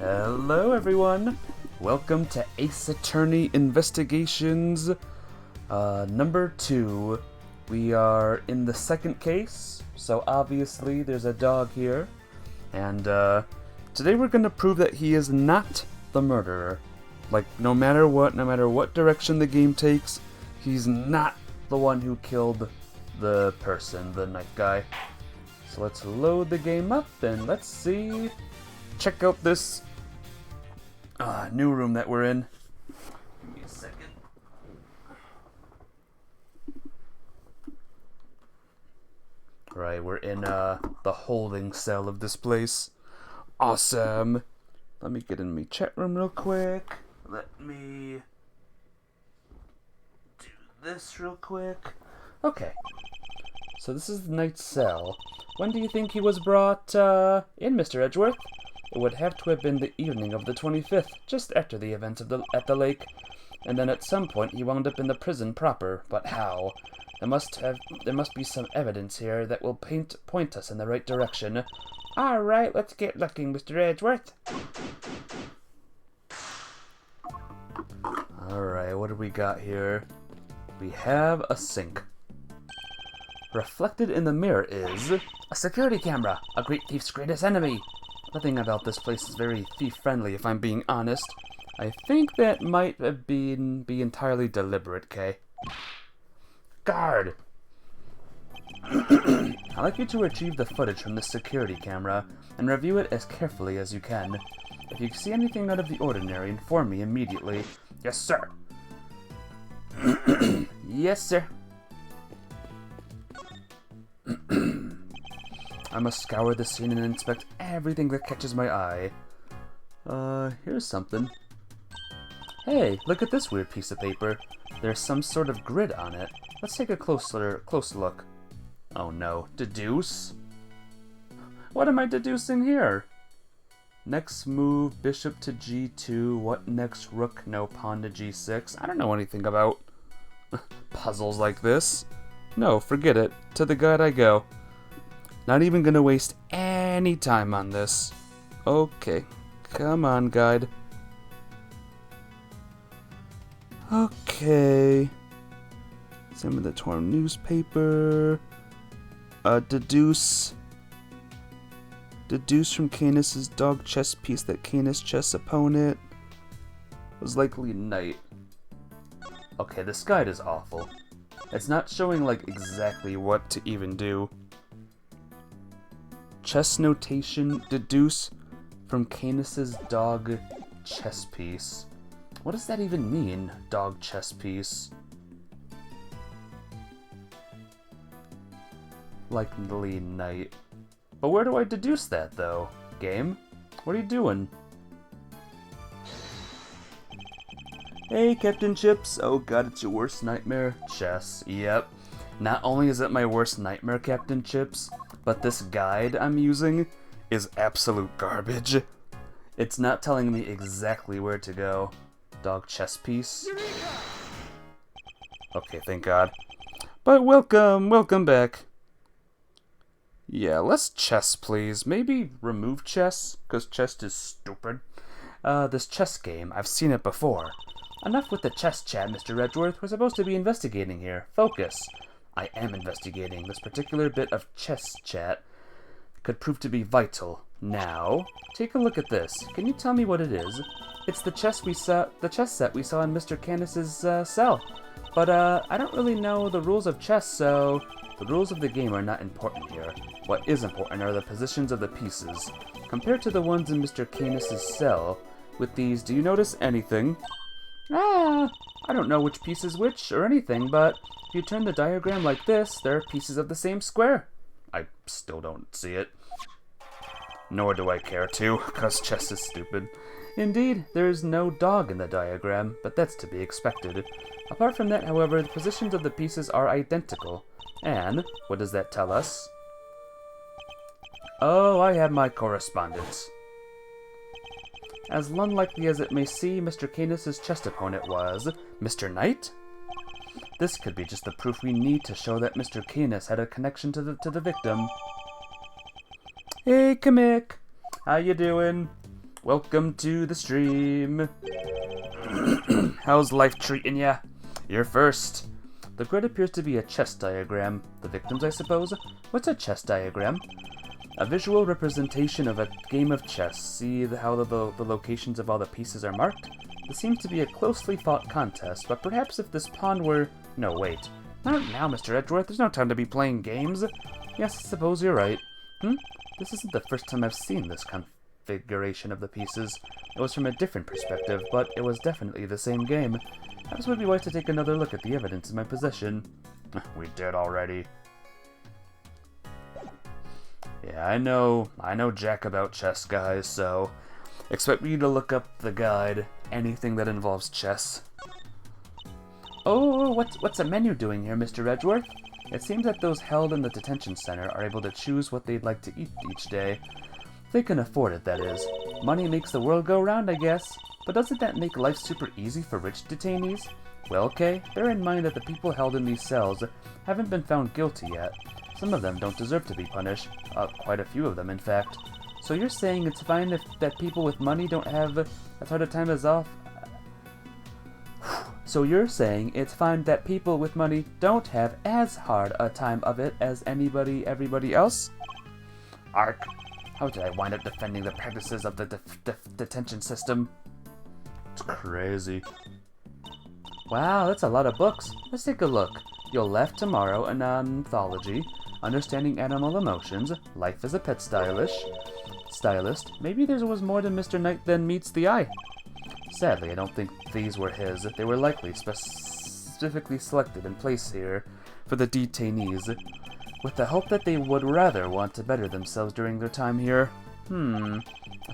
Hello everyone! Welcome to Ace Attorney Investigations number 2. We are in the second case, so obviously there's a dog here. And today we're going to prove that he is not the murderer. Like, no matter what direction the game takes, he's not the one who killed the person, the night guy. So let's load the game up and let's see. Check out this new room that we're in. Give me a second. Right, we're in the holding cell of this place. Awesome. Let me get in my chat room real quick. Let me do this real quick. Okay. So this is the night cell. When do you think he was brought in, Mr. Edgeworth? It would have to have been the evening of the 25th, just after the events at the lake. And then at some point he wound up in the prison proper. But how? There must be some evidence here that will point us in the right direction. All right, let's get looking, Mr. Edgeworth. All right, what do we got here? We have a sink. Reflected in the mirror is a security camera, a great thief's greatest enemy. Nothing about this place is very thief-friendly, if I'm being honest. I think that might have be entirely deliberate, Kay. Guard! I'd like you to retrieve the footage from this security camera and review it as carefully as you can. If you see anything out of the ordinary, inform me immediately. Yes, sir. Yes, sir. I must scour the scene and inspect everything that catches my eye. Here's something. Hey, look at this weird piece of paper. There's some sort of grid on it. Let's take a close look. Oh no, deduce? What am I deducing here? Next move, bishop to g2. What next? Rook, no, pawn to g6. I don't know anything about puzzles like this. No, forget it. To the guide I go. Not even gonna waste any time on this. Okay, come on, guide. Okay. Some of the torn newspaper. Deduce. Deduce from Canis's dog chess piece that Canis' chess opponent was likely knight. Okay, this guide is awful. It's not showing, like, exactly what to even do. Chess notation, deduce from Canis's dog chess piece. What does that even mean, dog chess piece? Likely knight. But where do I deduce that, though? Game? What are you doing? Hey, Captain Chips. Oh god, it's your worst nightmare. Chess. Yep. Not only is it my worst nightmare, Captain Chips, but this guide I'm using is absolute garbage. It's not telling me exactly where to go. Dog chess piece. Okay, thank God. But welcome back. Yeah, less chess, please. Maybe remove chess, because chess is stupid. This chess game, I've seen it before. Enough with the chess chat, Mr. Edgeworth. We're supposed to be investigating here. Focus. I am investigating. This particular bit of chess chat could prove to be vital. Now, take a look at this. Can you tell me what it is? It's the chess set we saw in Mr. Canis's cell. But I don't really know the rules of chess, so the rules of the game are not important here. What is important are the positions of the pieces. Compared to the ones in Mr. Canis's cell, with these, do you notice anything? I don't know which piece is which or anything, but if you turn the diagram like this, there are pieces of the same square. I still don't see it. Nor do I care to, because chess is stupid. Indeed, there is no dog in the diagram, but that's to be expected. Apart from that, however, the positions of the pieces are identical. And, what does that tell us? Oh, I have my correspondence. As unlikely as it may seem, Mr. Canis's chess opponent was Mr. Knight? This could be just the proof we need to show that Mr. Canis had a connection to the victim. Hey, Kamek. How you doing? welcome to the stream. How's life treating ya? You're first. The grid appears to be a chess diagram. The victims, I suppose? What's a chess diagram? A visual representation of a game of chess. See how the locations of all the pieces are marked? This seems to be a closely fought contest, but perhaps if this pawn were... No, wait. Not now, Mr. Edgeworth. There's no time to be playing games. Yes, I suppose you're right. This isn't the first time I've seen this configuration of the pieces. It was from a different perspective, but it was definitely the same game. Perhaps it would be wise to take another look at the evidence in my possession. We did already. Yeah, I know jack about chess, guys, so expect me to look up the guide, anything that involves chess. Oh, what's a menu doing here, Mr. Edgeworth? It seems that those held in the detention center are able to choose what they'd like to eat each day. They can afford it, that is. Money makes the world go round, I guess. But doesn't that make life super easy for rich detainees? Well, Kay, bear in mind that the people held in these cells haven't been found guilty yet. Some of them don't deserve to be punished. Quite a few of them, in fact. So you're saying it's fine that people with money don't have as hard a time as off... So you're saying it's fine that people with money don't have as hard a time of it as everybody else? Ark, how did I wind up defending the practices of the detention system? It's crazy. Wow, that's a lot of books. Let's take a look. You'll Left Tomorrow, an anthology, Understanding Animal Emotions, Life as a Pet Stylist. Maybe there was more to Mr. Knight than meets the eye. Sadly, I don't think these were his. They were likely specifically selected and placed here for the detainees, with the hope that they would rather want to better themselves during their time here. A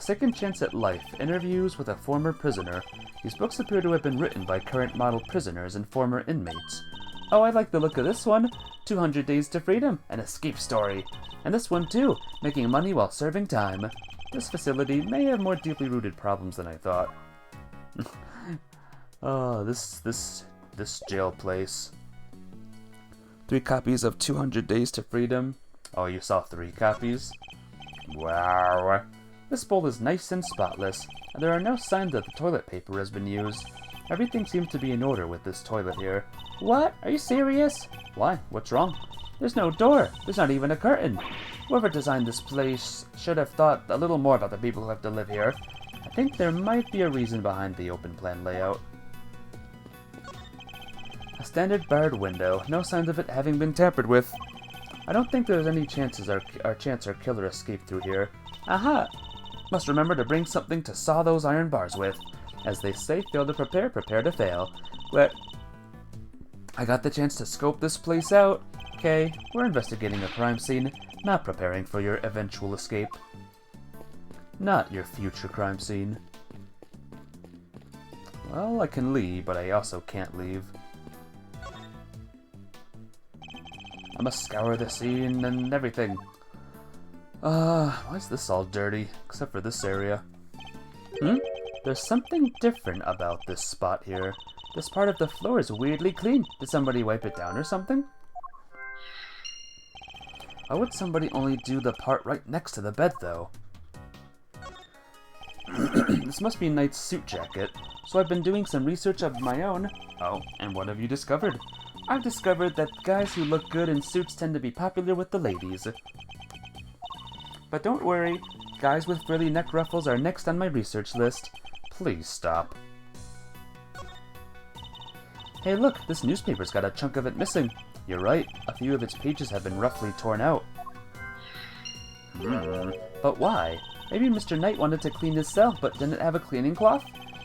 Second Chance at Life, Interviews with a Former Prisoner. These books appear to have been written by current model prisoners and former inmates. Oh, I like the look of this one. 200 Days to Freedom, an escape story. And this one too, Making Money While Serving Time. This facility may have more deeply rooted problems than I thought. Oh, this jail place. 3 copies of 200 Days to Freedom. Oh, you saw 3 copies? Wow. This bowl is nice and spotless, and there are no signs that the toilet paper has been used. Everything seems to be in order with this toilet here. What? Are you serious? Why? What's wrong? There's no door. There's not even a curtain. Whoever designed this place should have thought a little more about the people who have to live here. I think there might be a reason behind the open plan layout. A standard barred window. No signs of it having been tampered with. I don't think there's any chances our killer escaped through here. Aha! Must remember to bring something to saw those iron bars with. As they say, fail to prepare, prepare to fail. But I got the chance to scope this place out. Okay, we're investigating a crime scene, not preparing for your eventual escape. Not your future crime scene. Well, I can leave, but I also can't leave. I must scour the scene and everything. Why is this all dirty? Except for this area. There's something different about this spot here. This part of the floor is weirdly clean. Did somebody wipe it down or something? Why would somebody only do the part right next to the bed, though? This must be Knight's suit jacket, so I've been doing some research of my own. Oh, and what have you discovered? I've discovered that guys who look good in suits tend to be popular with the ladies. But don't worry, guys with frilly neck ruffles are next on my research list. Please stop. Hey look, this newspaper's got a chunk of it missing. You're right, a few of its pages have been roughly torn out. But why? Maybe Mr. Knight wanted to clean his cell, but didn't have a cleaning cloth?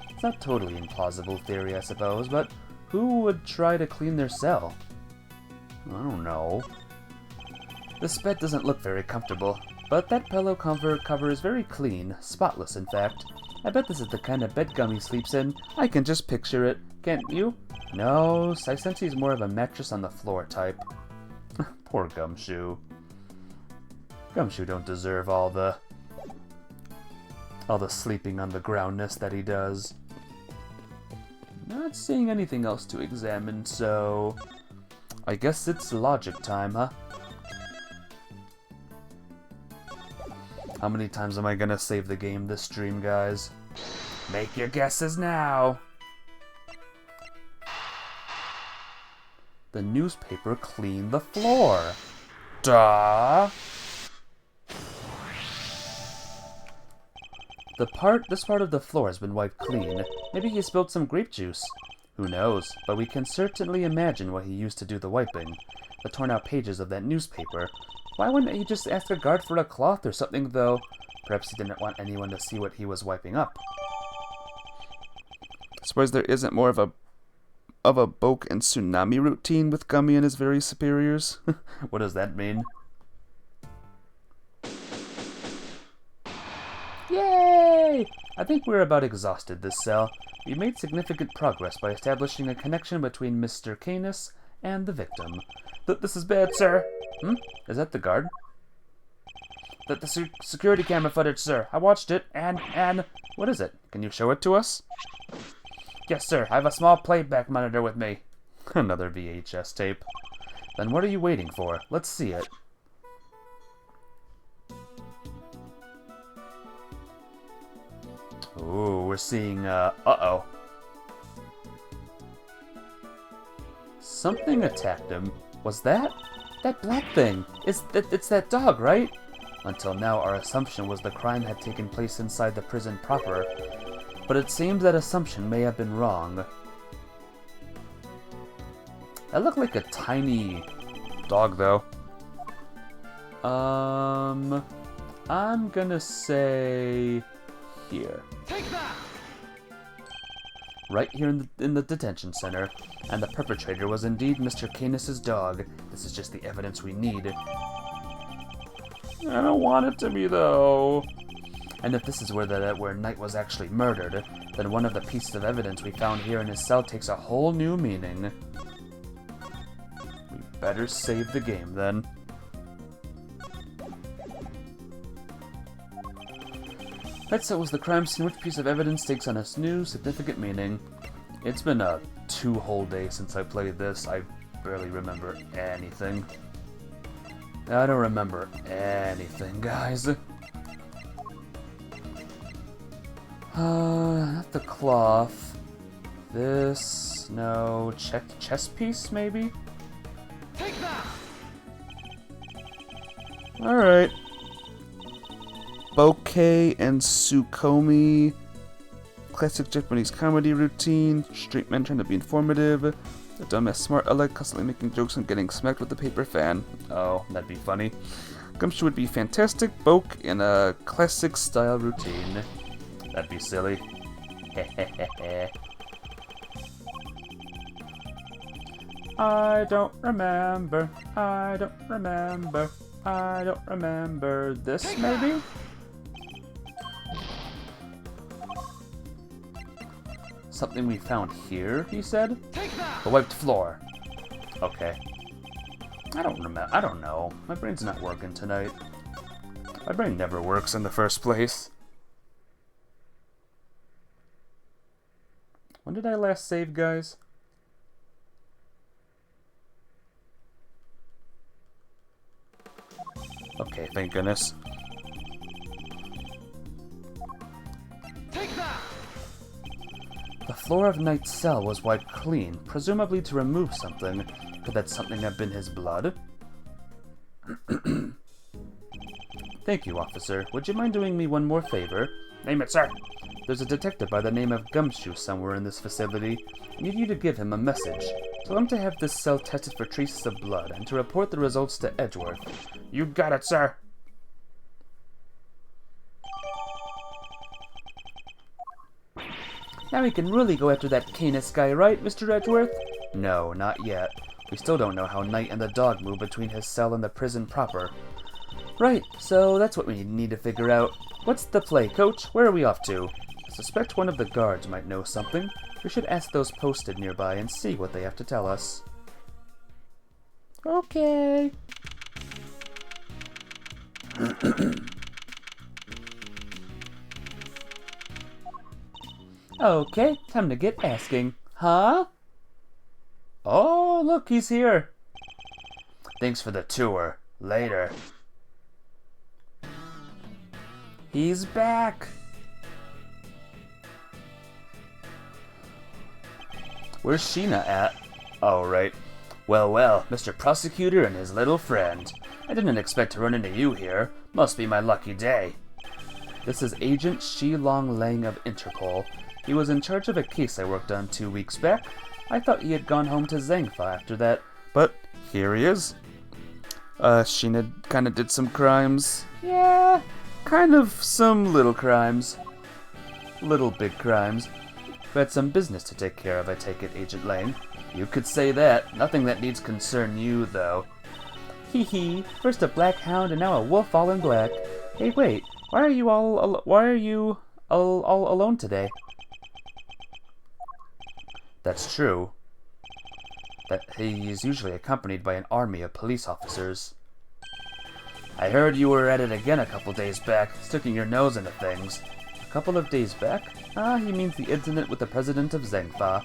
It's not totally implausible theory, I suppose, but who would try to clean their cell? I don't know. This bed doesn't look very comfortable, but that pillow cover is very clean, spotless in fact. I bet this is the kind of bed Gummy sleeps in. I can just picture it. Can't you? No, I sense he's more of a mattress on the floor type. Poor Gumshoe. Gumshoe don't deserve all the sleeping on the groundness that he does. Not seeing anything else to examine, so I guess it's logic time, huh? How many times am I gonna save the game this stream, guys? Make your guesses now! The newspaper cleaned the floor. Duh! This part of the floor has been wiped clean. Maybe he spilled some grape juice. Who knows, but we can certainly imagine what he used to do the wiping. The torn out pages of that newspaper. Why wouldn't he just ask a guard for a cloth or something, though? Perhaps he didn't want anyone to see what he was wiping up. I suppose there isn't more of a Boke and Tsunami routine with Gummy and his very superiors. What does that mean? Yay! I think we're about exhausted this cell. We made significant progress by establishing a connection between Mr. Canis and the victim. This is bad, sir. Is that the guard? The security camera footage, sir. I watched it, and... What is it? Can you show it to us? Yes, sir. I have a small playback monitor with me. Another VHS tape. Then what are you waiting for? Let's see it. Ooh, we're seeing, uh-oh. Something attacked him. Was that? That black thing. It's that dog, right? Until now, our assumption was the crime had taken place inside the prison proper. But it seems that assumption may have been wrong. That looked like a tiny dog, though. I'm gonna say... here. Take that! Right here in the detention center. And the perpetrator was indeed Mr. Canis' dog. This is just the evidence we need. I don't want it to be, though. And if this is where Knight was actually murdered, then one of the pieces of evidence we found here in his cell takes a whole new meaning. We better save the game, then. That cell was the crime scene. Which piece of evidence takes on a new, significant meaning? It's been 2 whole days since I played this. I barely remember anything. I don't remember anything, guys. Not the cloth. This, no, chess piece, maybe? Take that! Alright. Bouquet and Tsukomi. Classic Japanese comedy routine. Straight men trying to be informative. The dumbass smart alike constantly making jokes and getting smacked with a paper fan. Oh, that'd be funny. Gumshoe would be fantastic. Boke in a classic style routine. That'd be silly. I don't remember. I don't remember. I don't remember. This, maybe? Something we found here, he said? The wiped floor. Okay. I don't remember. I don't know. My brain's not working tonight. My brain never works in the first place. When did I last save, guys? Okay, thank goodness. Take that! The floor of Knight's cell was wiped clean, presumably to remove something. Could that something have been his blood? Thank you, officer. Would you mind doing me one more favor? Name it, sir. There's a detective by the name of Gumshoe somewhere in this facility. I need you to give him a message. Tell him to have this cell tested for traces of blood and to report the results to Edgeworth. You got it, sir. Now we can really go after that Canis guy, right, Mr. Edgeworth? No, not yet. We still don't know how Knight and the dog move between his cell and the prison proper. Right, so that's what we need to figure out. What's the play, Coach? Where are we off to? I suspect one of the guards might know something. We should ask those posted nearby and see what they have to tell us. Okay. Okay, time to get asking. Huh? Oh, look, he's here. Thanks for the tour. Later. He's back! Where's Sheena at? Oh, right. Well, well, Mr. Prosecutor and his little friend. I didn't expect to run into you here. Must be my lucky day. This is Agent Shilong Lang of Interpol. He was in charge of a case I worked on 2 weeks back. I thought he had gone home to Zangfa after that, but here he is. Sheena kinda did some crimes. Yeah, kind of some little crimes. Little big crimes. You had some business to take care of, I take it, Agent Lang. You could say that. Nothing that needs concern you, though. Hee hee. First a black hound and now a wolf all in black. Hey, wait. Why are you all alone today? That's true. That he is usually accompanied by an army of police officers. I heard you were at it again a couple days back, sticking your nose into things. A couple of days back? Ah, he means the incident with the president of Zangfa.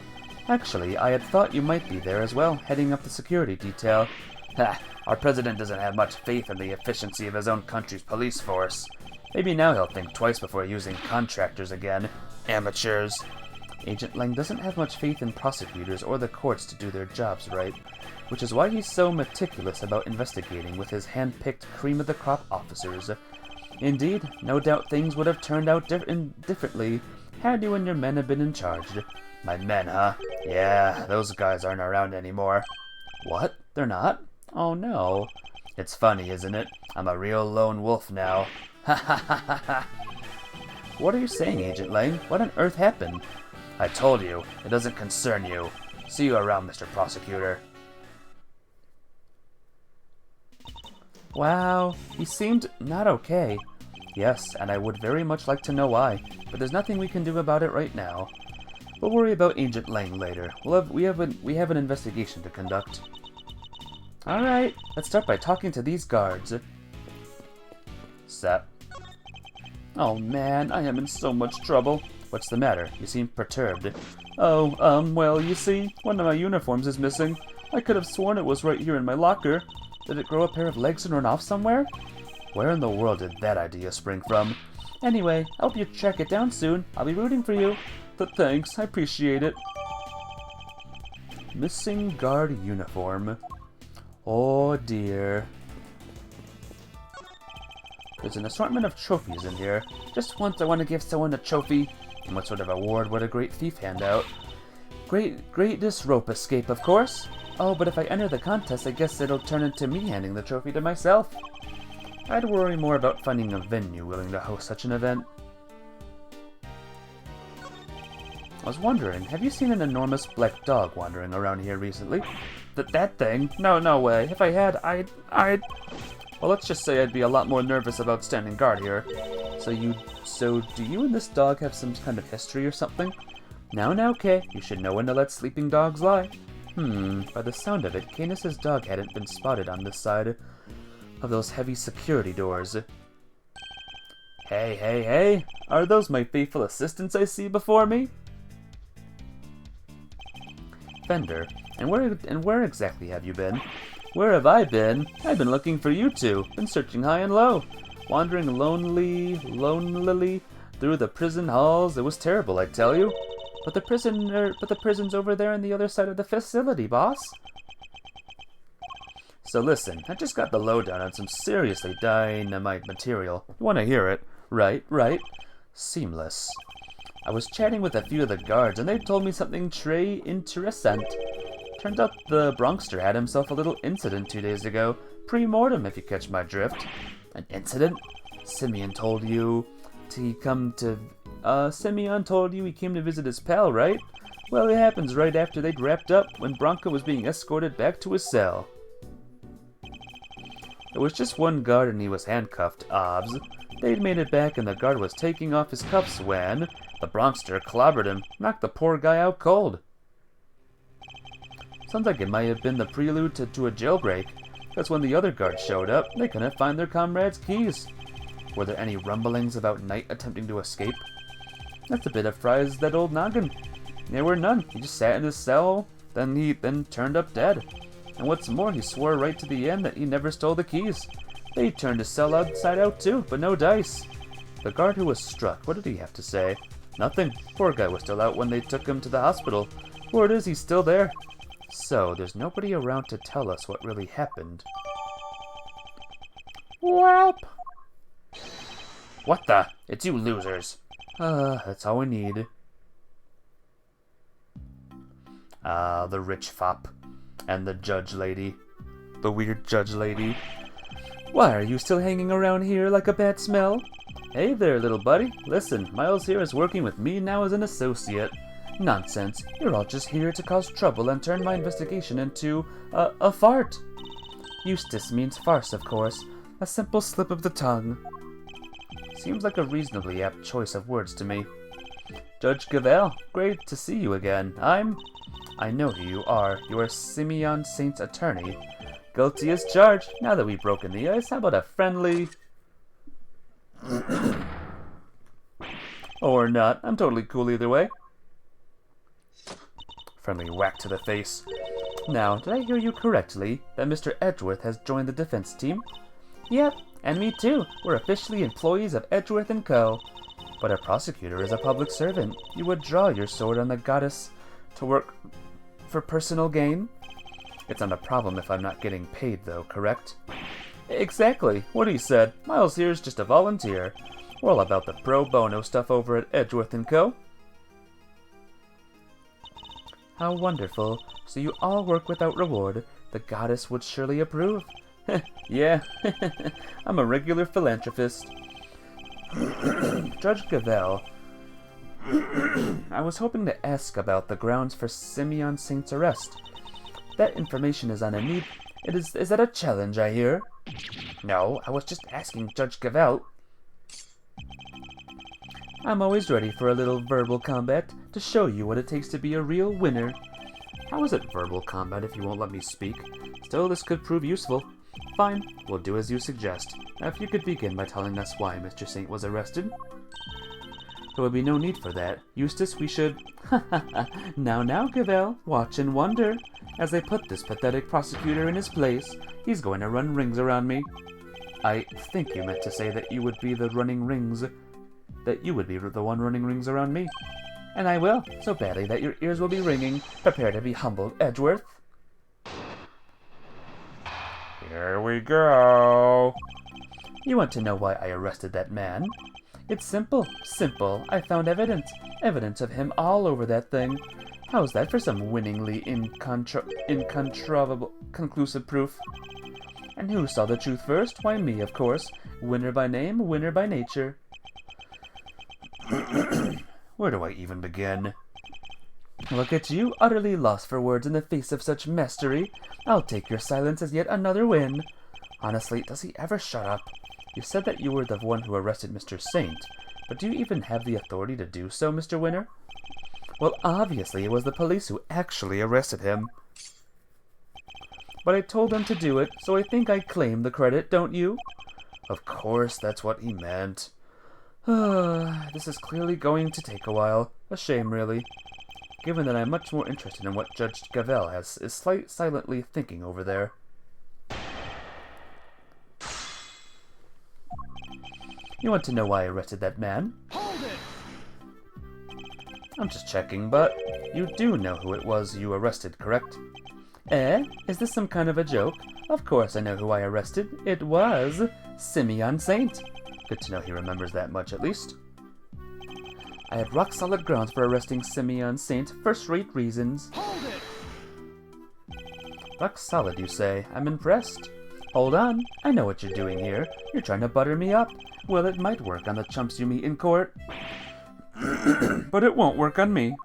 Actually, I had thought you might be there as well, heading up the security detail. Ha! Our president doesn't have much faith in the efficiency of his own country's police force. Maybe now he'll think twice before using contractors again. Amateurs. Agent Lang doesn't have much faith in prosecutors or the courts to do their jobs right, which is why he's so meticulous about investigating with his hand-picked cream-of-the-crop officers. Indeed, no doubt things would have turned out differently had you and your men have been in charge. My men, huh? Yeah, those guys aren't around anymore. What? They're not? Oh no. It's funny, isn't it? I'm a real lone wolf now. Ha ha ha ha ha. What are you saying, Agent Lang? What on earth happened? I told you, it doesn't concern you. See you around, Mr. Prosecutor. Wow, he seemed not okay. Yes, and I would very much like to know why, but there's nothing we can do about it right now. We'll worry about Agent Lang later. We have an investigation to conduct. Alright, let's start by talking to these guards. Sep. Oh man, I am in so much trouble. What's the matter? You seem perturbed. Oh, well, you see, one of my uniforms is missing. I could have sworn it was right here in my locker. Did it grow a pair of legs and run off somewhere? Where in the world did that idea spring from? Anyway, I hope you track it down soon. I'll be rooting for you. But thanks, I appreciate it. Missing guard uniform. Oh dear. There's an assortment of trophies in here. Just once I want to give someone a trophy. And what sort of award would a great thief hand out? Greatest rope escape, of course. Oh, but if I enter the contest, I guess it'll turn into me handing the trophy to myself. I'd worry more about finding a venue willing to host such an event. I was wondering, have you seen an enormous black dog wandering around here recently? That thing? No way. If I had, I'd... Well, let's just say I'd be a lot more nervous about standing guard here. So do you and this dog have some kind of history or something? Now, Kay, you should know when to let sleeping dogs lie. By the sound of it, Canis's dog hadn't been spotted on this side of those heavy security doors. Hey, are those my faithful assistants I see before me? Fender, and where exactly have you been? Where have I been? I've been looking for you two. Been searching high and low. Wandering lonely through the prison halls. It was terrible, I tell you. But the prison's over there on the other side of the facility, boss. So listen, I just got the lowdown on some seriously dynamite material. You want to hear it? Right. Seamless. I was chatting with a few of the guards, and they told me something très interessant. Turns out the Bronxster had himself a little incident 2 days ago. Pre-mortem, if you catch my drift. An incident? Simeon told you he came to visit his pal, right? Well, it happens right after they'd wrapped up, when Bronco was being escorted back to his cell. It was just one guard and he was handcuffed, obs. They'd made it back and the guard was taking off his cuffs when the Bronxster clobbered him, knocked the poor guy out cold. Sounds like it might have been the prelude to a jailbreak. That's when the other guards showed up. They couldn't find their comrade's keys. Were there any rumblings about Knight attempting to escape? That's a bit of fries that old noggin. There were none. He just sat in his cell, then turned up dead. And what's more, he swore right to the end that he never stole the keys. They turned his cell outside out too, but no dice. The guard who was struck, what did he have to say? Nothing. Poor guy was still out when they took him to the hospital. Word is he's still there. So, there's nobody around to tell us what really happened. Welp! What the? It's you losers. That's all we need. The rich fop. And the judge lady. The weird judge lady. Why are you still hanging around here like a bad smell? Hey there, little buddy. Listen, Miles here is working with me now as an associate. Nonsense. You're all just here to cause trouble and turn my investigation into a fart. Eustace means farce, of course. A simple slip of the tongue. Seems like a reasonably apt choice of words to me. Judge Gavel, great to see you again. I know who you are. You are Simeon Saint's attorney. Guilty as charged. Now that we've broken the ice, how about a friendly... Or not. I'm totally cool either way. Friendly whack to the face. Now, did I hear you correctly that Mr. Edgeworth has joined the defense team? Yep, and me too. We're officially employees of Edgeworth & Co. But a prosecutor is a public servant. You would draw your sword on the goddess to work for personal gain? It's not a problem if I'm not getting paid, though, correct? Exactly. What he said. Miles here is just a volunteer. We're all about the pro bono stuff over at Edgeworth & Co. How wonderful. So you all work without reward. The goddess would surely approve. Yeah, I'm a regular philanthropist. Judge Gavel, I was hoping to ask about the grounds for Simeon Saint's arrest. That information is on a need. Is that a challenge, I hear? No, I was just asking Judge Gavel. I'm always ready for a little verbal combat to show you what it takes to be a real winner. How is it verbal combat if you won't let me speak? Still, this could prove useful. Fine, we'll do as you suggest. Now, if you could begin by telling us why Mr. Saint was arrested. There would be no need for that. Eustace, we should... Now, Gavel, watch and wonder. As I put this pathetic prosecutor in his place, he's going to run rings around me. I think you meant to say that you would be the running rings... That you would be the one running rings around me. And I will, so badly that your ears will be ringing. Prepare to be humbled, Edgeworth. Here we go. You want to know why I arrested that man? It's simple. Simple. I found evidence. Evidence of him all over that thing. How's that for some winningly incontrovertible conclusive proof? And who saw the truth first? Why, me, of course. Winner by name, winner by nature. Where do I even begin? Look at you, utterly lost for words in the face of such mastery. I'll take your silence as yet another win. Honestly, does he ever shut up? You said that you were the one who arrested Mr. Saint, but do you even have the authority to do so, Mr. Winner? Well, obviously it was the police who actually arrested him. But I told them to do it, so I think I claim the credit, don't you? Of course, that's what he meant. This is clearly going to take a while. A shame, really. Given that I'm much more interested in what Judge Gavel is silently thinking over there. You want to know why I arrested that man? Hold it! I'm just checking, but you do know who it was you arrested, correct? Eh? Is this some kind of a joke? Of course I know who I arrested. It was Simeon Saint. Good to know he remembers that much, at least. I had rock-solid grounds for arresting Simeon Saint, first-rate reasons. Hold it! Rock-solid, you say? I'm impressed. Hold on, I know what you're doing here. You're trying to butter me up. Well, it might work on the chumps you meet in court. But it won't work on me.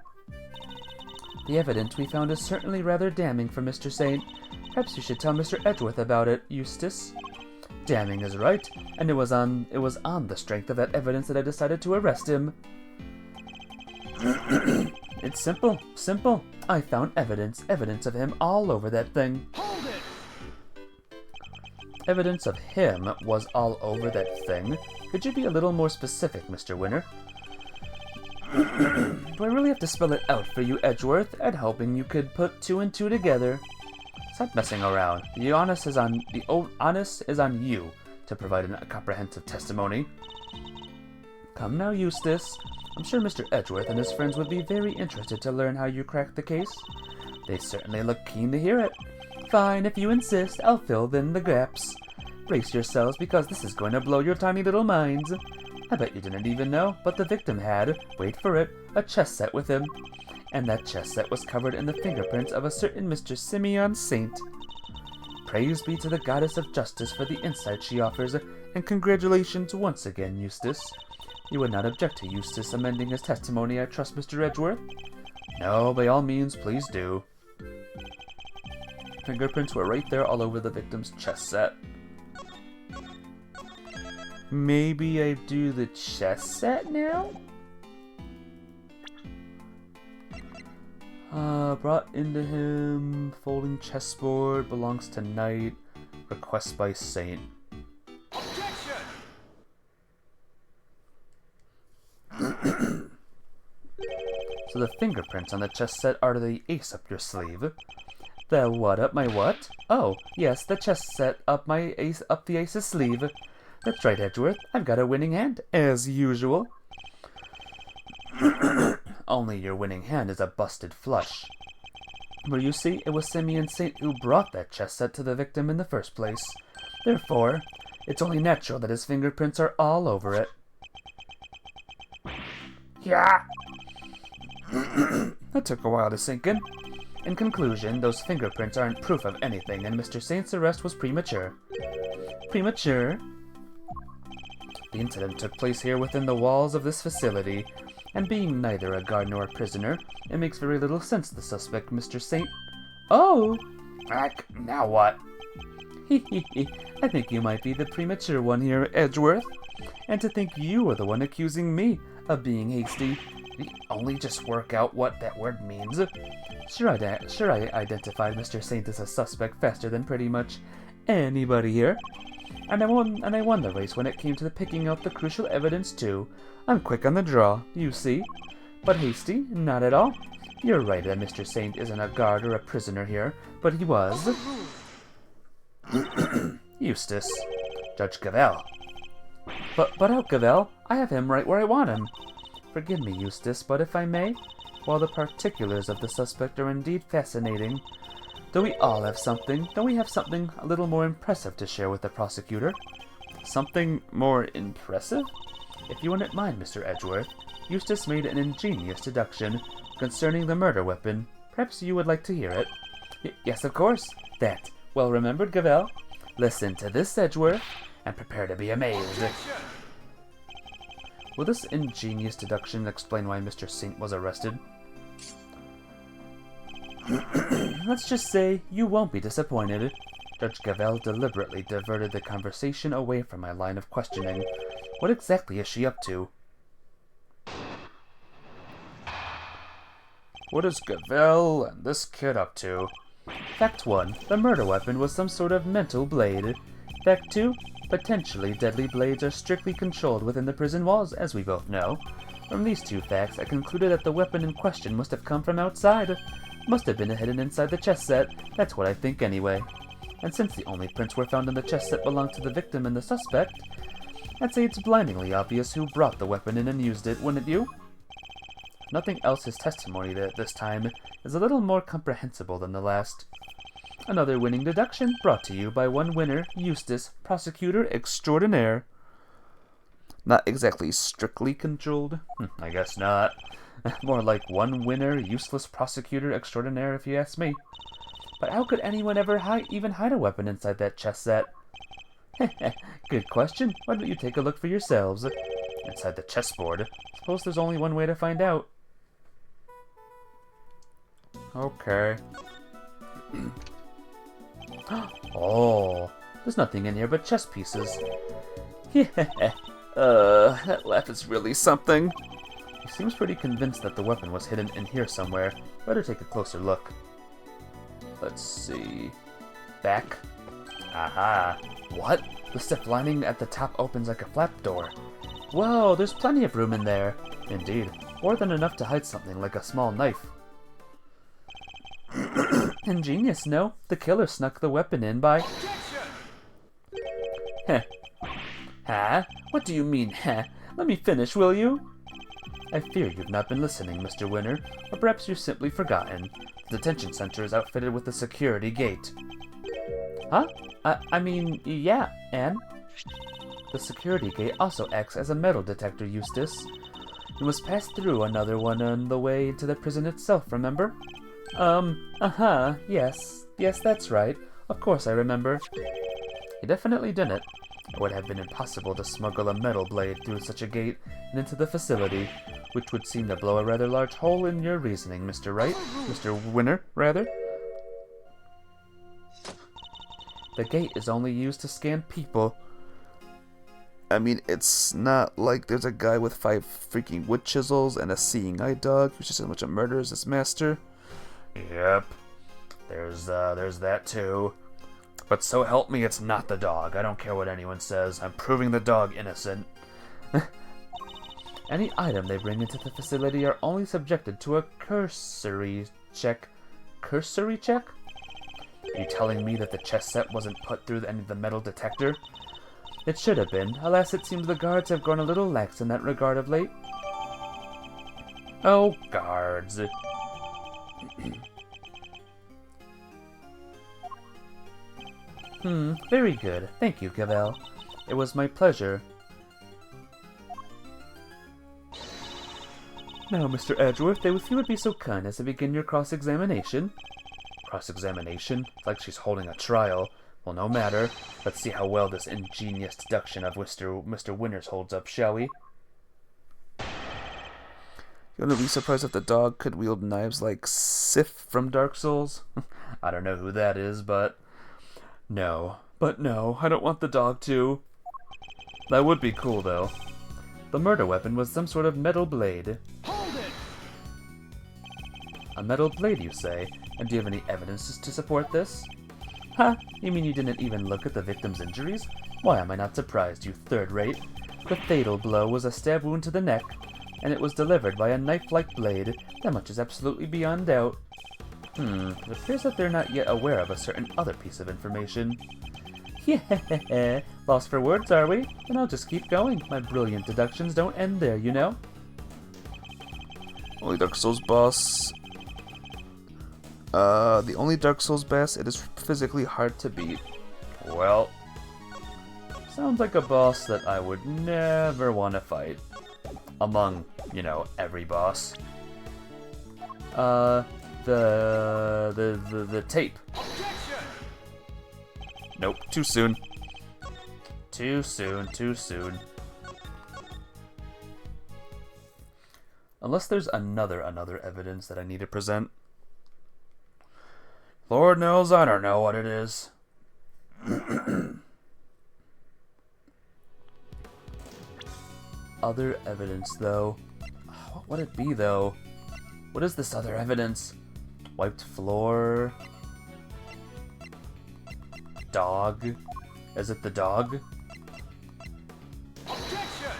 The evidence we found is certainly rather damning for Mr. Saint. Perhaps you should tell Mr. Edgeworth about it, Eustace. Damning is right, and it was on the strength of that evidence that I decided to arrest him. It's simple. I found evidence of him all over that thing. Hold it! Evidence of him was all over that thing? Could you be a little more specific, Mr. Winner? Do I really have to spell it out for you, Edgeworth? I'm hoping you could put two and two together. Stop messing around. The onus is on you to provide a comprehensive testimony. Come now, Eustace. I'm sure Mr. Edgeworth and his friends would be very interested to learn how you cracked the case. They certainly look keen to hear it. Fine, if you insist, I'll fill in the gaps. Brace yourselves, because this is going to blow your tiny little minds. I bet you didn't even know, but the victim had, wait for it, a chess set with him. And that chess set was covered in the fingerprints of a certain Mr. Simeon Saint. Praise be to the goddess of justice for the insight she offers, and congratulations once again, Eustace. You would not object to Eustace amending his testimony, I trust, Mr. Edgeworth? No, by all means, please do. Fingerprints were right there all over the victim's chess set. Maybe I do the chess set now? Brought into him, folding chessboard, belongs to knight, request by saint. Objection! So the fingerprints on the chess set are the ace up your sleeve. The what up my what? Oh, yes, the chess set up my ace up the ace's sleeve. That's right, Edgeworth. I've got a winning hand, as usual. Only your winning hand is a busted flush. But you see, it was Simeon Saint who brought that chess set to the victim in the first place. Therefore, it's only natural that his fingerprints are all over it. Yeah. That took a while to sink in. In conclusion, those fingerprints aren't proof of anything, and Mr. Saint's arrest was premature. Premature? The incident took place here within the walls of this facility, and being neither a guard nor a prisoner, it makes very little sense the suspect, Mr. Saint. Oh! Now what? I think you might be the premature one here, Edgeworth. And to think you were the one accusing me of being hasty. Only just work out what that word means. Sure I identified Mr. Saint as a suspect faster than pretty much anybody here. And I won the race when it came to the picking out the crucial evidence too. I'm quick on the draw, you see. But hasty? Not at all. You're right that Mr. Saint isn't a guard or a prisoner here, but he was. Eustace. Judge Gavel. But out, Gavel. I have him right where I want him. Forgive me, Eustace, but if I may, while the particulars of the suspect are indeed fascinating, don't we all have something? Don't we have something a little more impressive to share with the prosecutor? Something more impressive? If you wouldn't mind, Mr. Edgeworth, Eustace made an ingenious deduction concerning the murder weapon. Perhaps you would like to hear it? Yes, of course. That. Well remembered, Gavel. Listen to this, Edgeworth, and prepare to be amazed. Objection! Will this ingenious deduction explain why Mr. Saint was arrested? Let's just say you won't be disappointed. Judge Gavel deliberately diverted the conversation away from my line of questioning. What exactly is she up to? What is Gavel and this kid up to? Fact 1. The murder weapon was some sort of mental blade. Fact 2. Potentially deadly blades are strictly controlled within the prison walls, as we both know. From these two facts, I concluded that the weapon in question must have come from outside. Must have been hidden inside the chess set. That's what I think anyway. And since the only prints were found in the chess set belonged to the victim and the suspect, I'd say it's blindingly obvious who brought the weapon in and used it, wouldn't you? Nothing else his testimony this time is a little more comprehensible than the last. Another winning deduction brought to you by one winner, Eustace, prosecutor extraordinaire. Not exactly strictly controlled? I guess not. More like one winner, useless prosecutor extraordinaire, if you ask me. But how could anyone ever even hide a weapon inside that chess set? Good question. Why don't you take a look for yourselves? Inside the chessboard. Suppose there's only one way to find out. Okay. Oh, there's nothing in here but chess pieces. That laugh is really something. He seems pretty convinced that the weapon was hidden in here somewhere. Better take a closer look. Let's see. Back. Aha. What? The stiff lining at the top opens like a flap door. Whoa, there's plenty of room in there. Indeed. More than enough to hide something like a small knife. Ingenious, no? The killer snuck the weapon in by... Objection! Heh. Huh? What do you mean, heh? Let me finish, will you? I fear you've not been listening, Mr. Winner, or perhaps you've simply forgotten. The detention center is outfitted with a security gate. Huh? I mean, yeah, and? The security gate also acts as a metal detector, Eustace. You must pass through another one on the way to the prison itself, remember? Yes. Yes, that's right. Of course I remember. You definitely didn't. It would have been impossible to smuggle a metal blade through such a gate and into the facility, which would seem to blow a rather large hole in your reasoning, Mr. Wright. Mr. Winner, rather. The gate is only used to scan people. I mean, it's not like there's a guy with 5 freaking wood chisels and a seeing eye dog who's just as much a murderer as his master. Yep. There's that too. But so help me, it's not the dog. I don't care what anyone says. I'm proving the dog innocent. Any item they bring into the facility are only subjected to a cursory check. Cursory check? Are you telling me that the chess set wasn't put through any of the metal detector? It should have been. Alas, it seems the guards have grown a little lax in that regard of late. Oh, guards. Very good. Thank you, Cavell. It was my pleasure. Now, Mr. Edgeworth, if you would be so kind as to begin your cross-examination. Cross-examination? It's like she's holding a trial. Well, no matter. Let's see how well this ingenious deduction of Mr. Winters holds up, shall we? You're gonna be surprised if the dog could wield knives like Sif from Dark Souls? I don't know who that is, but... No, I don't want the dog to. That would be cool, though. The murder weapon was some sort of metal blade. Hold it! A metal blade, you say? And do you have any evidence to support this? Huh? You mean you didn't even look at the victim's injuries? Why am I not surprised, you third-rate? The fatal blow was a stab wound to the neck, and it was delivered by a knife-like blade. That much is absolutely beyond doubt. It appears that they're not yet aware of a certain other piece of information. Yeah, lost for words, are we? Then I'll just keep going. My brilliant deductions don't end there, you know? Only Dark Souls boss. The only Dark Souls boss, it is physically hard to beat. Well, sounds like a boss that I would never want to fight. Among, every boss. The tape. Objection! Nope, too soon. Too soon. Unless there's another evidence that I need to present. Lord knows I don't know what it is. Other evidence, though. What would it be, though? What is this other evidence? Wiped floor? Dog? Is it the dog? Objection!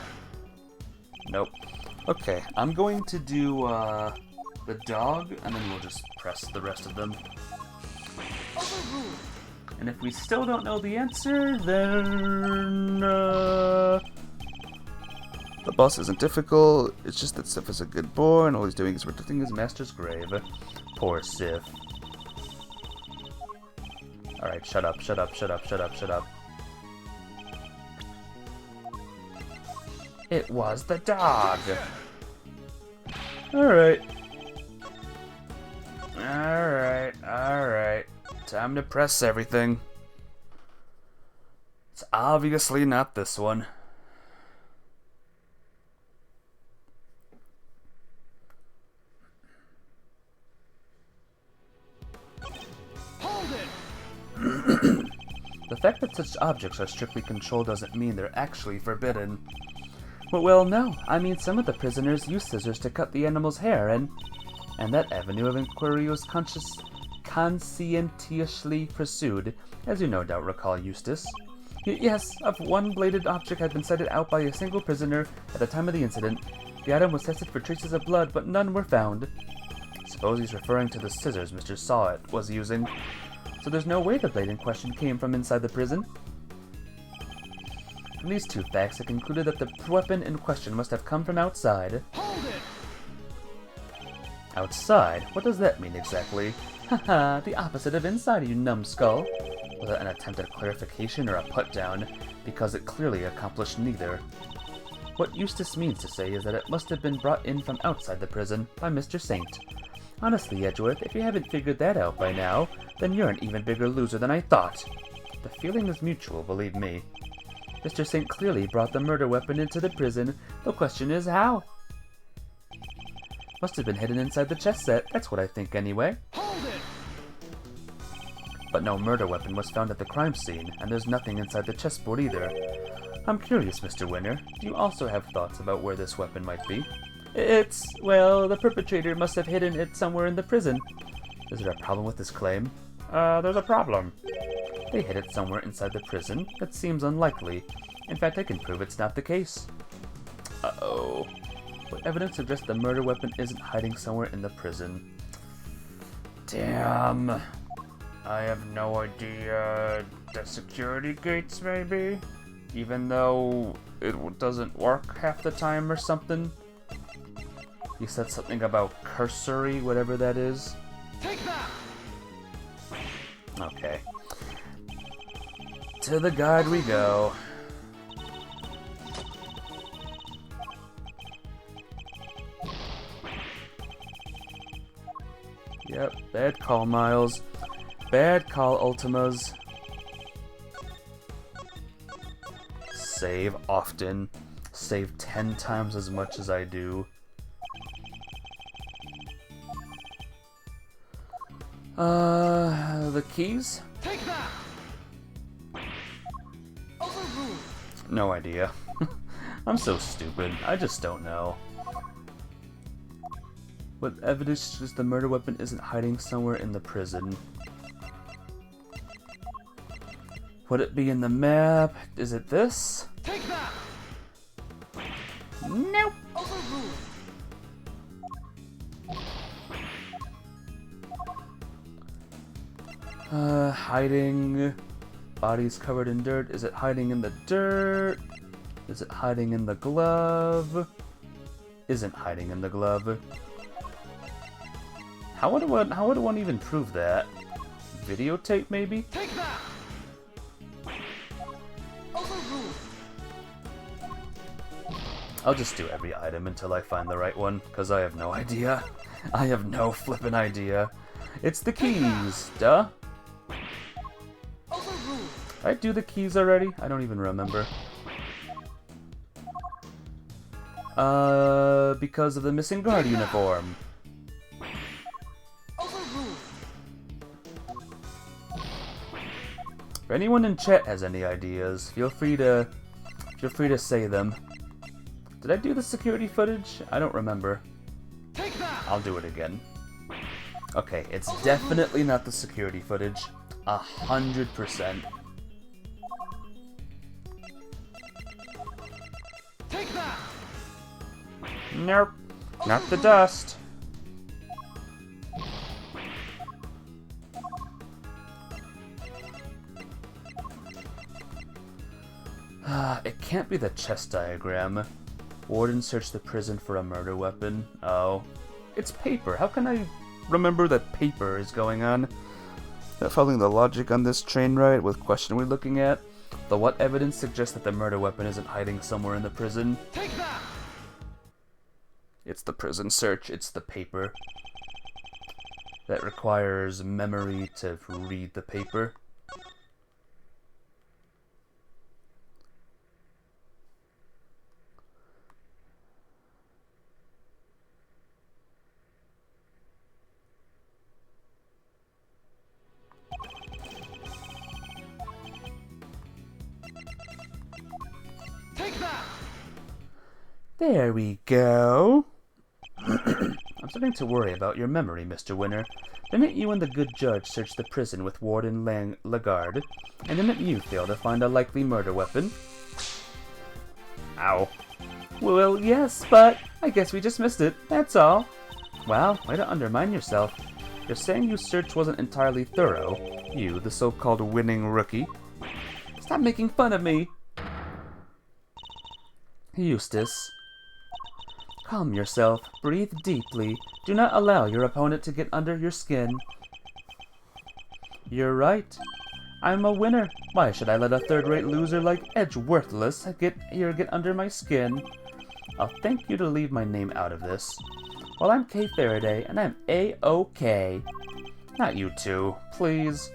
Nope. Okay, I'm going to do the dog, and then we'll just press the rest of them. Overruled. And if we still don't know the answer, then the boss isn't difficult. It's just that Sif is a good boy, and all he's doing is protecting his master's grave. Poor Sif. Alright, shut up. It was the dog. Alright. Time to press everything. It's obviously not this one. Hold it! The fact that such objects are strictly controlled doesn't mean they're actually forbidden. Well, no. I mean, some of the prisoners used scissors to cut the animal's hair, and that avenue of inquiry was conscientiously pursued, as you no doubt recall, Eustace. Yes, if one bladed object had been sighted out by a single prisoner at the time of the incident, the item was tested for traces of blood, but none were found. Suppose he's referring to the scissors Mr. Sawit was using. So there's no way the blade in question came from inside the prison. From these two facts, I concluded that the weapon in question must have come from outside. Hold it! Outside? What does that mean exactly? Haha, the opposite of inside, you numbskull. Was it an attempt at clarification or a put-down? Because it clearly accomplished neither. What Eustace means to say is that it must have been brought in from outside the prison by Mr. Saint. Honestly, Edgeworth, if you haven't figured that out by now, then you're an even bigger loser than I thought. The feeling is mutual, believe me. Mr. Saint clearly brought the murder weapon into the prison. The question is how? Must have been hidden inside the chess set, that's what I think anyway. Hold it! But no murder weapon was found at the crime scene, and there's nothing inside the chessboard either. I'm curious, Mr. Winner, do you also have thoughts about where this weapon might be? Well, the perpetrator must have hidden it somewhere in the prison. Is there a problem with this claim? There's a problem. They hid it somewhere inside the prison? That seems unlikely. In fact, I can prove it's not the case. Uh-oh. What evidence suggests the murder weapon isn't hiding somewhere in the prison? Damn. I have no idea. The security gates, maybe? Even though it doesn't work half the time or something? You said something about cursory, whatever that is? Take that! Okay. To the guide we go. Yep, bad call, Miles. Bad call, Ultimas. Save often. Save 10 times as much as I do. The keys? Take that! Overruled! No idea. I'm so stupid. I just don't know. What evidence suggests the murder weapon isn't hiding somewhere in the prison? Would it be in the map? Is it this? Take that! Nope. Overruled! Hiding. Bodies covered in dirt. Is it hiding in the dirt? Is it hiding in the glove? Isn't hiding in the glove. How would one even prove that? Videotape, maybe? Take that! Overruled! I'll just do every item until I find the right one, because I have no idea. I have no flippin' idea. It's the keys, duh. Overruled! Did I do the keys already? I don't even remember. Because of the missing guard uniform. Overruled! If anyone in chat has any ideas, feel free to say them. Did I do the security footage? I don't remember. Take that! I'll do it again. Okay, it's definitely not the security footage. 100%. Take that! Nope, not the dust. It can't be the chess diagram. Warden searched the prison for a murder weapon. Oh. It's paper. How can I remember that paper is going on? Not following the logic on this train ride with question we're looking at. The what evidence suggests that the murder weapon isn't hiding somewhere in the prison? Take that! It's the prison search. It's the paper. That requires memory to read the paper. Take that! There we go. I'm starting to worry about your memory, Mr. Winner. Didn't you and the good judge search the prison with Warden Lagarde? And didn't you fail to find a likely murder weapon? Ow. Well, yes, but I guess we just missed it, that's all. Wow, way to undermine yourself. You're saying your search wasn't entirely thorough? You, the so-called winning rookie? Stop making fun of me! Eustace. Calm yourself. Breathe deeply. Do not allow your opponent to get under your skin. You're right. I'm a winner. Why should I let a third-rate loser like Edgeworthless get under my skin? I'll thank you to leave my name out of this. Well, I'm Kay Faraday, and I'm A-OK. Not you two, please.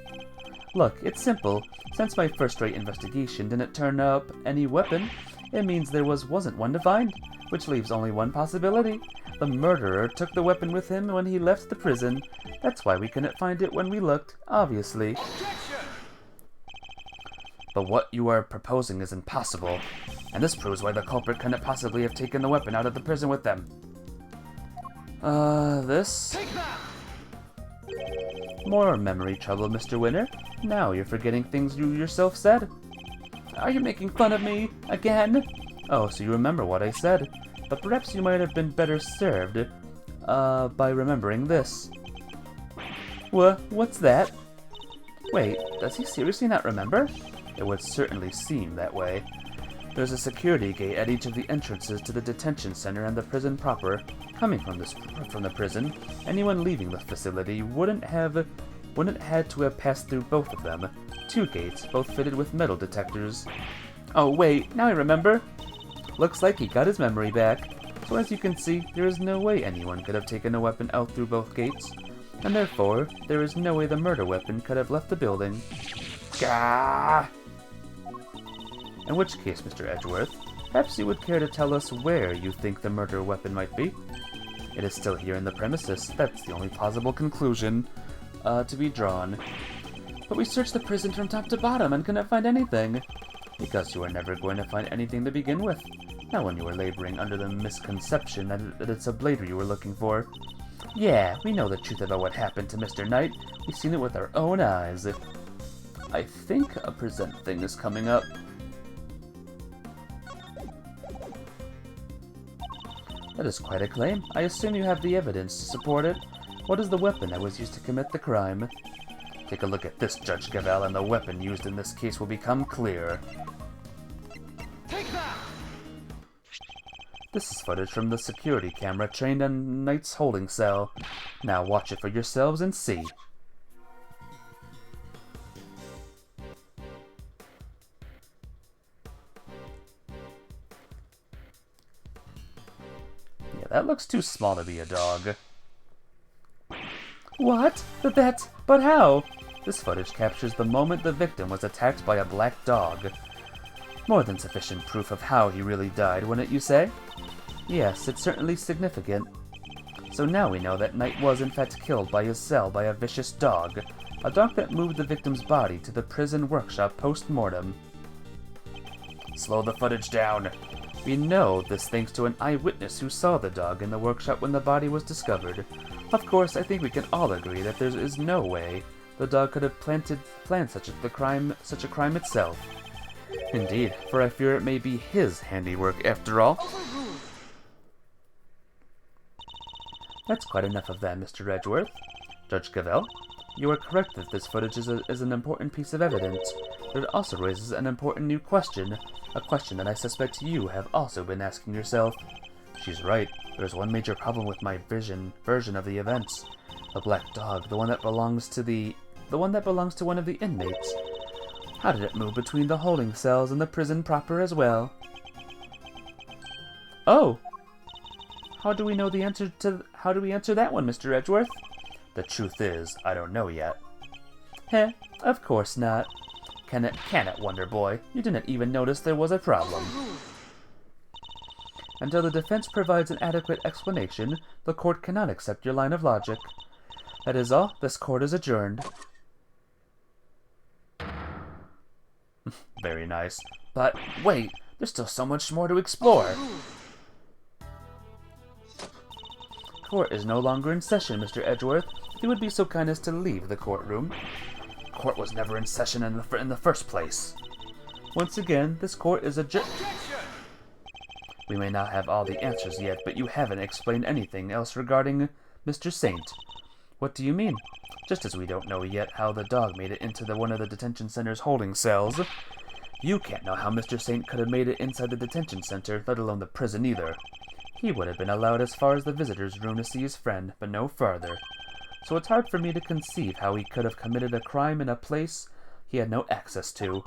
Look, it's simple. Since my first-rate investigation didn't turn up any weapon, it means there wasn't one to find, which leaves only one possibility. The murderer took the weapon with him when he left the prison. That's why we couldn't find it when we looked, obviously. Objection! But what you are proposing is impossible, and this proves why the culprit couldn't possibly have taken the weapon out of the prison with them. This? Take that! More memory trouble, Mr. Winner. Now you're forgetting things you yourself said. Are you making fun of me again? Oh, so you remember what I said. But perhaps you might have been better served, by remembering this. What's that? Wait, does he seriously not remember? It would certainly seem that way. There's a security gate at each of the entrances to the detention center and the prison proper. Coming from the prison, anyone leaving the facility wouldn't had to have passed through both of them. 2 gates, both fitted with metal detectors. Oh wait, now I remember. Looks like he got his memory back. So as you can see, there is no way anyone could have taken a weapon out through both gates. And therefore, there is no way the murder weapon could have left the building. Gah! In which case, Mr. Edgeworth, perhaps you would care to tell us where you think the murder weapon might be? It is still here in the premises. That's the only plausible conclusion to be drawn. But we searched the prison from top to bottom and couldn't find anything. Because you were never going to find anything to begin with. Not when you were laboring under the misconception that it's a blader you were looking for. Yeah, we know the truth about what happened to Mr. Knight. We've seen it with our own eyes. I think a present thing is coming up. That is quite a claim. I assume you have the evidence to support it. What is the weapon that was used to commit the crime? Take a look at this, Judge Gavel, and the weapon used in this case will become clear. Take that! This is footage from the security camera trained on Knight's holding cell. Now watch it for yourselves and see. Yeah, that looks too small to be a dog. What? But how? This footage captures the moment the victim was attacked by a black dog. More than sufficient proof of how he really died, wouldn't you say? Yes, it's certainly significant. So now we know that Knight was in fact killed by his cell by a vicious dog. A dog that moved the victim's body to the prison workshop post-mortem. Slow the footage down. We know this thanks to an eyewitness who saw the dog in the workshop when the body was discovered. Of course, I think we can all agree that there is no way the dog could have planned such a crime itself. Indeed, for I fear it may be his handiwork after all. Overruled. That's quite enough of that, Mr. Edgeworth. Judge Gavel, you are correct that this footage is an important piece of evidence, but it also raises an important new question, a question that I suspect you have also been asking yourself. She's right. There's one major problem with my version of the events. The black dog, the one that belongs to one of the inmates. How did it move between the holding cells and the prison proper as well? Oh! How do we answer that one, Mr. Edgeworth? The truth is, I don't know yet. Heh, of course not. Can it, Wonder Boy? You didn't even notice there was a problem. Overruled. Until the defense provides an adequate explanation, the court cannot accept your line of logic. That is all. This court is adjourned. Very nice. But wait, there's still so much more to explore. Overruled. Court is no longer in session, Mr. Edgeworth. If you would be so kind as to leave the courtroom. Court was never in session in the first place. Once again, this court is adjourned. Objection! We may not have all the answers yet, but you haven't explained anything else regarding Mr. Saint. What do you mean? Just as we don't know yet how the dog made it into one of the detention center's holding cells, You can't know how Mr. Saint could have made it inside the detention center, let alone the prison either. He would have been allowed as far as the visitor's room to see his friend, but no farther. So it's hard for me to conceive how he could have committed a crime in a place he had no access to.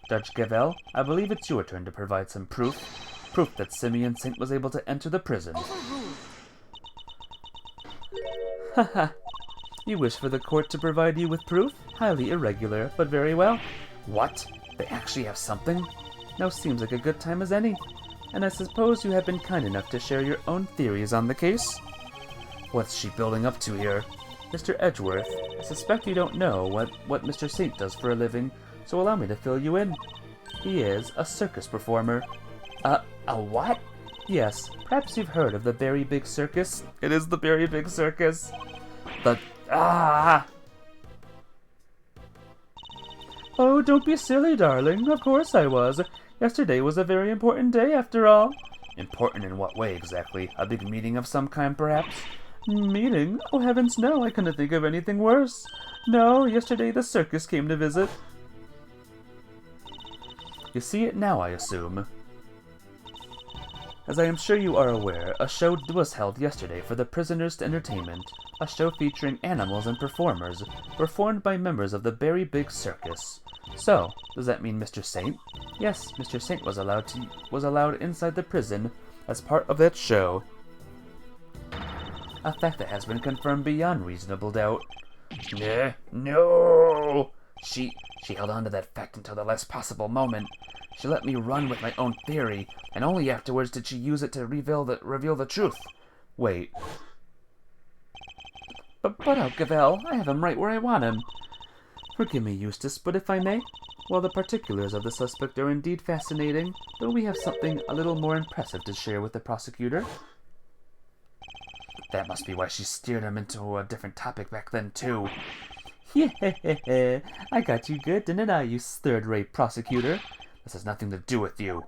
Judge Gavel, I believe it's your turn to provide some proof. Proof that Simeon Saint was able to enter the prison. Haha. You wish for the court to provide you with proof? Highly irregular, but very well. What? They actually have something? Now seems like a good time as any. And I suppose you have been kind enough to share your own theories on the case? What's she building up to here? Mr. Edgeworth, I suspect you don't know what Mr. Saint does for a living, so allow me to fill you in. He is a circus performer. A what? Yes, perhaps you've heard of the Very Big Circus. It is the Very Big Circus. Oh, don't be silly, darling. Of course I was. Yesterday was a very important day, after all. Important in what way, exactly? A big meeting of some kind, perhaps? Meeting? Oh, heavens, no. I couldn't think of anything worse. No, yesterday the circus came to visit. You see it now, I assume. As I am sure you are aware, a show was held yesterday for the prisoners' entertainment. A show featuring animals and performers, performed by members of the Very Big Circus. So, does that mean Mr. Saint? Yes, Mr. Saint was allowed inside the prison as part of that show. A fact that has been confirmed beyond reasonable doubt. No! She held on to that fact until the last possible moment. She let me run with my own theory, and only afterwards did she use it to reveal the truth. Wait. But Gavel, I have him right where I want him. Forgive me, Eustace, but if I may, while the particulars of the suspect are indeed fascinating, don't we have something a little more impressive to share with the prosecutor? That must be why she steered him into a different topic back then, too. Yeah, I got you good, didn't I, you third-rate prosecutor? This has nothing to do with you.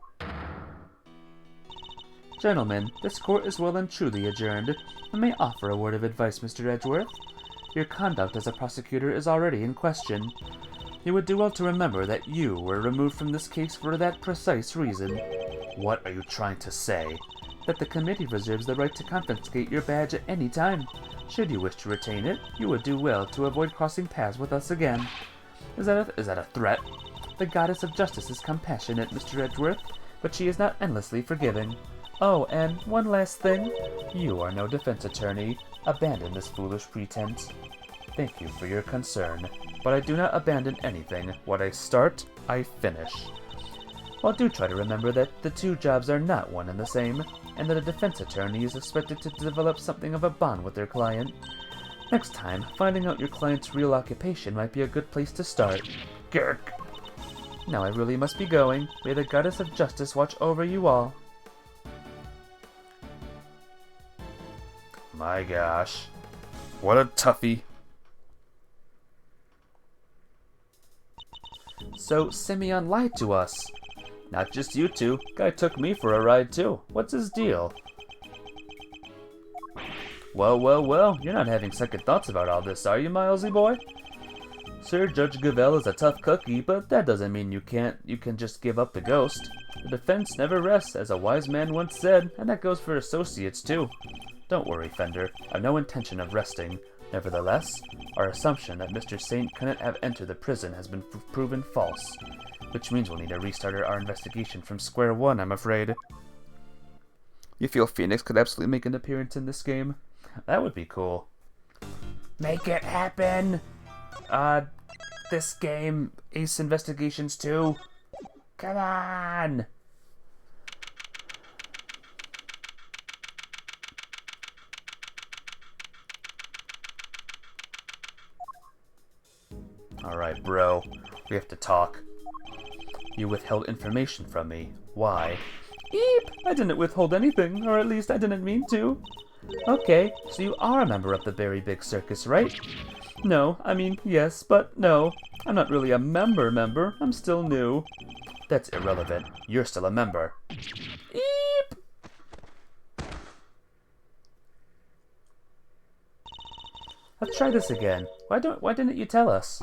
Gentlemen, this court is well and truly adjourned. I may offer a word of advice, Mr. Edgeworth. Your conduct as a prosecutor is already in question. You would do well to remember that you were removed from this case for that precise reason. What are you trying to say? That the committee reserves the right to confiscate your badge at any time. Should you wish to retain it, you would do well to avoid crossing paths with us again. Is that a threat? The goddess of justice is compassionate, Mr. Edgeworth, but she is not endlessly forgiving. Oh, and one last thing. You are no defense attorney. Abandon this foolish pretense. Thank you for your concern, but I do not abandon anything. What I start, I finish. Well, do try to remember that the two jobs are not one and the same, and that a defense attorney is expected to develop something of a bond with their client. Next time, finding out your client's real occupation might be a good place to start. Gurk! Now I really must be going. May the goddess of justice watch over you all. My gosh. What a toughie. So, Simeon lied to us. Not just you two. Guy took me for a ride too. What's his deal? Well, you're not having second thoughts about all this, are you, Milesy boy? Sir, Judge Gavel is a tough cookie, but that doesn't mean you can just give up the ghost. The defense never rests, as a wise man once said, and that goes for associates too. Don't worry, Fender. I've no intention of resting. Nevertheless, our assumption that Mr. Saint couldn't have entered the prison has been proven false, which means we'll need to restart our investigation from square one, I'm afraid. You feel Phoenix could absolutely make an appearance in this game? That would be cool. Make it happen! This game, Ace Investigations 2. Come on! Alright, bro. We have to talk. You withheld information from me. Why? Eep! I didn't withhold anything, or at least I didn't mean to. Okay, so you are a member of the Very Big Circus, right? No, I mean, yes, but no. I'm not really a member. I'm still new. That's irrelevant. You're still a member. Eep! Let's try this again. Why didn't you tell us?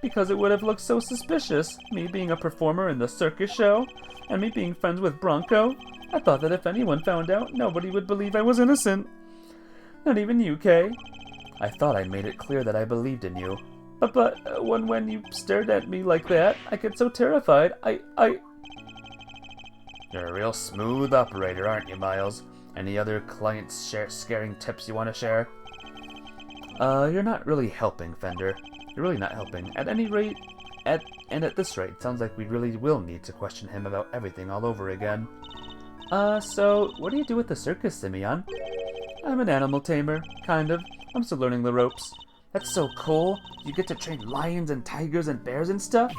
because it would have looked so suspicious, me being a performer in the circus show, and me being friends with Bronco. I thought that if anyone found out, nobody would believe I was innocent. Not even you, Kay. I thought I made it clear that I believed in you. But when you stared at me like that, I get so terrified. You're a real smooth operator, aren't you, Miles? Any other client-scaring tips you want to share? You're not really helping, Fender. You're really not helping. At any rate, at this rate, sounds like we really will need to question him about everything all over again. So, what do you do with the circus, Simeon? I'm an animal tamer, kind of. I'm still learning the ropes. That's so cool. You get to train lions and tigers and bears and stuff?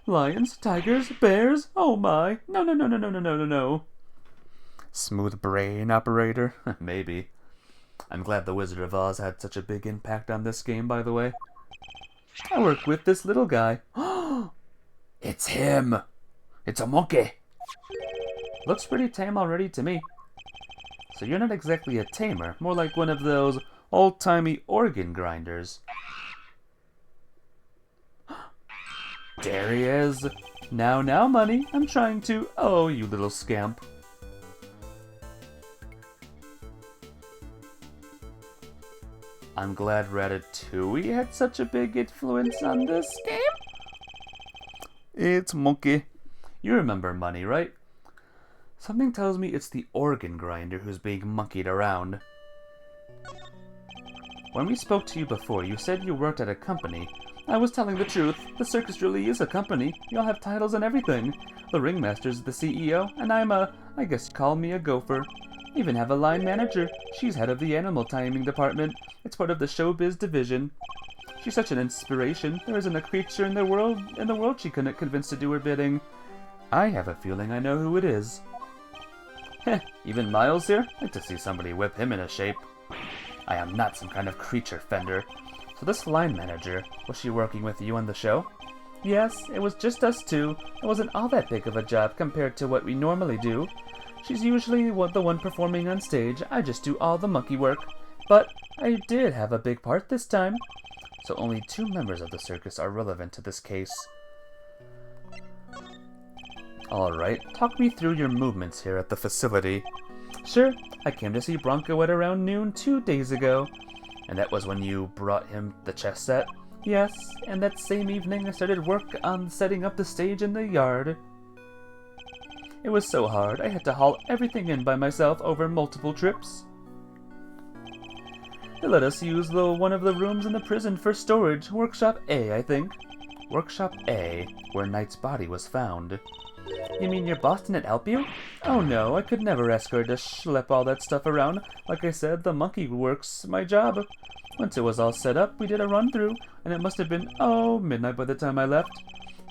Lions, tigers, bears? Oh my. No. Smooth brain operator? Maybe. I'm glad the Wizard of Oz had such a big impact on this game, by the way. I work with this little guy. It's him! It's a monkey! Looks pretty tame already to me. So you're not exactly a tamer, more like one of those old-timey organ grinders. There he is. Now, money. I'm trying to... Oh, you little scamp. I'm glad Ratatouille had such a big influence on this game. It's monkey. You remember Money, right? Something tells me it's the organ grinder who's being monkeyed around. When we spoke to you before, you said you worked at a company. I was telling the truth. The circus really is a company. You all have titles and everything. The ringmaster's the CEO, and I'm I guess call me a gopher. Even have a line manager. She's head of the animal timing department. It's part of the showbiz division. She's such an inspiration. There isn't a creature in the world she couldn't convince to do her bidding. I have a feeling I know who it is. Heh, even Miles here? I'd like to see somebody whip him into shape. I am not some kind of creature, Fender. So this line manager, was she working with you on the show? Yes, it was just us two. It wasn't all that big of a job compared to what we normally do. She's usually the one performing on stage. I just do all the monkey work. But I did have a big part this time. So only 2 members of the circus are relevant to this case. Alright, talk me through your movements here at the facility. Sure, I came to see Bronco at around noon 2 days ago. And that was when you brought him the chess set? Yes, and that same evening I started work on setting up the stage in the yard. It was so hard, I had to haul everything in by myself over multiple trips. They let us use one of the rooms in the prison for storage. Workshop A, I think. Workshop A, where Knight's body was found. You mean your boss didn't help you? Oh no, I could never ask her to schlep all that stuff around. Like I said, the monkey work's my job. Once it was all set up, we did a run-through, and it must have been, midnight by the time I left.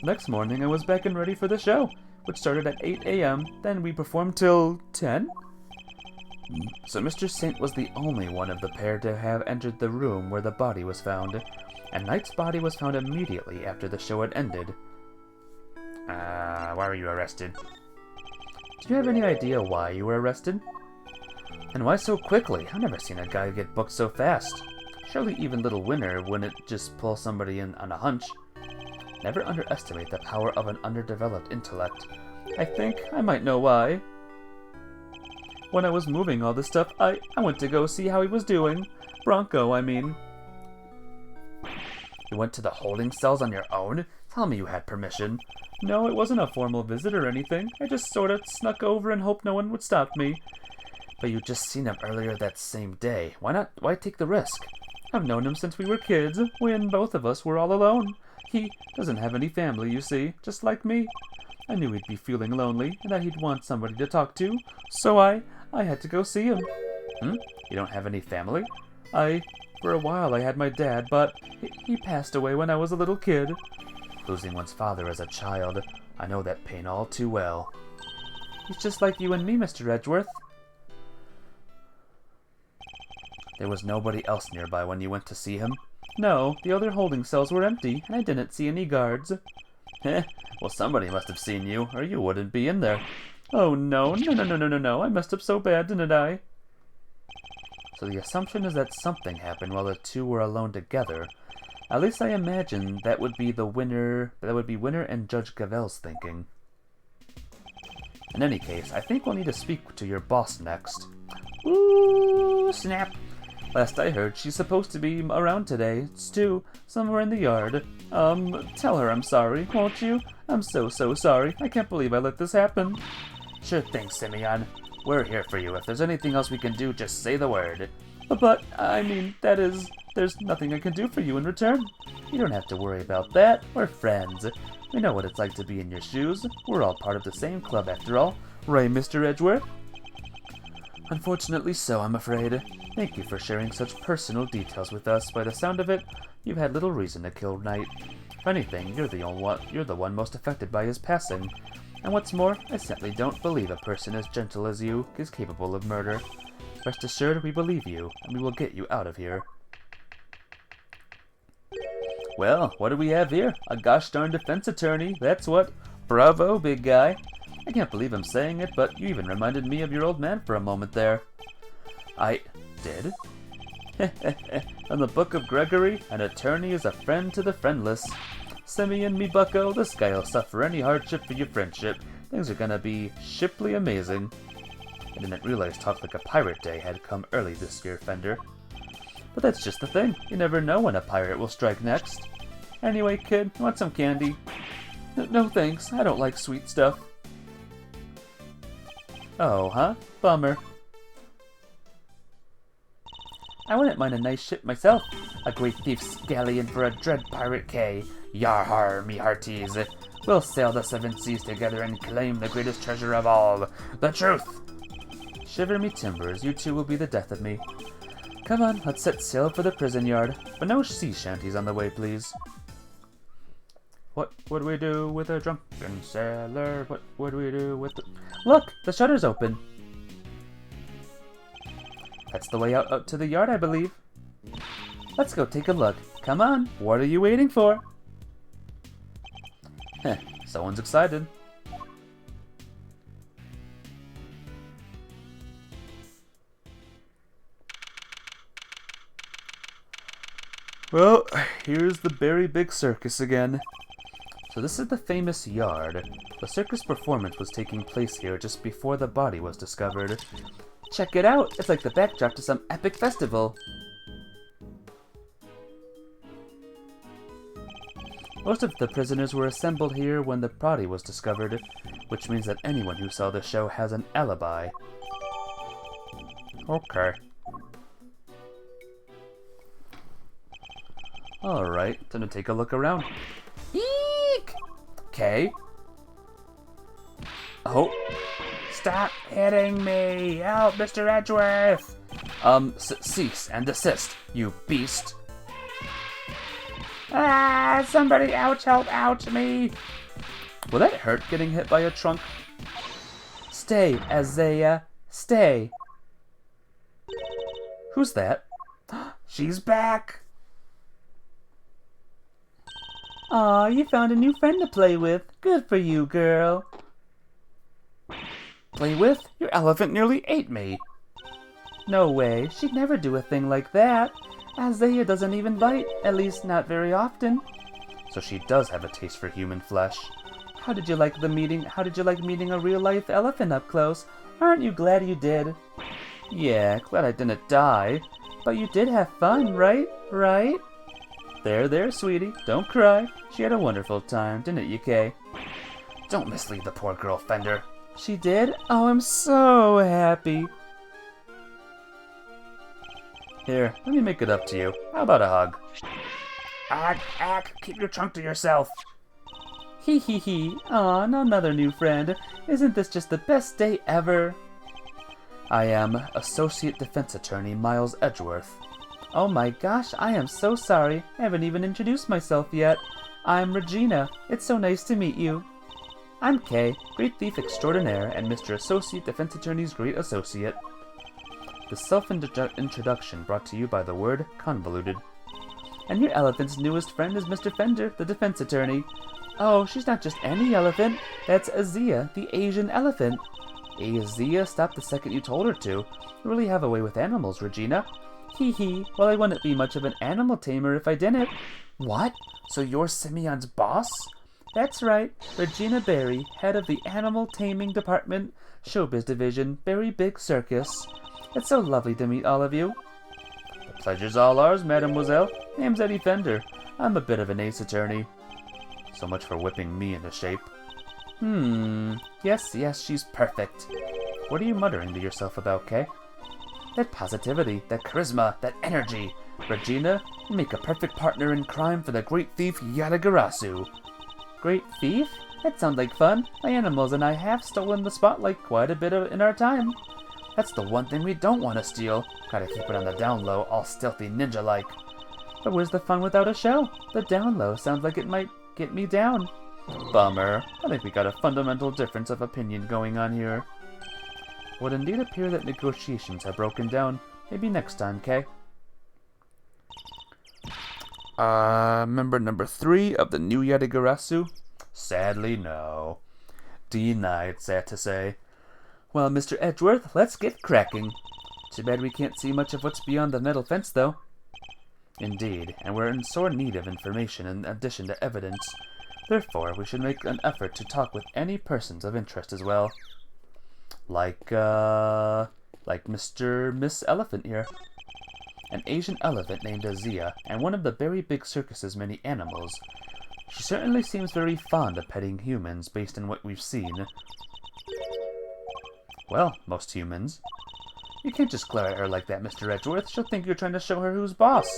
Next morning, I was back and ready for the show, which started at 8 a.m., then we performed till 10? So Mr. Saint was the only one of the pair to have entered the room where the body was found, and Knight's body was found immediately after the show had ended. Why were you arrested? Do you have any idea why you were arrested? And why so quickly? I've never seen a guy get booked so fast. Surely even Little Winner wouldn't just pull somebody in on a hunch. Never underestimate the power of an underdeveloped intellect. I think I might know why. When I was moving all this stuff, I went to go see how he was doing. Bronco, I mean. You went to the holding cells on your own? Tell me you had permission. No, it wasn't a formal visit or anything. I just sorta snuck over and hoped no one would stop me. But you'd just seen him earlier that same day. Why take the risk? I've known him since we were kids, when both of us were all alone. He doesn't have any family, you see, just like me. I knew he'd be feeling lonely, and that he'd want somebody to talk to, so I had to go see him. You don't have any family? For a while I had my dad, but he passed away when I was a little kid. Losing one's father as a child, I know that pain all too well. He's just like you and me, Mr. Edgeworth. There was nobody else nearby when you went to see him? No, the other holding cells were empty, and I didn't see any guards. Well, somebody must have seen you, or you wouldn't be in there. Oh, no, I messed up so bad, didn't I? So the assumption is that something happened while the two were alone together. At least I imagine that would be winner and Judge Gavel's thinking. In any case, I think we'll need to speak to your boss next. Ooh, snap! Last I heard, she's supposed to be around today. Stu, somewhere in the yard. Tell her I'm sorry, won't you? I'm so sorry. I can't believe I let this happen. Sure thing, Simeon. We're here for you. If there's anything else we can do, just say the word. But, I mean, there's nothing I can do for you in return. You don't have to worry about that. We're friends. We know what it's like to be in your shoes. We're all part of the same club after all. Right, Mr. Edgeworth? Unfortunately so, I'm afraid. Thank you for sharing such personal details with us. By the sound of it, you've had little reason to kill Knight. If anything, you're the one most affected by his passing. And what's more, I simply don't believe a person as gentle as you is capable of murder. Rest assured, we believe you, and we will get you out of here. Well, what do we have here? A gosh darn defense attorney, that's what. Bravo, big guy. I can't believe I'm saying it, but you even reminded me of your old man for a moment there. I did? In the Book of Gregory, an attorney is a friend to the friendless. Simeon, me bucko, this guy'll suffer any hardship for your friendship. Things are gonna be shiply amazing. I didn't realize Talk Like a Pirate Day had come early this year, Fender. But that's just the thing. You never know when a pirate will strike next. Anyway, kid, want some candy? No thanks, I don't like sweet stuff. Oh, huh? Bummer. I wouldn't mind a nice ship myself. A great thief's galleon for a dread pirate K. Yar har, me hearties. We'll sail the seven seas together and claim the greatest treasure of all, the truth. Shiver me timbers, you two will be the death of me. Come on, let's set sail for the prison yard. But no sea shanties on the way, please. What would we do with a drunken sailor? What would we do with the... Look! The shutter's open! That's the way out to the yard, I believe. Let's go take a look. Come on, what are you waiting for? Heh, someone's excited. Well, here's the very big circus again. So this is the famous yard. The circus performance was taking place here just before the body was discovered. Check it out! It's like the backdrop to some epic festival. Most of the prisoners were assembled here when the body was discovered, which means that anyone who saw the show has an alibi. Okay. Alright, time to take a look around. Eek! Okay. Oh. Stop hitting me! Help, Mr. Edgeworth! Cease and desist, you beast. Ah, somebody ouch, help, ouch me! Will that hurt getting hit by a trunk? Stay, Isaiah, stay. Who's that? She's back! Aw, you found a new friend to play with. Good for you, girl. Play with? Your elephant nearly ate me. No way, she'd never do a thing like that. Isaiah doesn't even bite, at least not very often. So she does have a taste for human flesh. How did you like meeting a real-life elephant up close? Aren't you glad you did? Yeah, glad I didn't die. But you did have fun, right? Right? There, sweetie. Don't cry. She had a wonderful time, didn't you, Kay? Don't mislead the poor girl, Fender. She did? Oh, I'm so happy. Here, let me make it up to you. How about a hug? Keep your trunk to yourself. Hee hee hee. Aw, another new friend. Isn't this just the best day ever? I am Associate Defense Attorney Miles Edgeworth. Oh my gosh, I am so sorry. I haven't even introduced myself yet. I'm Regina. It's so nice to meet you. I'm Kay, Great Thief Extraordinaire and Mr. Associate Defense Attorney's Great Associate. The self-introduction brought to you by the word convoluted. And your elephant's newest friend is Mr. Fender, the defense attorney. Oh, she's not just any elephant. That's Azia, the Asian elephant. Azia stopped the second you told her to. You really have a way with animals, Regina. Hee hee, well I wouldn't be much of an animal tamer if I didn't. What? So you're Simeon's boss? That's right, Regina Berry, head of the Animal Taming Department, Showbiz Division, Berry Big Circus. It's so lovely to meet all of you. The pleasure's all ours, mademoiselle. Name's Eddie Fender. I'm a bit of an ace attorney. So much for whipping me into shape. Yes, she's perfect. What are you muttering to yourself about, Kay? That positivity, that charisma, that energy. Regina, you make a perfect partner in crime for the great thief Yadagarasu. Great thief? That sounds like fun. My animals and I have stolen the spotlight quite a bit in our time. That's the one thing we don't want to steal. Gotta keep it on the down low, all stealthy ninja-like. But where's the fun without a show? The down low sounds like it might get me down. Bummer. I think we got a fundamental difference of opinion going on here. Would indeed appear that negotiations have broken down. Maybe next time, Kay. Member number 3 of the new Yadagarasu? Sadly, no. Denied, sad to say. Well, Mr. Edgeworth, let's get cracking. Too bad we can't see much of what's beyond the metal fence, though. Indeed, and we're in sore need of information in addition to evidence. Therefore, we should make an effort to talk with any persons of interest as well. Like Miss Elephant here. An Asian elephant named Azia, and one of the Berry Big Circus's many animals. She certainly seems very fond of petting humans, based on what we've seen. Well, most humans. You can't just glare at her like that, Mr. Edgeworth. She'll think you're trying to show her who's boss.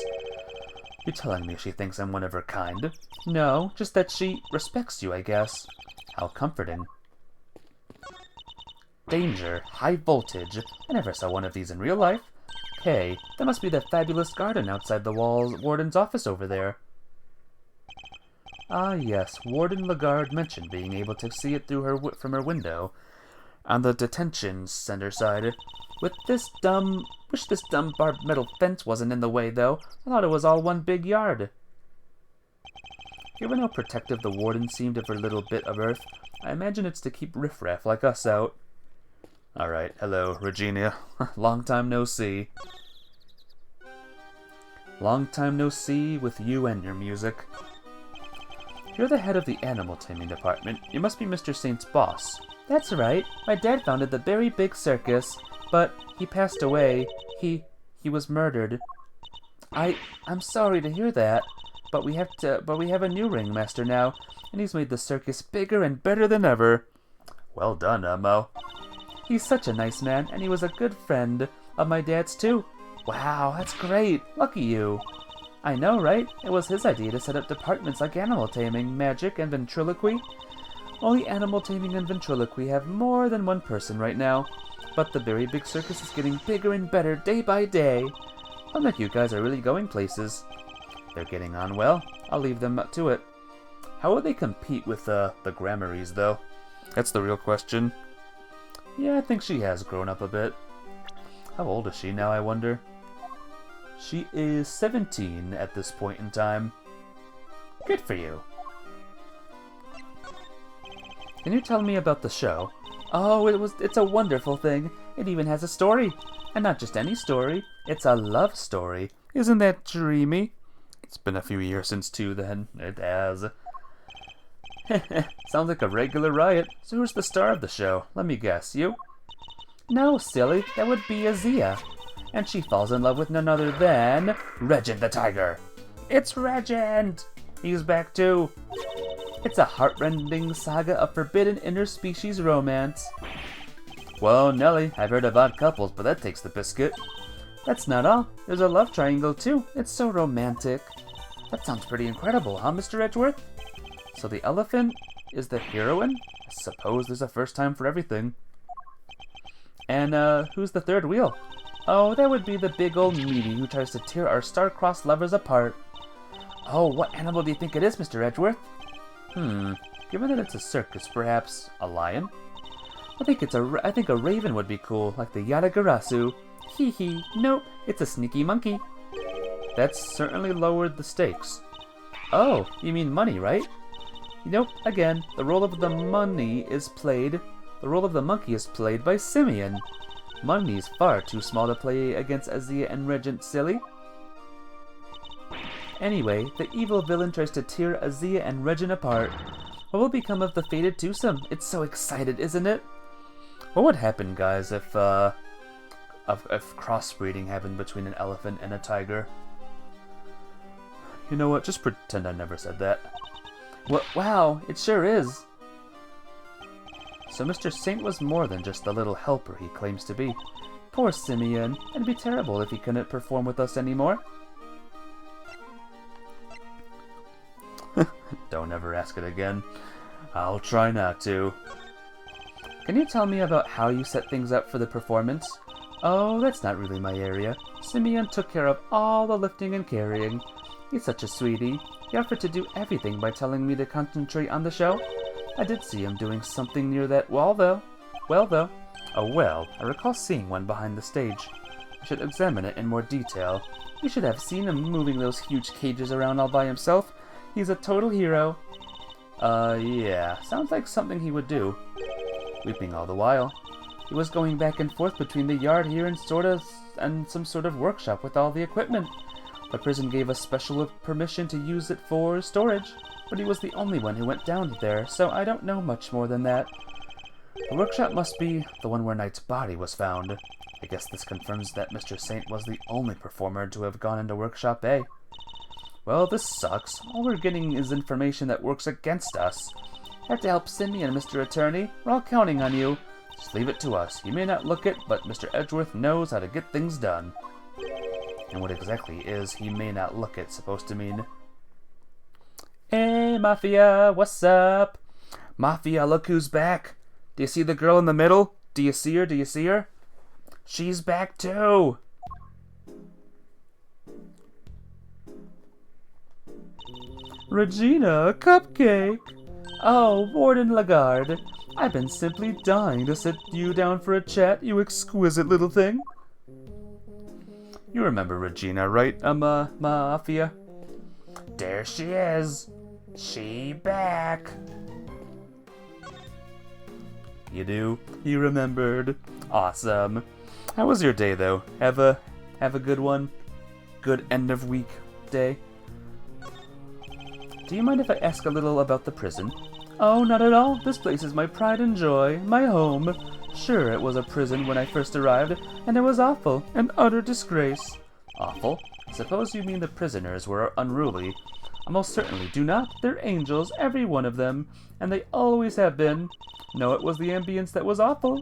You're telling me she thinks I'm one of her kind? No, just that she respects you, I guess. How comforting. Danger, high voltage. I never saw one of these in real life. Hey, that must be the fabulous garden outside the warden's office over there. Ah yes, Warden Lagarde mentioned being able to see it from her window. On the detention center side. Wish this dumb barbed metal fence wasn't in the way, though. I thought it was all one big yard. Given how protective the warden seemed of her little bit of earth, I imagine it's to keep riffraff like us out. Alright, hello, Regina. Long time no see. Long time no see with you and your music. You're the head of the Animal Taming Department. You must be Mr. Saint's boss. That's right. My dad founded the Berry Big Circus, but he passed away. He was murdered. I'm sorry to hear that, but we have a new ringmaster now, and he's made the circus bigger and better than ever. Well done, Mo. He's such a nice man, and he was a good friend of my dad's too. Wow, that's great. Lucky you. I know, right? It was his idea to set up departments like animal taming, magic, and ventriloquy. Only animal taming and ventriloquy have more than one person right now. But the Berry Big Circus is getting bigger and better day by day. Sounds like you guys are really going places. They're getting on well. I'll leave them to it. How will they compete with the Grammarys, though? That's the real question. Yeah, I think she has grown up a bit. How old is she now, I wonder? She is 17 at this point in time. Good for you. Can you tell me about the show? Oh, it's a wonderful thing. It even has a story. And not just any story. It's a love story. Isn't that dreamy? It's been a few years since two then. It has. Sounds like a regular riot. So who's the star of the show? Let me guess. You? No, silly. That would be Azia. And she falls in love with none other than Regent the Tiger. It's Regent! He's back too. It's a heartrending saga of forbidden interspecies romance. Whoa, Nelly, I've heard of odd couples, but that takes the biscuit. That's not all. There's a love triangle too. It's so romantic. That sounds pretty incredible, huh, Mr. Edgeworth? So the elephant is the heroine? I suppose there's a first time for everything. And, who's the third wheel? Oh, that would be the big old meaty who tries to tear our star-crossed lovers apart. Oh, what animal do you think it is, Mr. Edgeworth? Given that it's a circus, perhaps a lion? I think a raven would be cool, like the Yadagarasu. Hee hee, nope, it's a sneaky monkey. That's certainly lowered the stakes. Oh, you mean money, right? Nope, again, the role of the monkey is played by Simeon. Money's far too small to play against Azia and Regent, silly. Anyway, the evil villain tries to tear Azia and Regin apart. What will become of the fated twosome? It's so excited, isn't it? What would happen, guys, if crossbreeding happened between an elephant and a tiger? You know what? Just pretend I never said that. What? Wow, it sure is. So Mr. Saint was more than just the little helper he claims to be. Poor Simeon. It'd be terrible if he couldn't perform with us anymore. Don't ever ask it again. I'll try not to. Can you tell me about how you set things up for the performance? Oh, that's not really my area. Simeon took care of all the lifting and carrying. He's such a sweetie. He offered to do everything by telling me to concentrate on the show. I did see him doing something near that wall, though. A well, I recall seeing one behind the stage. I should examine it in more detail. You should have seen him moving those huge cages around all by himself. He's a total hero. Yeah, sounds like something he would do. Weeping all the while. He was going back and forth between the yard here and some sort of workshop with all the equipment. The prison gave us special permission to use it for storage, but he was the only one who went down there, so I don't know much more than that. The workshop must be the one where Knight's body was found. I guess this confirms that Mr. Saint was the only performer to have gone into Workshop A. Well, this sucks. All we're getting is information that works against us. Have to help Simeon, Mr. Attorney. We're all counting on you. Just leave it to us. You may not look it, but Mr. Edgeworth knows how to get things done. And what exactly is he may not look it supposed to mean? Hey, Mafia, what's up? Mafia, look who's back. Do you see the girl in the middle? Do you see her? Do you see her? She's back too. Regina, a cupcake. Oh, Warden Lagarde. I've been simply dying to sit you down for a chat, you exquisite little thing. You remember Regina, right, Mafia? There she is. She back. You do? You remembered. Awesome. How was your day, though? Have a good one? Good end of week day? Do you mind if I ask a little about the prison? Oh, not at all. This place is my pride and joy, my home. Sure, it was a prison when I first arrived, and it was awful, an utter disgrace. Awful? I suppose you mean the prisoners were unruly. I most certainly do not. They're angels, every one of them, and they always have been. No, it was the ambience that was awful.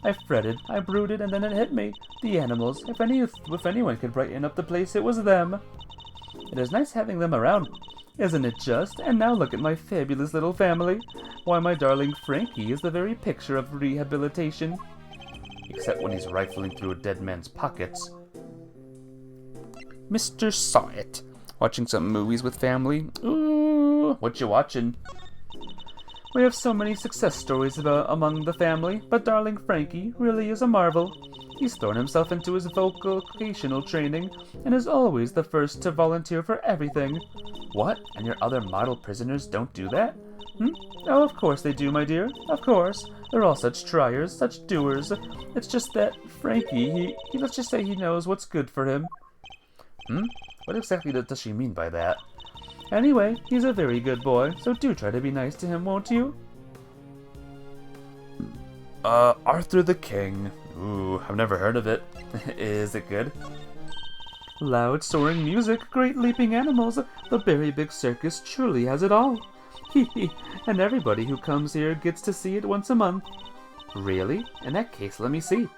I fretted, I brooded, and then it hit me. The animals. If anyone could brighten up the place, it was them. It is nice having them around. Isn't it just? And now look at my fabulous little family. Why, my darling Frankie is the very picture of rehabilitation. Except when he's rifling through a dead man's pockets. Mr. Sawit. Watching some movies with family? Ooh, what you watching? We have so many success stories among the family, but darling Frankie really is a marvel. He's thrown himself into his vocational training and is always the first to volunteer for everything. What? And your other model prisoners don't do that? Oh, of course they do, my dear. Of course. They're all such triers, such doers. It's just that Frankie, he let's just say he knows what's good for him. What exactly does she mean by that? Anyway, he's a very good boy, so do try to be nice to him, won't you? Arthur the King. Ooh, I've never heard of it. Is it good? Loud soaring music, great leaping animals. The Very Big Circus truly has it all. Hee and everybody who comes here gets to see it once a month. Really? In that case, let me see.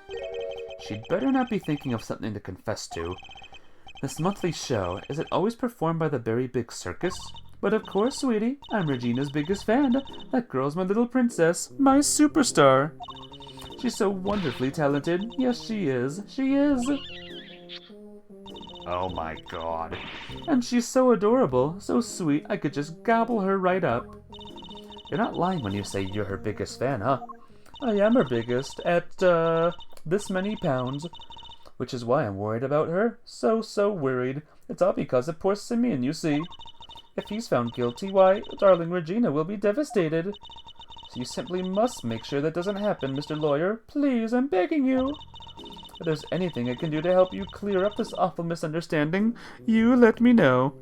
She'd better not be thinking of something to confess to. This monthly show, is it always performed by the Very Big Circus? But of course, sweetie, I'm Regina's biggest fan. That girl's my little princess, my superstar. She's so wonderfully talented. Yes, she is. She is. Oh my god. And she's so adorable, so sweet, I could just gobble her right up. You're not lying when you say you're her biggest fan, huh? I am her biggest, at, this many pounds. Which is why I'm worried about her. So worried. It's all because of poor Simeon, you see. If he's found guilty, why, darling Regina will be devastated. So you simply must make sure that doesn't happen, Mr. Lawyer. Please, I'm begging you. If there's anything I can do to help you clear up this awful misunderstanding, you let me know.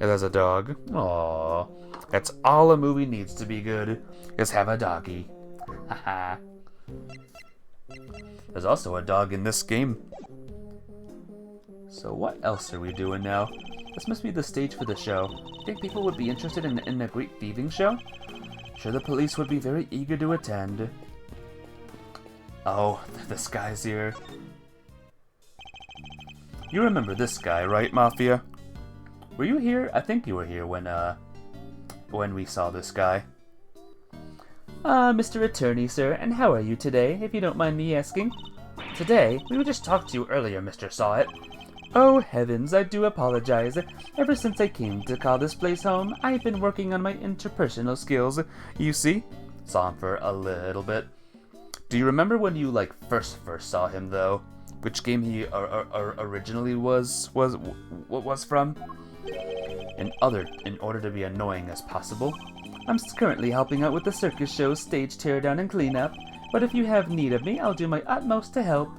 It has a dog. Aww. That's all a movie needs to be good, is have a doggy. Haha. There's also a dog in this game. So what else are we doing now? This must be the stage for the show. Think people would be interested in a great thieving show? Sure, the police would be very eager to attend. Oh, this guy's here. You remember this guy, right, Mafia? Were you here? I think you were here when we saw this guy. Mr. Attorney, sir, and how are you today, if you don't mind me asking? Today? We were just talking to you earlier, Mr. Sawit. Oh, heavens, I do apologize. Ever since I came to call this place home, I've been working on my interpersonal skills. You see? Saw him for a little bit. Do you remember when you, first saw him, though? Which game he originally was from? In order to be annoying as possible. I'm currently helping out with the circus show's stage teardown and cleanup, but if you have need of me, I'll do my utmost to help.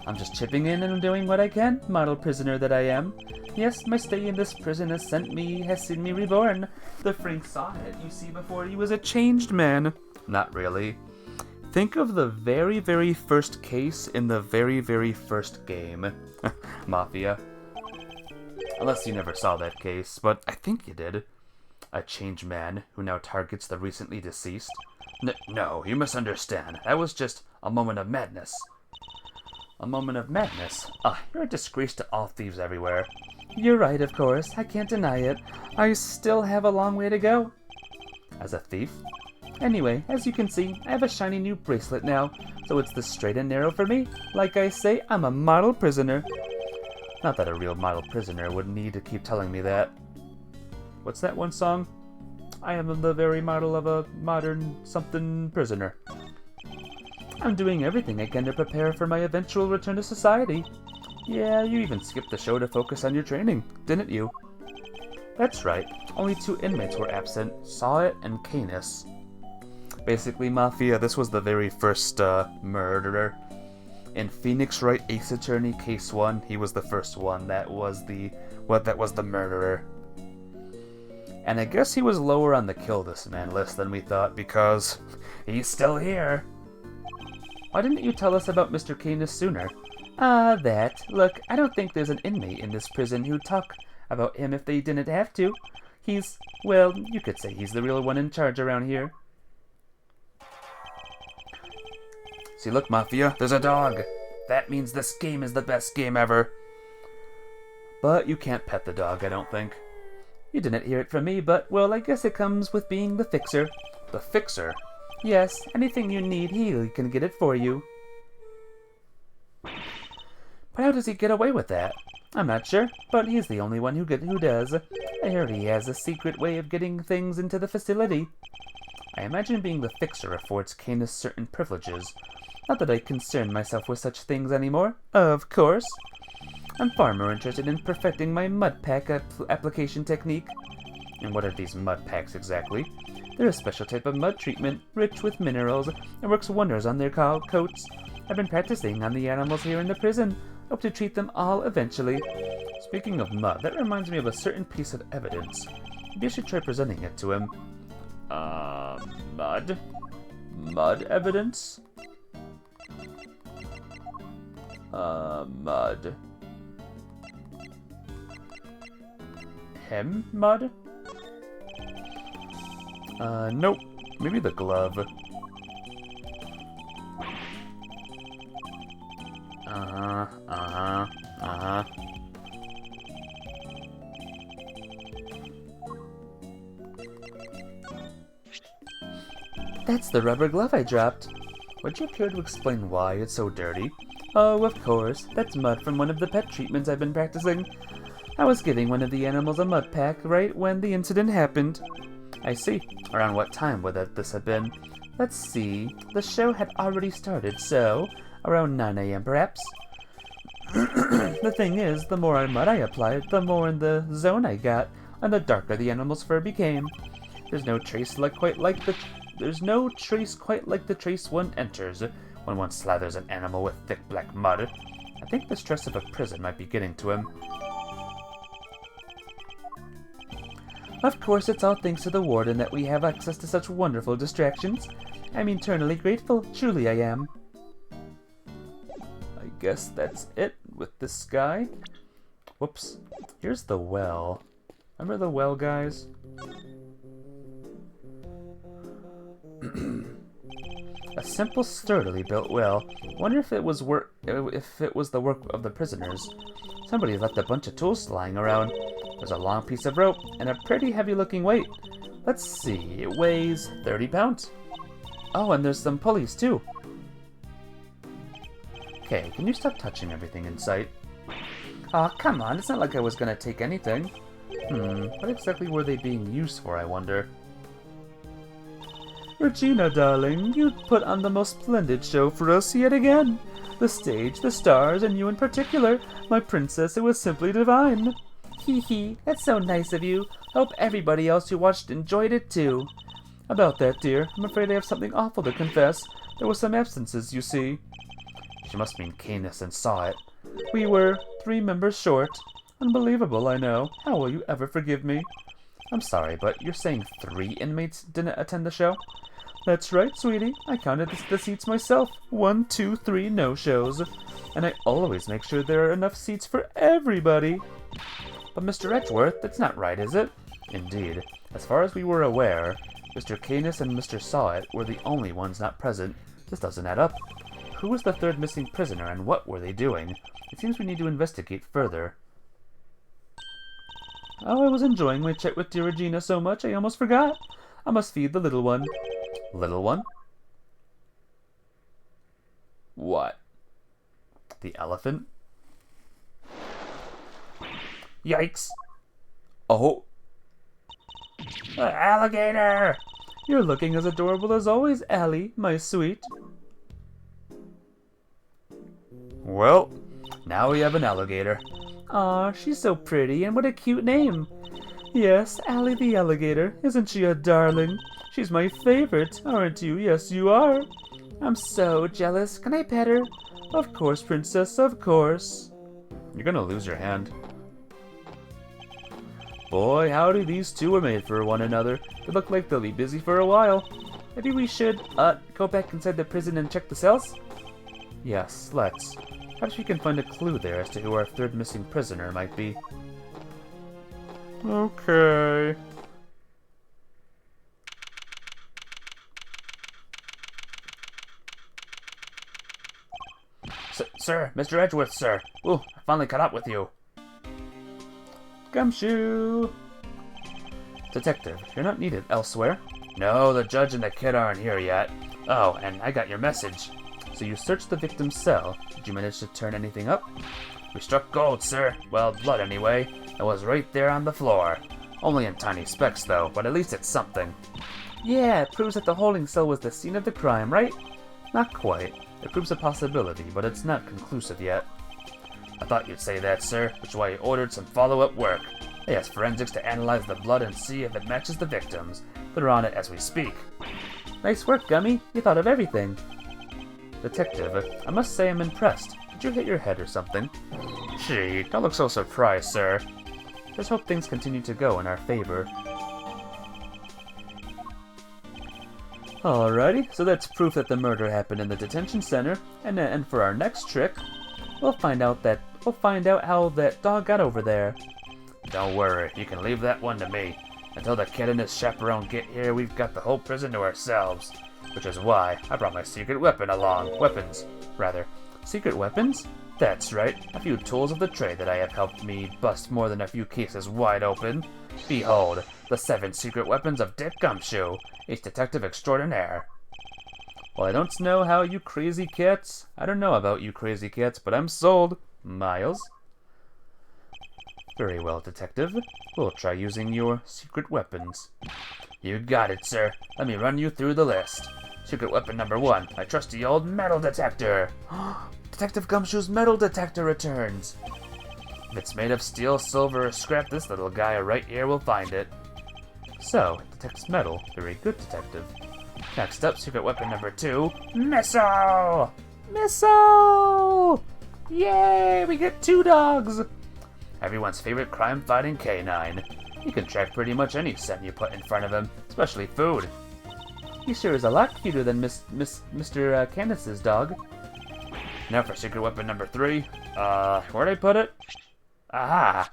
I'm just chipping in and doing what I can, model prisoner that I am. Yes, my stay in this prison has seen me reborn. The Frank Sawit you see before you was a changed man. Not really. Think of the very, very first case in the very, very first game. Mafia. Unless you never saw that case, but I think you did. A changed man who now targets the recently deceased? No, you misunderstand. That was just a moment of madness. A moment of madness? You're a disgrace to all thieves everywhere. You're right, of course. I can't deny it. I still have a long way to go. As a thief? Anyway, as you can see, I have a shiny new bracelet now, so it's the straight and narrow for me. Like I say, I'm a model prisoner. Not that a real model prisoner would need to keep telling me that. What's that one song? I am the very model of a modern something prisoner. I'm doing everything I can to prepare for my eventual return to society. Yeah, you even skipped the show to focus on your training, didn't you? That's right, only 2 inmates were absent, Sawit and Canis. Basically, Mafia, this was the very first murderer. In Phoenix Wright Ace Attorney Case 1, he was the first one. That was the murderer. And I guess he was lower on the kill this man list than we thought, because he's still here. Why didn't you tell us about Mr. Canis sooner? Look, I don't think there's an inmate in this prison who'd talk about him if they didn't have to. Well, you could say he's the real one in charge around here. See, look, Mafia, there's a dog. That means this game is the best game ever. But you can't pet the dog, I don't think. You didn't hear it from me, but, well, I guess it comes with being the fixer. The fixer? Yes, anything you need, he can get it for you. But how does he get away with that? I'm not sure, but he's the only one who does. I heard he has a secret way of getting things into the facility. I imagine being the fixer affords Canis certain privileges. Not that I concern myself with such things anymore, of course. I'm far more interested in perfecting my mud pack application technique. And what are these mud packs exactly? They're a special type of mud treatment, rich with minerals, and works wonders on their coats. I've been practicing on the animals here in the prison. Hope to treat them all eventually. Speaking of mud, that reminds me of a certain piece of evidence. Maybe I should try presenting it to him. Mud? Mud evidence? Mud. Him mud? Nope. Maybe the glove. That's the rubber glove I dropped. Would you care to explain why it's so dirty? Oh, of course. That's mud from one of the pet treatments I've been practicing. I was giving one of the animals a mud pack right when the incident happened. I see. Around what time would this have been? Let's see. The show had already started, so around 9 a.m. perhaps. The thing is, the more mud I applied, the more in the zone I got, and the darker the animal's fur became. There's no trace quite like the trace one enters when one slathers an animal with thick black mud. I think the stress of a prison might be getting to him. Of course, it's all thanks to the warden that we have access to such wonderful distractions. I'm eternally grateful, truly I am. I guess that's it with this guy. Whoops. Here's the well. Remember the well, guys? A simple, sturdily built well. Wonder if it was the work of the prisoners. Somebody left a bunch of tools lying around. There's a long piece of rope and a pretty heavy-looking weight. Let's see, it weighs 30 pounds. Oh, and there's some pulleys too. Okay, can you stop touching everything in sight? Aw, come on, it's not like I was gonna take anything. What exactly were they being used for, I wonder? Regina, darling, you put on the most splendid show for us yet again. The stage, the stars, and you in particular. My princess, it was simply divine. Hee hee, that's so nice of you. Hope everybody else who watched enjoyed it too. About that, dear, I'm afraid I have something awful to confess. There were some absences, you see. She must mean Canis and saw it. We were 3 members short. Unbelievable, I know. How will you ever forgive me? I'm sorry, but you're saying 3 inmates didn't attend the show? That's right, sweetie. I counted the seats myself. 1, 2, 3 no-shows. And I always make sure there are enough seats for everybody. But Mr. Edgeworth, that's not right, is it? Indeed. As far as we were aware, Mr. Canis and Mr. Sawit were the only ones not present. This doesn't add up. Who was the 3rd missing prisoner, and what were they doing? It seems we need to investigate further. Oh, I was enjoying my chat with dear Regina so much I almost forgot. I must feed the little one. Little one? What? The elephant? Yikes. Oh. Alligator! You're looking as adorable as always, Allie, my sweet. Well, now we have an alligator. Aw, she's so pretty, and what a cute name. Yes, Allie the alligator. Isn't she a darling? She's my favorite, aren't you? Yes, you are. I'm so jealous. Can I pet her? Of course, princess, of course. You're gonna lose your hand. Boy, howdy, these two were made for one another. They look like they'll be busy for a while. Maybe we should, go back inside the prison and check the cells? Yes, let's. Perhaps we can find a clue there as to who our 3rd missing prisoner might be. Okay. Sir, Mr. Edgeworth, sir. Ooh, I finally caught up with you. Gumshoe! Detective, you're not needed elsewhere. No, the judge and the kid aren't here yet. Oh, and I got your message. So you searched the victim's cell. Did you manage to turn anything up? We struck gold, sir. Well, blood anyway. It was right there on the floor. Only in tiny specks, though, but at least it's something. Yeah, it proves that the holding cell was the scene of the crime, right? Not quite. It proves a possibility, but it's not conclusive yet. I thought you'd say that, sir, which is why I ordered some follow-up work. I asked forensics to analyze the blood and see if it matches the victims. They're on it as we speak. Nice work, Gummy. You thought of everything. Detective, I must say I'm impressed. Did you hit your head or something? Gee, don't look so surprised, sir. Let's hope things continue to go in our favor. Alrighty, so that's proof that the murder happened in the detention center, and for our next trick, we'll find out how that dog got over there. Don't worry, you can leave that one to me. Until the kid and his chaperone get here, we've got the whole prison to ourselves. Which is why I brought my secret weapon along. Secret weapons? That's right, a few tools of the trade that I have helped me bust more than a few cases wide open. Behold, the 7 secret weapons of Dick Gumshoe, Ace Detective Extraordinaire. Well, I don't know about you crazy cats, but I'm sold. Miles? Very well, Detective. We'll try using your secret weapons. You got it, sir. Let me run you through the list. Secret weapon number 1, my trusty old metal detector. Detective Gumshoe's metal detector returns. If it's made of steel, silver, or scrap, this little guy right here will find it. So, it detects metal. Very good, Detective. Next up, secret weapon number 2, missile! Missile! Yay, we get 2 dogs! Everyone's favorite crime-fighting canine. He can track pretty much any scent you put in front of him, especially food. He sure is a lot cuter than Mr. Candace's dog. Now for secret weapon number 3. Where'd I put it? Aha!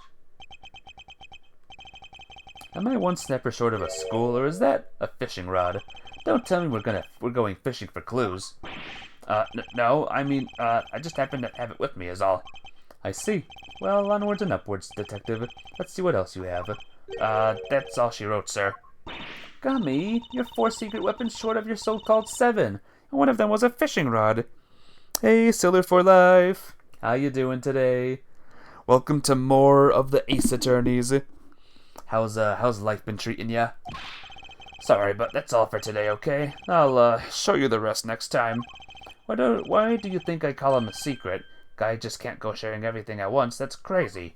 Am I one snapper short of a school, or is that a fishing rod? Don't tell me we're going fishing for clues. No, I mean, I just happen to have it with me is all. I see. Well, onwards and upwards, detective. Let's see what else you have. That's all she wrote, sir. Gummy, you're 4 secret weapons short of your so-called 7. And one of them was a fishing rod. Hey, Sailor for Life. How you doing today? Welcome to more of the Ace Attorneys. How's life been treating ya? Sorry, but that's all for today, okay? I'll, show you the rest next time. Why do you think I call him a secret? Guy just can't go sharing everything at once. That's crazy.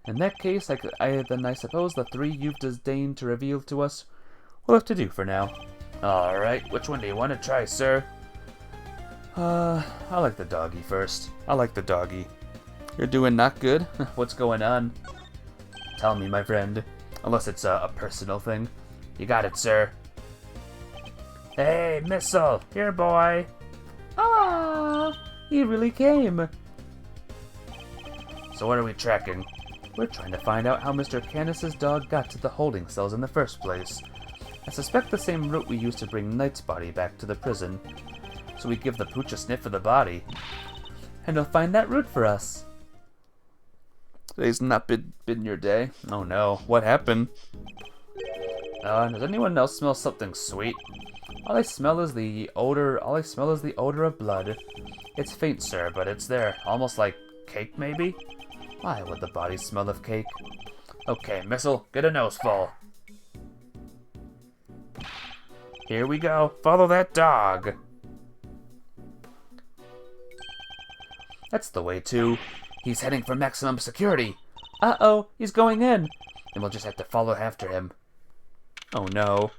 In that case, then I suppose the 3 you've disdained to reveal to us will have to do for now. Alright, which one do you want to try, sir? I like the doggy first. I like the doggy. You're doing not good? What's going on? Tell me, my friend. Unless it's a personal thing. You got it, sir. Hey, Missile! Here, boy! Ah, he really came. So what are we tracking? We're trying to find out how Mr. Candace's dog got to the holding cells in the first place. I suspect the same route we used to bring Knight's body back to the prison. So we give the pooch a sniff of the body. And he'll find that route for us. Today's not been your day. Oh no, what happened? Does anyone else smell something sweet? All I smell is the odor of blood. It's faint, sir, but it's there. Almost like cake, maybe? Why would the body smell of cake? Okay, Missile, get a noseful. Here we go. Follow that dog. That's the way to. He's heading for maximum security. Uh-oh, he's going in. And we'll just have to follow after him. Oh no.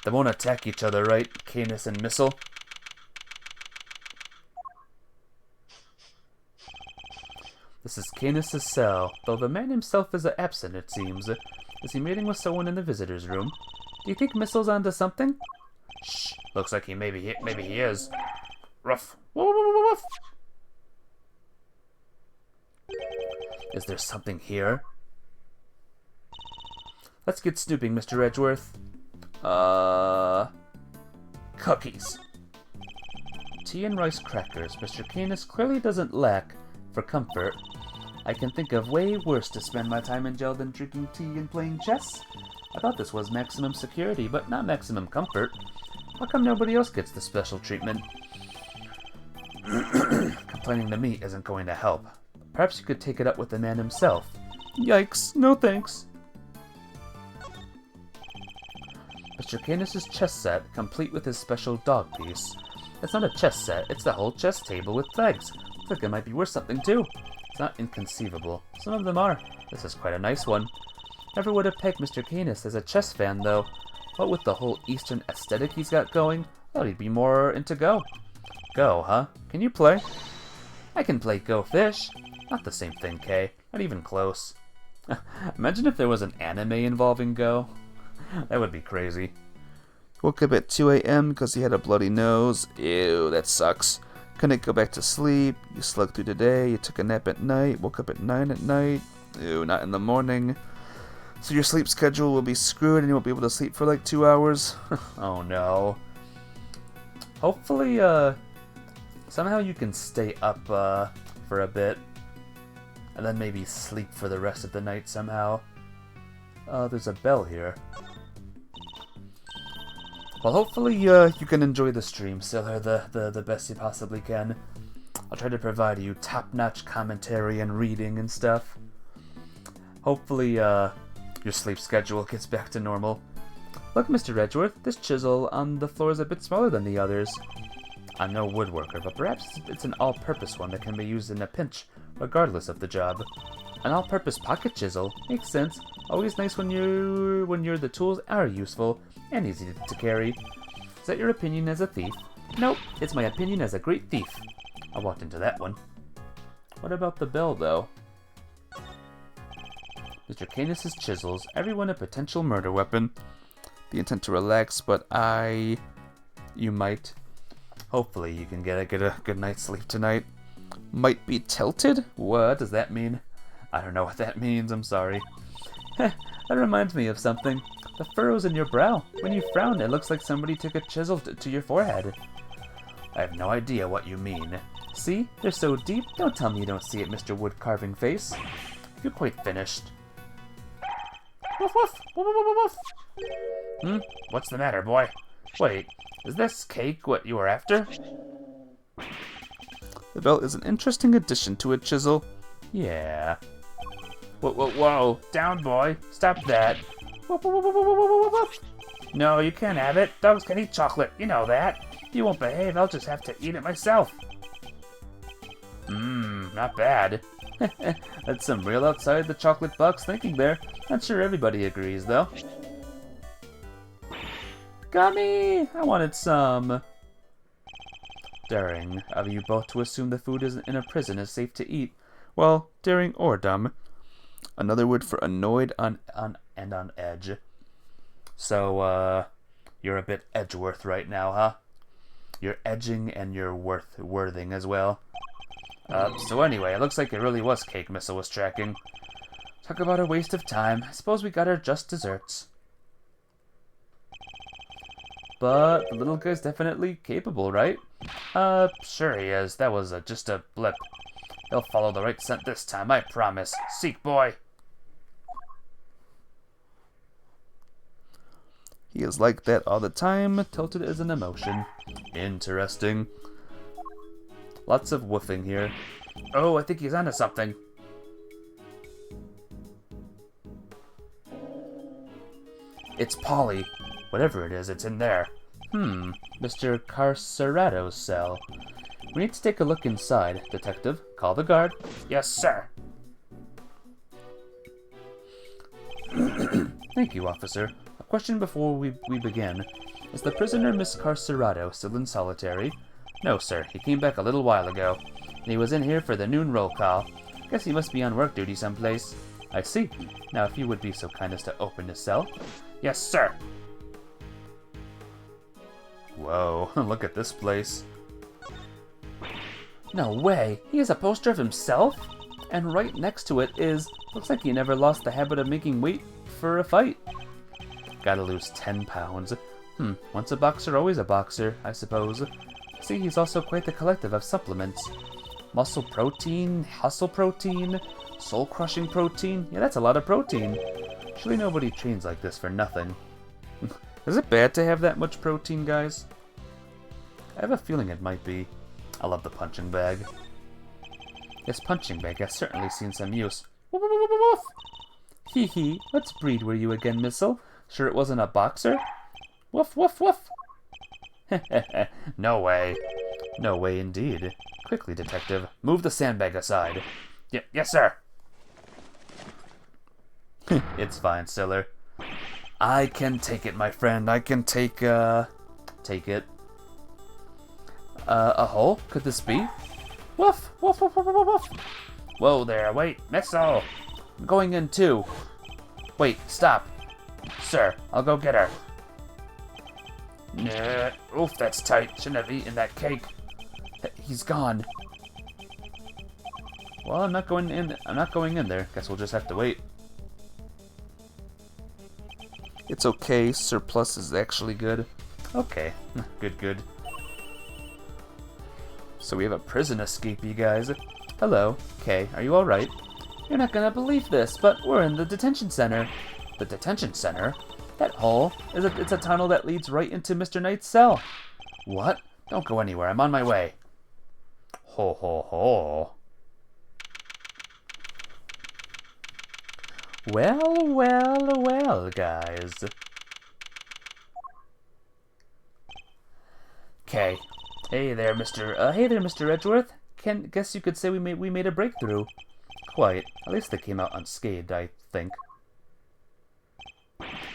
They won't attack each other, right? Canis and Missile? This is Canis' cell, though the man himself is absent, it seems. Is he meeting with someone in the visitor's room? Do you think Missile's onto something? Shh, looks like maybe he is. Ruff. Woof, woof, woof, woof. Is there something here? Let's get snooping, Mr. Edgeworth. Cookies. Tea and rice crackers. Mr. Canis clearly doesn't lack for comfort. I can think of way worse to spend my time in jail than drinking tea and playing chess. I thought this was maximum security, but not maximum comfort. How come nobody else gets the special treatment? Complaining to me isn't going to help. Perhaps you could take it up with the man himself. Yikes, no thanks. Mr. Canis' chess set, complete with his special dog piece. It's not a chess set, it's the whole chess table with legs. Looks like it might be worth something too. It's not inconceivable. Some of them are. This is quite a nice one. Never would have pegged Mr. Canis as a chess fan, though. What with the whole Eastern aesthetic he's got going, I thought he'd be more into Go. Go, huh? Can you play? I can play Go Fish. Not the same thing, Kay. Not even close. Imagine if there was an anime involving Go. That would be crazy. Woke up at 2 a.m. because he had a bloody nose. Ew, that sucks. Couldn't go back to sleep. You slugged through today. You took a nap at night. Woke up at 9 at night. Ew, not in the morning. So your sleep schedule will be screwed and you won't be able to sleep for like 2 hours. Oh no. Hopefully, somehow you can stay up, for a bit. And then maybe sleep for the rest of the night somehow. There's a bell here. Well, hopefully, you can enjoy the stream, Sailor, the best you possibly can. I'll try to provide you top-notch commentary and reading and stuff. Hopefully, your sleep schedule gets back to normal. Look, Mr. Edgeworth, this chisel on the floor is a bit smaller than the others. I'm no woodworker, but perhaps it's an all-purpose one that can be used in a pinch, regardless of the job. An all-purpose pocket chisel makes sense. Always nice when the tools are useful and easy to carry. Is that your opinion as a thief? Nope, it's my opinion as a great thief. I walked into that one. What about the bell, though? Mr. Canis's chisels, everyone a potential murder weapon. The intent to relax, but you might. Hopefully you can get a good night's sleep tonight. Might be tilted? What does that mean? I don't know what that means, I'm sorry. That reminds me of something. The furrows in your brow. When you frown, it looks like somebody took a chisel to your forehead. I have no idea what you mean. See? They're so deep. Don't tell me you don't see it, Mr. Wood-carving face. You're quite finished. Woof woof! Woof woof woof! What's the matter, boy? Wait, is this cake what you were after? The belt is an interesting addition to a chisel. Yeah. Whoa, down, boy. Stop that. Woof, woof, woof, woof, woof, woof. No, you can't have it. Dogs can eat chocolate. You know that. If you won't behave, I'll just have to eat it myself. Not bad. That's some real outside the chocolate box thinking there. Not sure everybody agrees, though. Gummy! I wanted some. Daring of you both to assume the food in a prison is safe to eat. Well, daring or dumb. Another word for annoyed and on edge. So, you're a bit Edgeworth right now, huh? You're edging and you're worthing as well. So anyway, it looks like it really was cake Missile was tracking. Talk about a waste of time. I suppose we got our just desserts. But the little guy's definitely capable, right? Sure he is. That was just a blip. He'll follow the right scent this time, I promise. Seek, boy! He is like that all the time, tilted as an emotion. Interesting. Lots of woofing here. Oh, I think he's onto something. It's Polly. Whatever it is, it's in there. Mr. Carcerato's cell. We need to take a look inside. Detective, call the guard. Yes, sir. Thank you, officer. A question before we begin. Is the prisoner, Miss Carcerato, still in solitary? No, sir. He came back a little while ago. And he was in here for the noon roll call. Guess he must be on work duty someplace. I see. Now, if you would be so kind as to open his cell. Yes, sir. Whoa, look at this place. No way! He has a poster of himself? And right next to it is... Looks like he never lost the habit of making weight for a fight. Gotta lose 10 pounds. Once a boxer, always a boxer, I suppose. See, he's also quite the collective of supplements. Muscle protein, hustle protein, soul-crushing protein. Yeah, that's a lot of protein. Surely nobody trains like this for nothing. Is it bad to have that much protein, guys? I have a feeling it might be. I love the punching bag. This punching bag has certainly seen some use. Woof, woof, woof, woof. Hee hee, what breed were you again, Missile? Sure it wasn't a boxer? Woof, woof, woof. No way. No way indeed. Quickly, detective, move the sandbag aside. Yes, sir. It's fine, Stiller. I can take it, my friend. I can take it. A hole? Could this be? Woof! Woof, woof, woof, woof, woof. Whoa there, wait, Missile! I'm going in too. Wait, stop. Sir, I'll go get her. Nah, oof, that's tight. Shouldn't have eaten that cake. He's gone. Well, I'm not going in there. Guess we'll just have to wait. It's okay, surplus is actually good. Okay, good. So we have a prison escapee, guys. Hello, Kay, are you alright? You're not gonna believe this, but we're in the detention center. The detention center? That hole it's a tunnel that leads right into Mr. Knight's cell. What? Don't go anywhere, I'm on my way. Ho ho ho. Well, guys. Okay. Hey there, Mr. Edgeworth. Guess you could say we made a breakthrough. Quite. At least they came out unscathed, I think.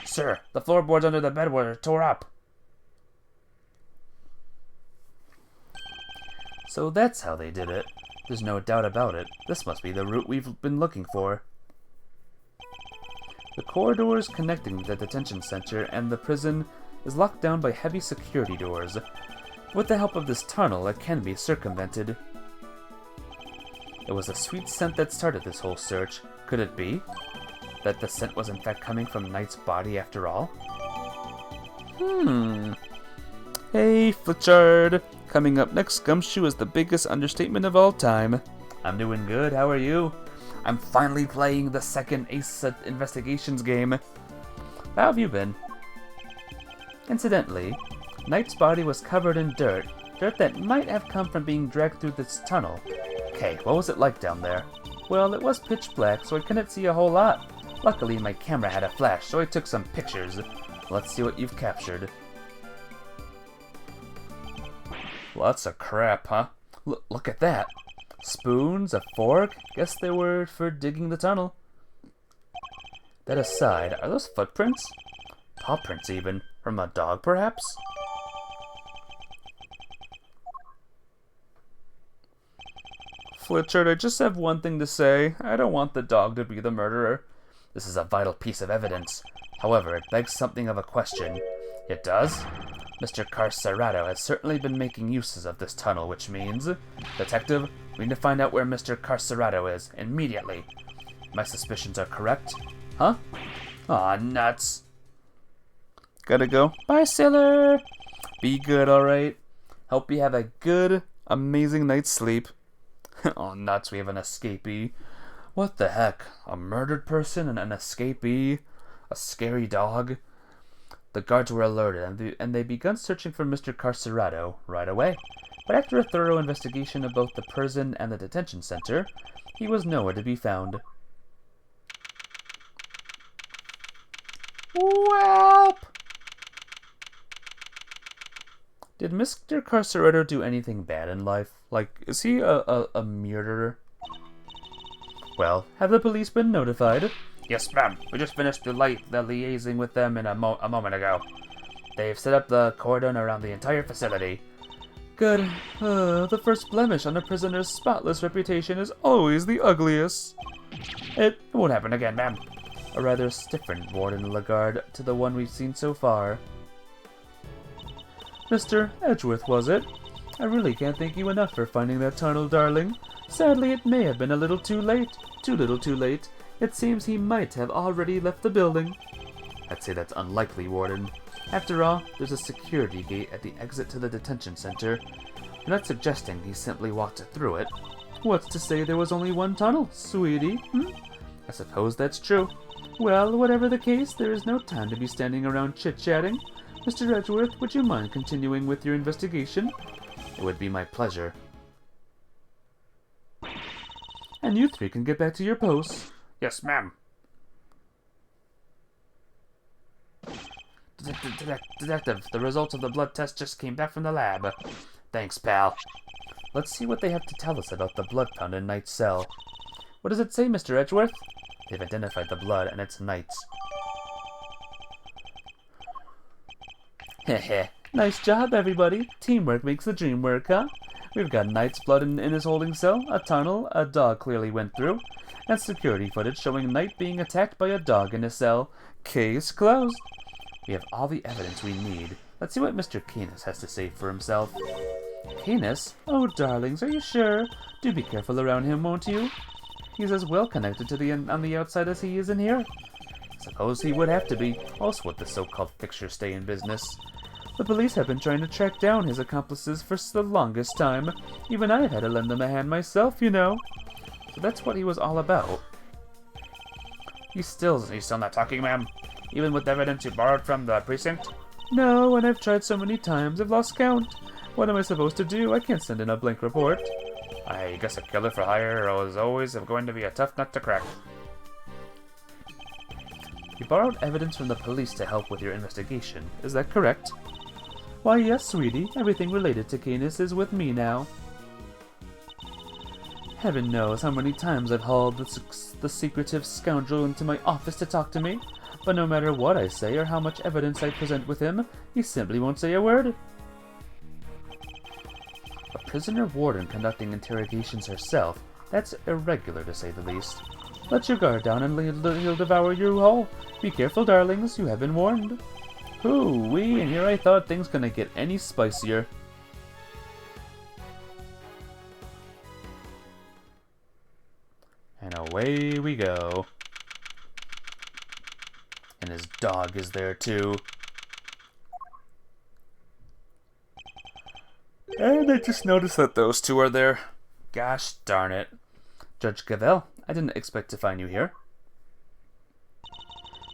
Sir, the floorboards under the bed were tore up. So that's how they did it. There's no doubt about it. This must be the route we've been looking for. The corridors connecting the detention center and the prison is locked down by heavy security doors. With the help of this tunnel, it can be circumvented. It was a sweet scent that started this whole search. Could it be that the scent was in fact coming from Knight's body after all? Hey, Flitchard. Coming up next, Gumshoe is the biggest understatement of all time. I'm doing good, how are you? I'm finally playing the second Ace Investigations game. How have you been? Incidentally, Knight's body was covered in dirt that might have come from being dragged through this tunnel. Okay, what was it like down there? Well, it was pitch black, so I couldn't see a whole lot. Luckily, my camera had a flash, so I took some pictures. Let's see what you've captured. Lots of crap, huh? Look at that. Spoons, a fork. Guess they were for digging the tunnel. That aside, are those footprints? Paw prints even. From a dog, perhaps? Flitchard, I just have one thing to say. I don't want the dog to be the murderer. This is a vital piece of evidence. However, it begs something of a question. It does? Mr. Carcerado has certainly been making uses of this tunnel, which means... Detective, we need to find out where Mr. Carcerado is, immediately. My suspicions are correct? Huh? Aw, nuts. Gotta go. Bye, Sailor! Be good, alright? Hope you have a good, amazing night's sleep. Aw, nuts, we have an escapee. What the heck? A murdered person and an escapee? A scary dog? The guards were alerted, and they began searching for Mr. Carcerado right away. But after a thorough investigation of both the prison and the detention center, he was nowhere to be found. Welp! Did Mr. Carcerado do anything bad in life? Like, is he a murderer? Well, have the police been notified? Yes, ma'am. We just finished the liaising with them a moment ago. They've set up the cordon around the entire facility. Good. The first blemish on a prisoner's spotless reputation is always the ugliest. It won't happen again, ma'am. A rather different Warden Lagarde to the one we've seen so far. Mr. Edgeworth, was it? I really can't thank you enough for finding that tunnel, darling. Sadly, it may have been a little too late. Too little too late. It seems he might have already left the building. I'd say that's unlikely, Warden. After all, there's a security gate at the exit to the detention center. You're not suggesting he simply walked through it. What's to say there was only one tunnel, sweetie? I suppose that's true. Well, whatever the case, there is no time to be standing around chit-chatting. Mr. Edgeworth, would you mind continuing with your investigation? It would be my pleasure. And you three can get back to your posts. Yes, ma'am. Detective, the results of the blood test just came back from the lab. Thanks, pal. Let's see what they have to tell us about the blood found in Knight's cell. What does it say, Mr. Edgeworth? They've identified the blood, and it's Knight's. Heh. Nice job, everybody. Teamwork makes the dream work, huh? We've got Knight's blood in his holding cell, a tunnel a dog clearly went through, and security footage showing Knight being attacked by a dog in his cell. Case closed. We have all the evidence we need. Let's see what Mr. Canis has to say for himself. Canis? Oh, darlings, are you sure? Do be careful around him, won't you? He's as well connected to on the outside as he is in here. Suppose he would have to be, else would the so-called fixture stay in business. The police have been trying to track down his accomplices for the longest time. Even I have had to lend them a hand myself, you know. So that's what he was all about. He's still not talking, ma'am? Even with evidence you borrowed from the precinct? No, and I've tried so many times, I've lost count. What am I supposed to do? I can't send in a blank report. I guess a killer for hire is always going to be a tough nut to crack. You borrowed evidence from the police to help with your investigation, is that correct? Why, yes, sweetie. Everything related to Canis is with me now. Heaven knows how many times I've hauled the secretive scoundrel into my office to talk to me, but no matter what I say or how much evidence I present with him, he simply won't say a word. A prisoner warden conducting interrogations herself, that's irregular to say the least. Let your guard down and he'll devour you whole. Be careful, darlings, you have been warned. Hoo-wee, and here I thought things couldn't get any spicier. And away we go. And his dog is there too. And I just noticed that those two are there. Gosh darn it. Judge Gavel, I didn't expect to find you here.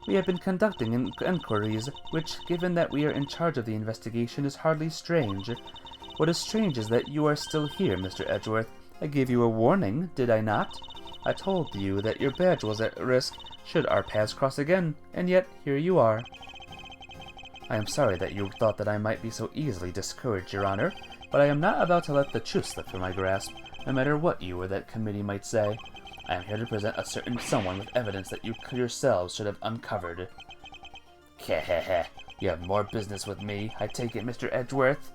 We have been conducting inquiries, which, given that we are in charge of the investigation, is hardly strange. What is strange is that you are still here, Mr. Edgeworth. I gave you a warning, did I not? I told you that your badge was at risk should our paths cross again, and yet here you are. I am sorry that you thought that I might be so easily discouraged, Your Honor, but I am not about to let the truth slip from my grasp, no matter what you or that committee might say. I am here to present a certain someone with evidence that you yourselves should have uncovered. Kehehe, you have more business with me, I take it, Mr. Edgeworth?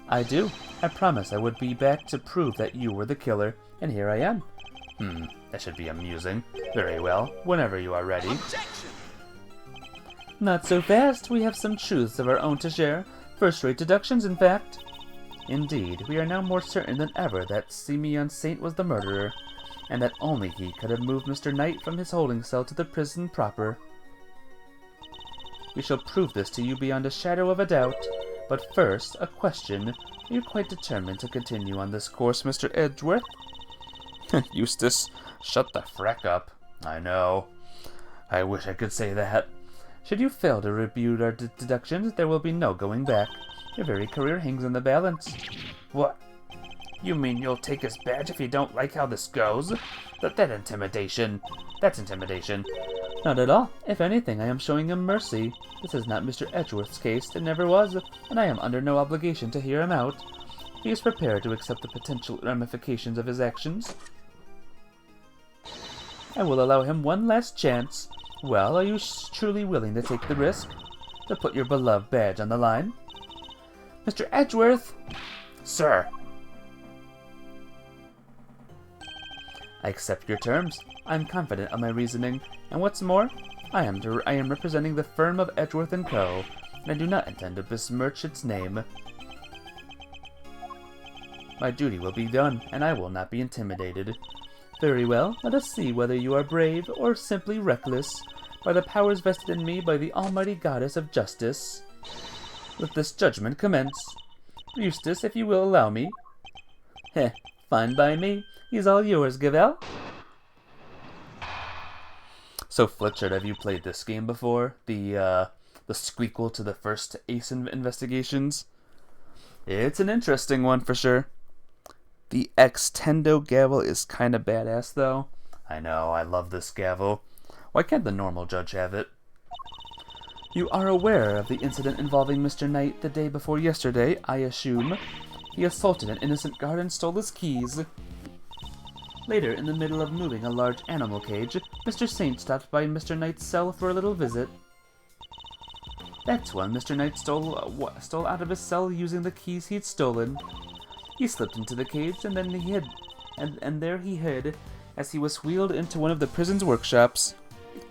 I do. I promised I would be back to prove that you were the killer, and here I am. That should be amusing. Very well, whenever you are ready. Objection! Not so fast. We have some truths of our own to share. First-rate deductions, in fact. Indeed, we are now more certain than ever that Simeon Saint was the murderer, and that only he could have moved Mr. Knight from his holding cell to the prison proper. We shall prove this to you beyond a shadow of a doubt. But first, a question. Are you quite determined to continue on this course, Mr. Edgeworth? Eustace, shut the frack up. I know. I wish I could say that. Should you fail to rebut our deductions, there will be no going back. Your very career hangs in the balance. What? You mean you'll take his badge if you don't like how this goes? That's intimidation. That's intimidation. Not at all. If anything, I am showing him mercy. This is not Mr. Edgeworth's case. It never was, and I am under no obligation to hear him out. He is prepared to accept the potential ramifications of his actions. I will allow him one last chance. Well, are you truly willing to take the risk? To put your beloved badge on the line? Mr. Edgeworth! Sir! I accept your terms. I am confident of my reasoning, and what's more, I am representing the firm of Edgeworth & Co., and I do not intend to besmirch its name. My duty will be done, and I will not be intimidated. Very well, let us see whether you are brave or simply reckless, by the powers vested in me by the almighty goddess of justice. Let this judgment commence. Eustace, if you will allow me. Heh, fine by me. He's all yours, Gavel. So, Fletcher, have you played this game before? The squeakle to the first Ace investigations? It's an interesting one for sure. The Extendo gavel is kind of badass, though. I know, I love this gavel. Why can't the normal judge have it? You are aware of the incident involving Mr. Knight the day before yesterday, I assume. He assaulted an innocent guard and stole his keys. Later, in the middle of moving a large animal cage, Mr. Saint stopped by Mr. Knight's cell for a little visit. That's when Mr. Knight stole out of his cell using the keys he'd stolen. He slipped into the cage and then he hid, and there he hid as he was wheeled into one of the prison's workshops.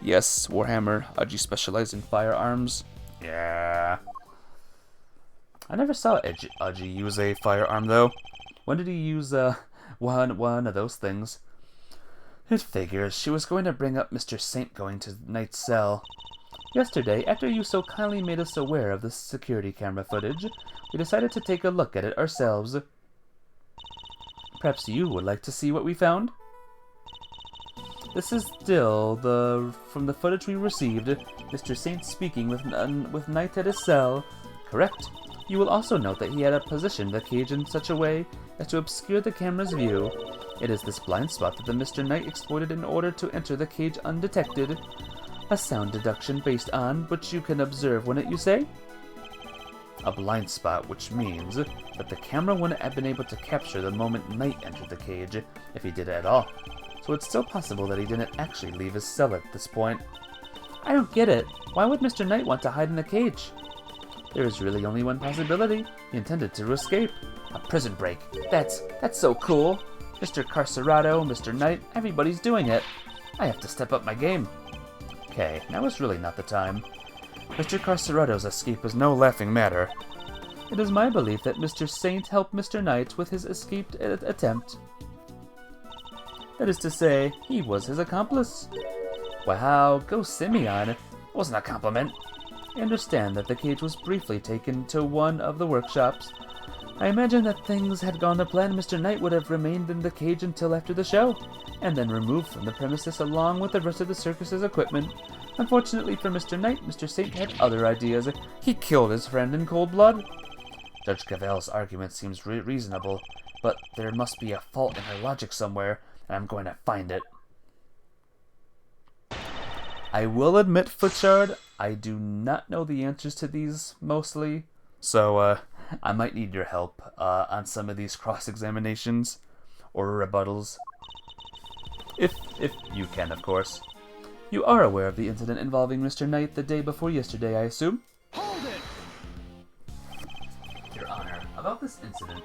Yes, Warhammer, Udgy specialized in firearms. Yeah. I never saw Udgy use a firearm though. When did he use one of those things? It figures. She was going to bring up Mr. Saint going to Knight's cell. Yesterday, after you so kindly made us aware of the security camera footage, we decided to take a look at it ourselves. Perhaps you would like to see what we found? This is still from the footage we received, Mr. Saint speaking with Knight at his cell. Correct. You will also note that he had positioned the cage in such a way as to obscure the camera's view. It is this blind spot that the Mr. Knight exploited in order to enter the cage undetected. A sound deduction based on which you can observe, wouldn't you say? A blind spot, which means that the camera wouldn't have been able to capture the moment Knight entered the cage, if he did it at all. So it's still possible that he didn't actually leave his cell at this point. I don't get it. Why would Mr. Knight want to hide in the cage? There is really only one possibility. He intended to escape. A prison break. That's so cool. Mr. Carcerado, Mr. Knight, everybody's doing it. I have to step up my game. Okay, now is really not the time. Mr. Carcerado's escape was no laughing matter. It is my belief that Mr. Saint helped Mr. Knight with his escaped attempt. That is to say, he was his accomplice. Wow, go Simeon. It wasn't a compliment. I understand that the cage was briefly taken to one of the workshops. I imagine that things had gone to plan. Mr. Knight would have remained in the cage until after the show, and then removed from the premises along with the rest of the circus's equipment. Unfortunately for Mr. Knight, Mr. Saint had other ideas. He killed his friend in cold blood. Judge Cavell's argument seems reasonable, but there must be a fault in her logic somewhere, and I'm going to find it. I will admit, Flitchard, I do not know the answers to these, mostly, so I might need your help on some of these cross-examinations, or rebuttals. If you can, of course. You are aware of the incident involving Mr. Knight the day before yesterday, I assume? Hold it! Your Honor, about this incident.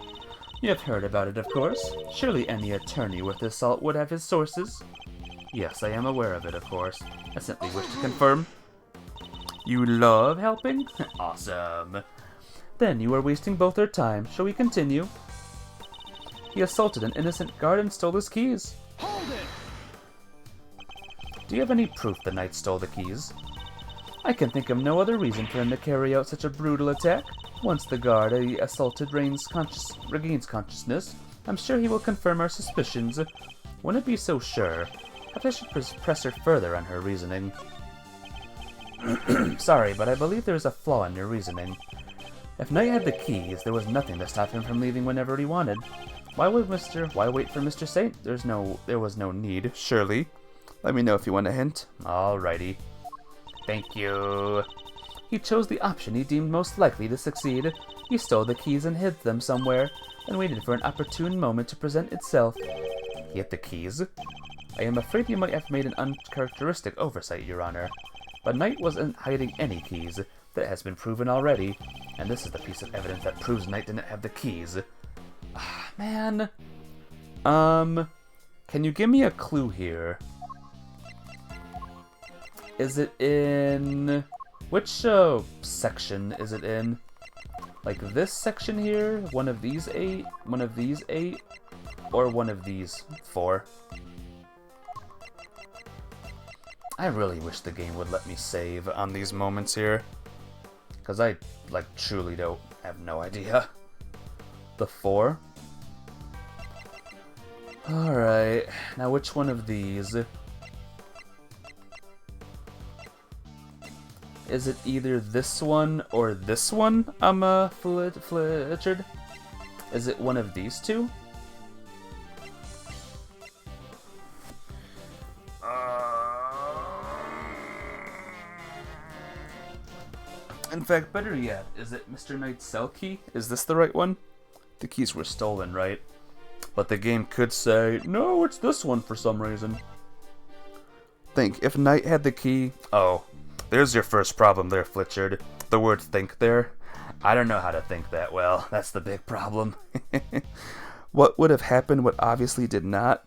You have heard about it, of course. Surely any attorney worth his salt would have his sources. Yes, I am aware of it, of course. I simply wish to confirm. You love helping? Awesome. Then you are wasting both our time. Shall we continue? He assaulted an innocent guard and stole his keys. Hold it! Do you have any proof the knight stole the keys? I can think of no other reason for him to carry out such a brutal attack. Once the guard he assaulted regains consciousness, I'm sure he will confirm our suspicions. Wouldn't be so sure. Perhaps I should press her further on her reasoning. Sorry, but I believe there is a flaw in your reasoning. If Knight had the keys, there was nothing to stop him from leaving whenever he wanted. Why wait for Mr. Saint? There was no need, surely. Let me know if you want a hint. Alrighty. Thank you. He chose the option he deemed most likely to succeed. He stole the keys and hid them somewhere, and waited for an opportune moment to present itself. He had the keys? I am afraid you might have made an uncharacteristic oversight, Your Honor. But Knight wasn't hiding any keys. That has been proven already, and this is the piece of evidence that proves Knight didn't have the keys. Ah, man. Can you give me a clue here? Is it in... Which section is it in? Like this section here? One of these 8? One of these 8? Or one of these 4? I really wish the game would let me save on these moments here. Because I, truly have no idea. The 4? Alright, now which one of these? Is it either this one or this one, Flitchard? Is it one of these two? In fact, better yet, is it Mr. Knight's cell key? Is this the right one? The keys were stolen, right? But the game could say, no, it's this one for some reason. Think, if Knight had the key... Oh, there's your first problem there, Flitchard. The word think there. I don't know how to think that well. That's the big problem. What would have happened, what obviously did not?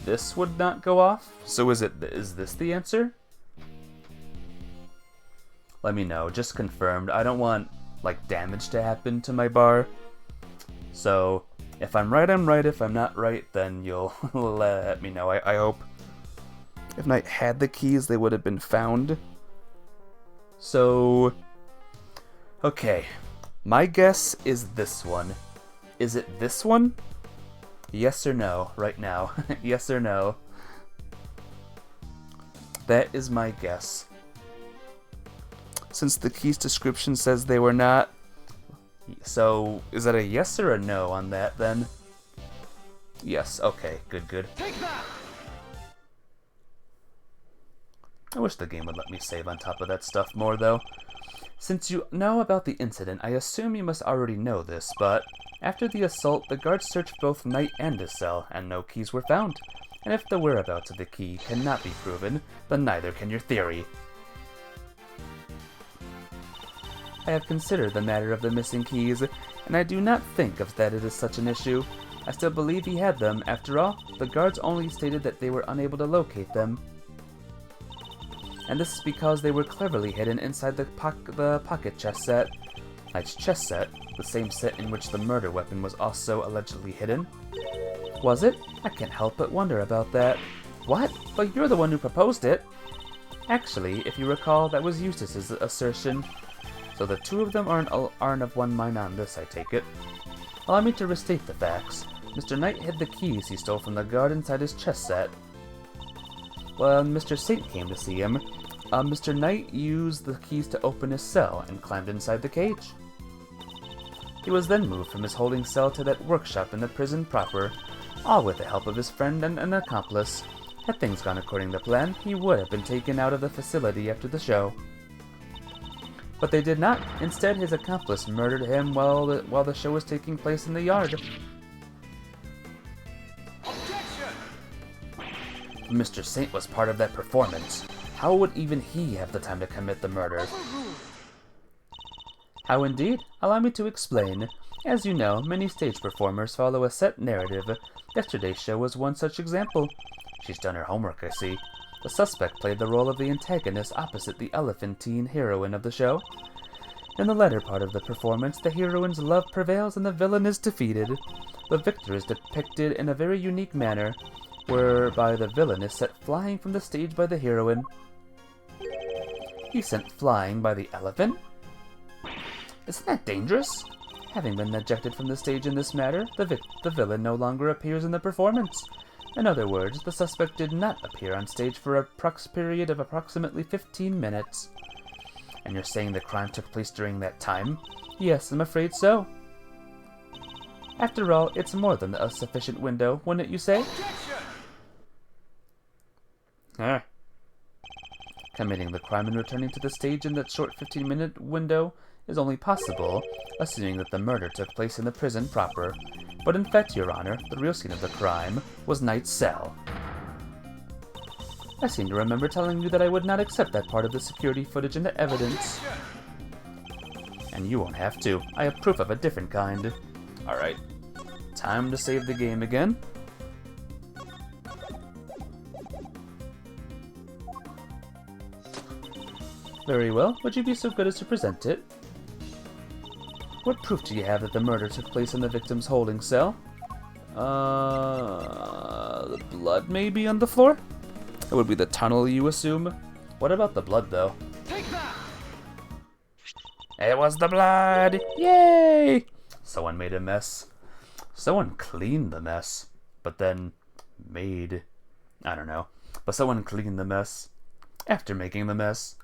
This would not go off? So is this the answer? Let me know, just confirmed. I don't want, damage to happen to my bar. So, if I'm right, I'm right. If I'm not right, then you'll let me know, I hope. If Knight had the keys, they would have been found. So, okay. My guess is this one. Is it this one? Yes or no, right now. Yes or no. That is my guess. Since the key's description says they were not. So, is that a yes or a no on that, then? Yes, okay, good. Take that! I wish the game would let me save on top of that stuff more, though. Since you know about the incident, I assume you must already know this, but after the assault, the guards searched both Knight and his cell, and no keys were found. And if the whereabouts of the key cannot be proven, then neither can your theory. I have considered the matter of the missing keys, and I do not think of that it is such an issue. I still believe he had them. After all, the guards only stated that they were unable to locate them. And this is because they were cleverly hidden inside the pocket chess set. Knight's chess set, the same set in which the murder weapon was also allegedly hidden. Was it? I can't help but wonder about that. What? But you're the one who proposed it. Actually, if you recall, that was Eustace's assertion. So the two of them aren't of one mind on this, I take it. Allow me to restate the facts. Mr. Knight hid the keys he stole from the guard inside his chess set. When Mr. Saint came to see him, Mr. Knight used the keys to open his cell and climbed inside the cage. He was then moved from his holding cell to that workshop in the prison proper, all with the help of his friend and an accomplice. Had things gone according to plan, he would have been taken out of the facility after the show. But they did not. Instead, his accomplice murdered him while the show was taking place in the yard. Mr. Saint was part of that performance. How would even he have the time to commit the murder? How indeed? Allow me to explain. As you know, many stage performers follow a set narrative. Yesterday's show was one such example. She's done her homework, I see. The suspect played the role of the antagonist opposite the elephantine heroine of the show. In the latter part of the performance, the heroine's love prevails and the villain is defeated. The victor is depicted in a very unique manner, whereby the villain is set flying from the stage by the heroine. He's sent flying by the elephant? Isn't that dangerous? Having been ejected from the stage in this matter, the villain no longer appears in the performance. In other words, the suspect did not appear on stage for a period of approximately 15 minutes. And you're saying the crime took place during that time? Yes, I'm afraid so. After all, it's more than a sufficient window, wouldn't you say? Committing the crime and returning to the stage in that short 15-minute window is only possible, assuming that the murder took place in the prison proper. But in fact, Your Honor, the real scene of the crime was Knight's cell. I seem to remember telling you that I would not accept that part of the security footage into evidence. And you won't have to. I have proof of a different kind. Alright, time to save the game again. Very well, would you be so good as to present it? What proof do you have that the murder took place in the victim's holding cell? The blood maybe on the floor? It would be the tunnel, you assume? What about the blood, though? Take that! It was the blood! Yay! Someone made a mess. Someone cleaned the mess. But then made... I don't know. But someone cleaned the mess. After making the mess.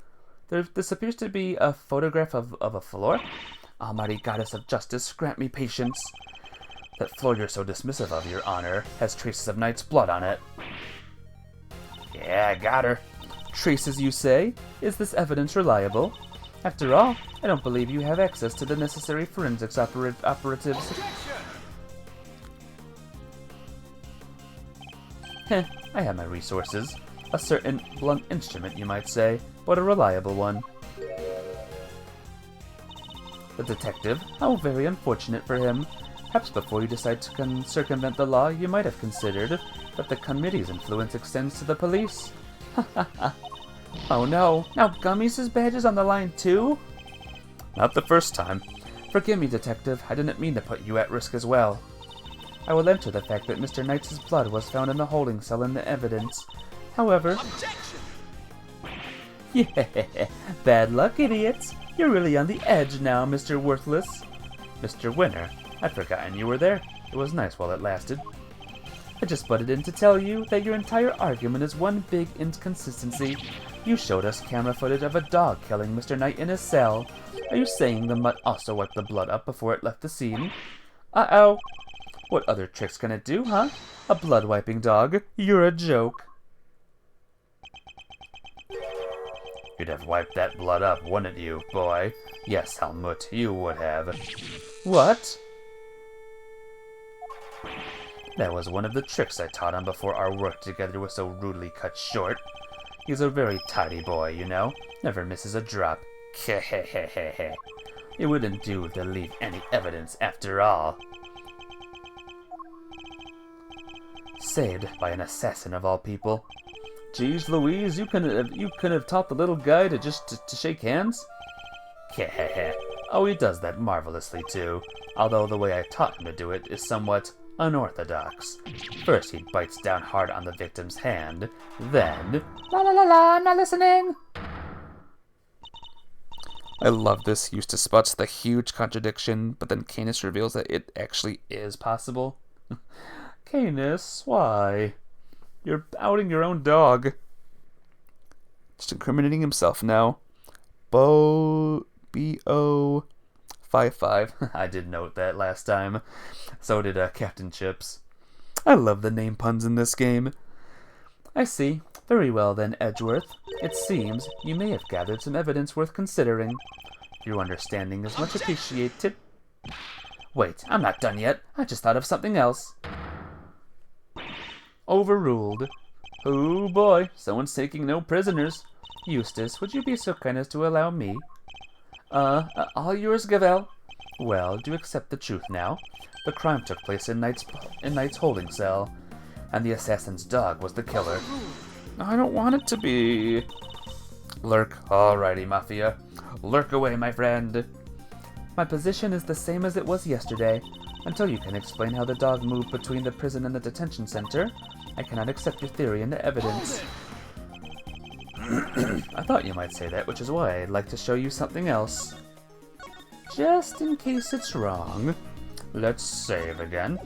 This appears to be a photograph of a floor. Almighty Goddess of Justice, grant me patience. That floor you're so dismissive of, Your Honor, has traces of Knight's blood on it. Yeah, I got her. Traces, you say? Is this evidence reliable? After all, I don't believe you have access to the necessary forensics operatives. Heh, I have my resources. A certain blunt instrument, you might say, but a reliable one. The detective? How very unfortunate for him. Perhaps before you decide to circumvent the law, you might have considered that the committee's influence extends to the police. Oh no, now Gummies' badge is on the line too? Not the first time. Forgive me, detective, I didn't mean to put you at risk as well. I will enter the fact that Mr. Knight's blood was found in the holding cell in the evidence. However... Objection! Yeah, bad luck, idiots. You're really on the edge now, Mr. Worthless. Mr. Winner, I'd forgotten you were there. It was nice while it lasted. I just butted in to tell you that your entire argument is one big inconsistency. You showed us camera footage of a dog killing Mr. Knight in his cell. Are you saying the mutt also wiped the blood up before it left the scene? Uh-oh. What other tricks can it do, huh? A blood-wiping dog? You're a joke. You'd have wiped that blood up, wouldn't you, boy? Yes, Helmut, you would have. What? That was one of the tricks I taught him before our work together was so rudely cut short. He's a very tidy boy, you know. Never misses a drop. Kehehehehe. It wouldn't do to leave any evidence after all. Saved by an assassin of all people. Geez Louise, you couldn't have taught the little guy to shake hands? Heh. Oh, he does that marvelously too, although the way I taught him to do it is somewhat unorthodox. First he bites down hard on the victim's hand, then... La la la la, I'm not listening! I love this. Eustace spots the huge contradiction, but then Canis reveals that it actually is possible. Canis, why? You're outing your own dog. Just incriminating himself now. B-O-55. I did note that last time. So did Captain Chips. I love the name puns in this game. I see. Very well then, Edgeworth. It seems you may have gathered some evidence worth considering. Your understanding is much appreciated. Wait, I'm not done yet. I just thought of something else. Overruled. Oh boy, someone's taking no prisoners. Eustace, would you be so kind as to allow me? All yours, Gavel. Well, do you accept the truth now? The crime took place in Knight's holding cell, and the assassin's dog was the killer. I don't want it to be. Lurk. Alrighty, Mafia. Lurk away, my friend. My position is the same as it was yesterday. Until you can explain how the dog moved between the prison and the detention center, I cannot accept your theory into evidence. I thought you might say that, which is why I'd like to show you something else. Just in case it's wrong. Let's save again.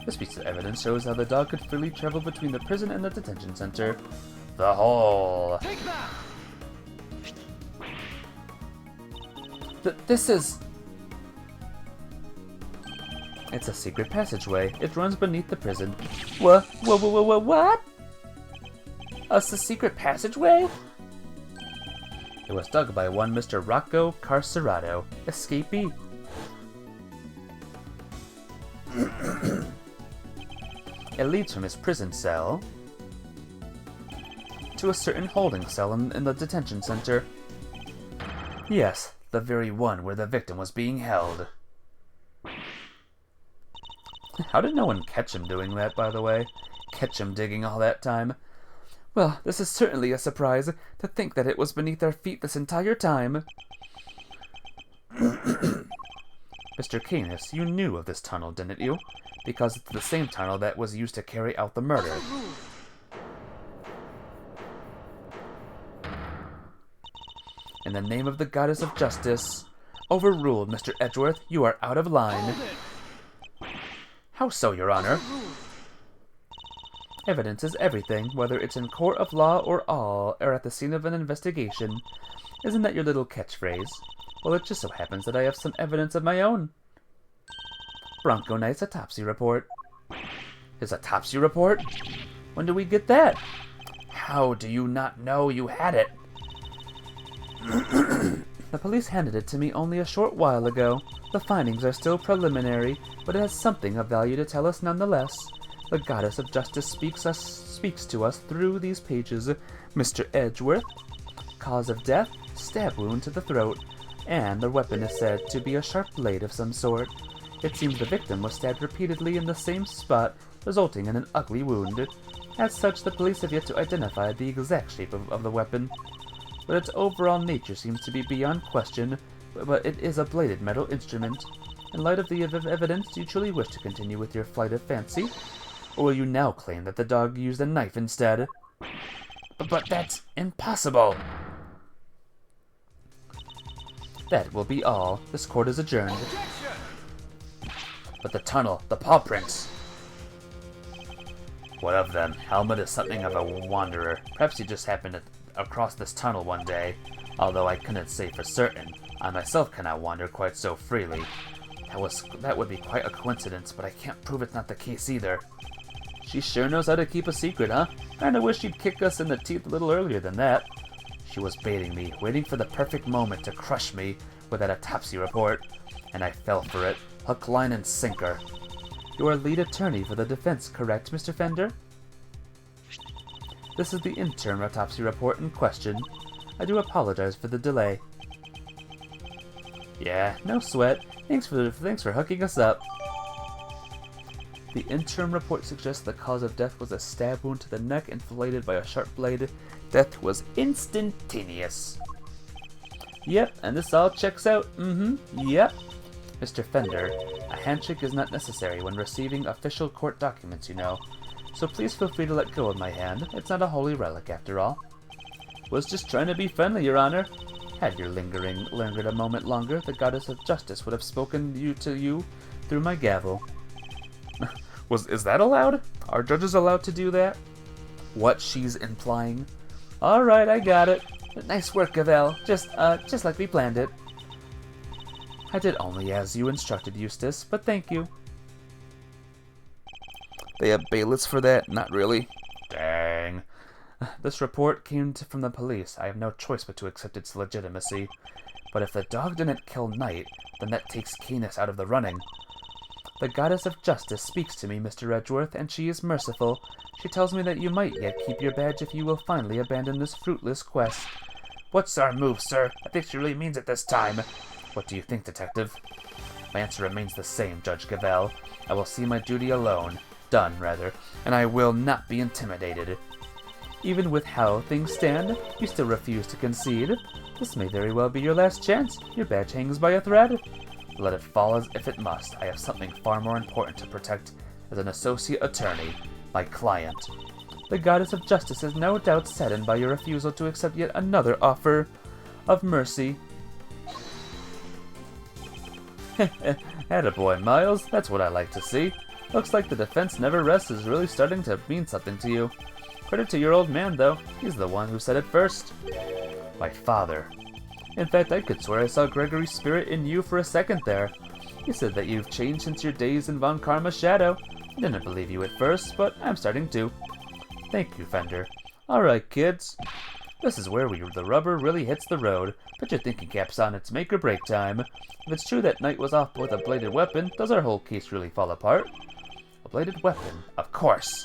This piece of evidence shows how the dog could freely travel between the prison and the detention center. The hole. Take that! This is... It's a secret passageway. It runs beneath the prison. What? A secret passageway? It was dug by one Mr. Rocco Carcerado, escapee. It leads from his prison cell to a certain holding cell in the detention center. Yes, the very one where the victim was being held. How did no one catch him doing that, by the way? Catch him digging all that time? Well, this is certainly a surprise, to think that it was beneath our feet this entire time. Mr. Canis, you knew of this tunnel, didn't you? Because it's the same tunnel that was used to carry out the murder. In the name of the goddess of justice. Overruled, Mr. Edgeworth. You are out of line. How so, Your Honor? Evidence is everything, whether it's in court of law or at the scene of an investigation. Isn't that your little catchphrase? Well, it just so happens that I have some evidence of my own. Bronco Knight's autopsy report. His autopsy report? When did we get that? How do you not know you had it? The police handed it to me only a short while ago. The findings are still preliminary, but it has something of value to tell us nonetheless. The goddess of justice speaks to us through these pages. Mr. Edgeworth. Cause of death, stab wound to the throat, and the weapon is said to be a sharp blade of some sort. It seems the victim was stabbed repeatedly in the same spot, resulting in an ugly wound. As such, the police have yet to identify the exact shape of the weapon, but its overall nature seems to be beyond question, but it is a bladed metal instrument. In light of the evidence, do you truly wish to continue with your flight of fancy? Or will you now claim that the dog used a knife instead? But that's impossible! That will be all. This court is adjourned. But the tunnel, the paw prints. What of them? Helmut is something of a wanderer. Perhaps he just happened across this tunnel one day, although I couldn't say for certain. I myself cannot wander quite so freely. That would be quite a coincidence, but I can't prove it's not the case either. She sure knows how to keep a secret, huh? Kinda wish she'd kick us in the teeth a little earlier than that. She was baiting me, waiting for the perfect moment to crush me with that autopsy report, and I fell for it, hook, line, and sinker. You are lead attorney for the defense, correct, Mr. Fender? This is the interim autopsy report in question. I do apologize for the delay. Yeah, no sweat. Thanks for hooking us up. The interim report suggests the cause of death was a stab wound to the neck inflated by a sharp blade. Death was instantaneous. Yep, and this all checks out. Yep. Mr. Fender, a handshake is not necessary when receiving official court documents, you know. So please feel free to let go of my hand. It's not a holy relic, after all. Was just trying to be friendly, Your Honor. Had you lingered a moment longer, the goddess of justice would have spoken to you through my gavel. Is that allowed? Are judges allowed to do that? What she's implying? Alright, I got it. Nice work, Gavel. Just like we planned it. I did only as you instructed, Eustace, but thank you. They have bailiffs for that? Not really. Dang. This report came from the police. I have no choice but to accept its legitimacy. But if the dog didn't kill Knight, then that takes Canis out of the running. The goddess of justice speaks to me, Mr. Edgeworth, and she is merciful. She tells me that you might yet keep your badge if you will finally abandon this fruitless quest. What's our move, sir? I think she really means it this time. What do you think, Detective? My answer remains the same, Judge Gavel. I will see my duty alone. Done, rather. And I will not be intimidated. Even with how things stand, you still refuse to concede. This may very well be your last chance. Your badge hangs by a thread. Let it fall as if it must. I have something far more important to protect as an associate attorney, my client. The goddess of justice is no doubt saddened by your refusal to accept yet another offer of mercy. Attaboy, Miles. That's what I like to see. Looks like the defense never rests is really starting to mean something to you. Credit to your old man, though. He's the one who said it first. My father. In fact, I could swear I saw Gregory's spirit in you for a second there. He said that you've changed since your days in Von Karma's shadow. I didn't believe you at first, but I'm starting to. Thank you, Fender. Alright, kids. This is where the rubber really hits the road. Put your thinking caps on, it's make or break time. If it's true that Knight was off with a bladed weapon, does our whole case really fall apart? A bladed weapon? Of course!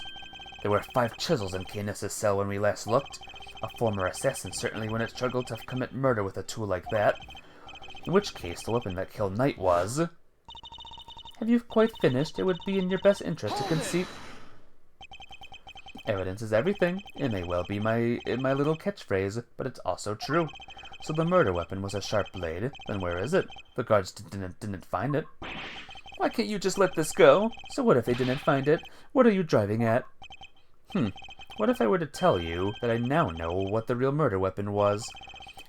There were 5 chisels in Canis' cell when we last looked. A former assassin certainly wouldn't struggle to commit murder with a tool like that. In which case, the weapon that killed Knight was... Have you quite finished? It would be in your best interest to concede... Evidence is everything. It may well be my little catchphrase, but it's also true. So the murder weapon was a sharp blade. Then where is it? The guards didn't find it. Why can't you just let this go? So what if they didn't find it? What are you driving at? What if I were to tell you that I now know what the real murder weapon was?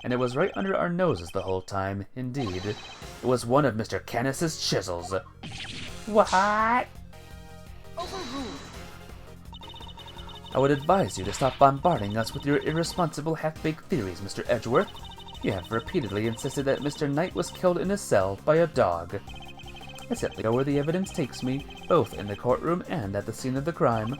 And it was right under our noses the whole time. Indeed. It was one of Mr. Canis' chisels. What? Overruled. I would advise you to stop bombarding us with your irresponsible half-baked theories, Mr. Edgeworth. You have repeatedly insisted that Mr. Knight was killed in his cell by a dog. I simply go where the evidence takes me, both in the courtroom and at the scene of the crime.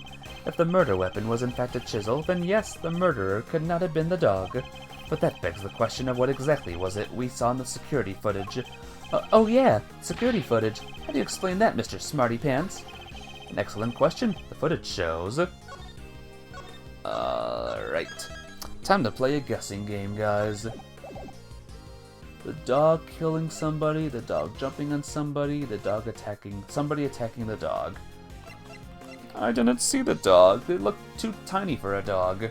If the murder weapon was in fact a chisel, then yes, the murderer could not have been the dog. But that begs the question of what exactly was it we saw in the security footage. Oh yeah, security footage. How do you explain that, Mr. Smarty Pants? An excellent question. The footage shows... Alright. Time to play a guessing game, guys. The dog killing somebody, the dog jumping on somebody, somebody attacking the dog. I didn't see the dog. They looked too tiny for a dog.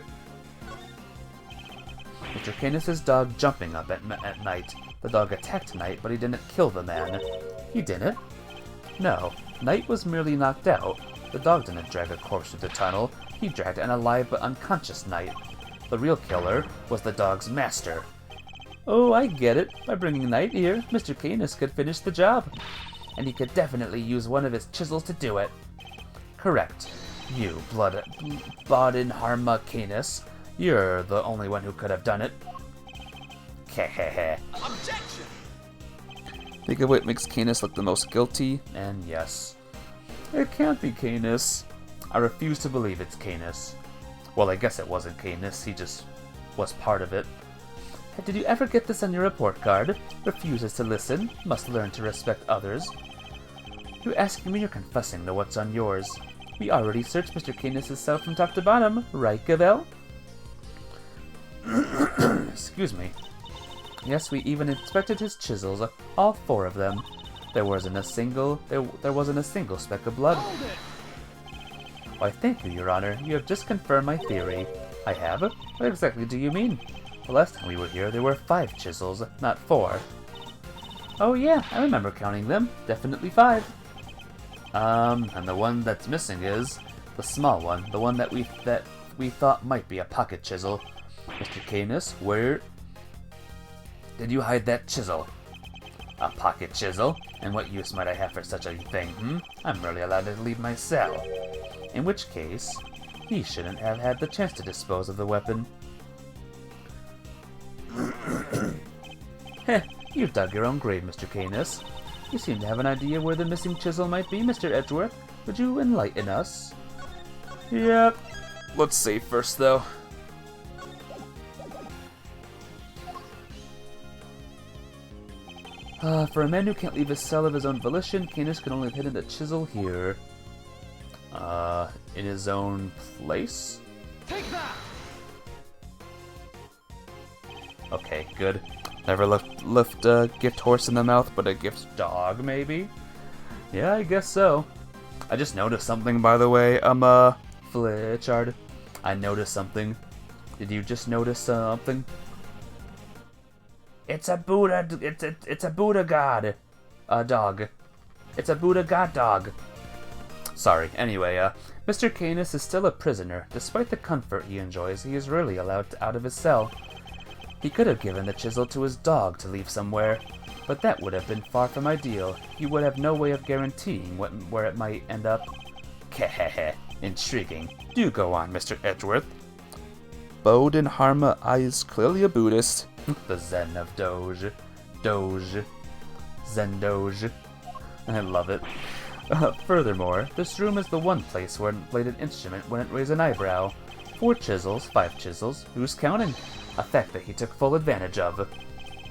Mr. Canis' dog jumping up at Knight. The dog attacked Knight, but he didn't kill the man. He didn't? No. Knight was merely knocked out. The dog didn't drag a corpse through the tunnel. He dragged an alive but unconscious Knight. The real killer was the dog's master. Oh, I get it. By bringing Knight here, Mr. Canis could finish the job. And he could definitely use one of his chisels to do it. Correct. You, Blood-in Harma Canis. You're the only one who could have done it. Hehehe. Objection! Think of what makes Canis look the most guilty, and yes. It can't be Canis. I refuse to believe it's Canis. Well, I guess it wasn't Canis, he just was part of it. Did you ever get this on your report card? Refuses to listen, must learn to respect others. You're asking me or confessing to what's on yours? We already searched Mr. Canis' cell from top to bottom, right, Gavel? Excuse me. Yes, we even inspected his chisels, all 4 of them. There wasn't a single speck of blood. Hold it! Why, thank you, Your Honor. You have just confirmed my theory. I have? What exactly do you mean? The last time we were here, there were 5 chisels, not 4. Oh yeah, I remember counting them. Definitely 5. And the one that's missing is the small one, the one that we thought might be a pocket chisel. Mr. Canis, where did you hide that chisel? A pocket chisel? And what use might I have for such a thing, I'm merely allowed to leave my cell. In which case, he shouldn't have had the chance to dispose of the weapon. Heh, you've dug your own grave, Mr. Canis. You seem to have an idea where the missing chisel might be, Mr. Edgeworth. Would you enlighten us? Yep. Let's save first, though. For a man who can't leave his cell of his own volition, Canis can only have hidden the chisel here. In his own place? Take that! Okay, good. Never left a gift horse in the mouth, but a gift dog, maybe? Yeah, I guess so. I just noticed something, by the way. Flitchard. I noticed something. Did you just notice something? It's a Buddha. It's a Buddha god. Dog. It's a Buddha god dog. Sorry. Anyway, Mr. Canis is still a prisoner. Despite the comfort he enjoys, he is rarely allowed out of his cell. He could have given the chisel to his dog to leave somewhere, but that would have been far from ideal. He would have no way of guaranteeing where it might end up. Kehehe. Intriguing. Do go on, Mr. Edgeworth. Bowden Harma is clearly a Buddhist. The Zen of Doge. Doge. Zen Doge. I love it. Furthermore, this room is the one place where it played an instrument wouldn't raise an eyebrow. 4 chisels, 5 chisels, who's counting? A fact that he took full advantage of.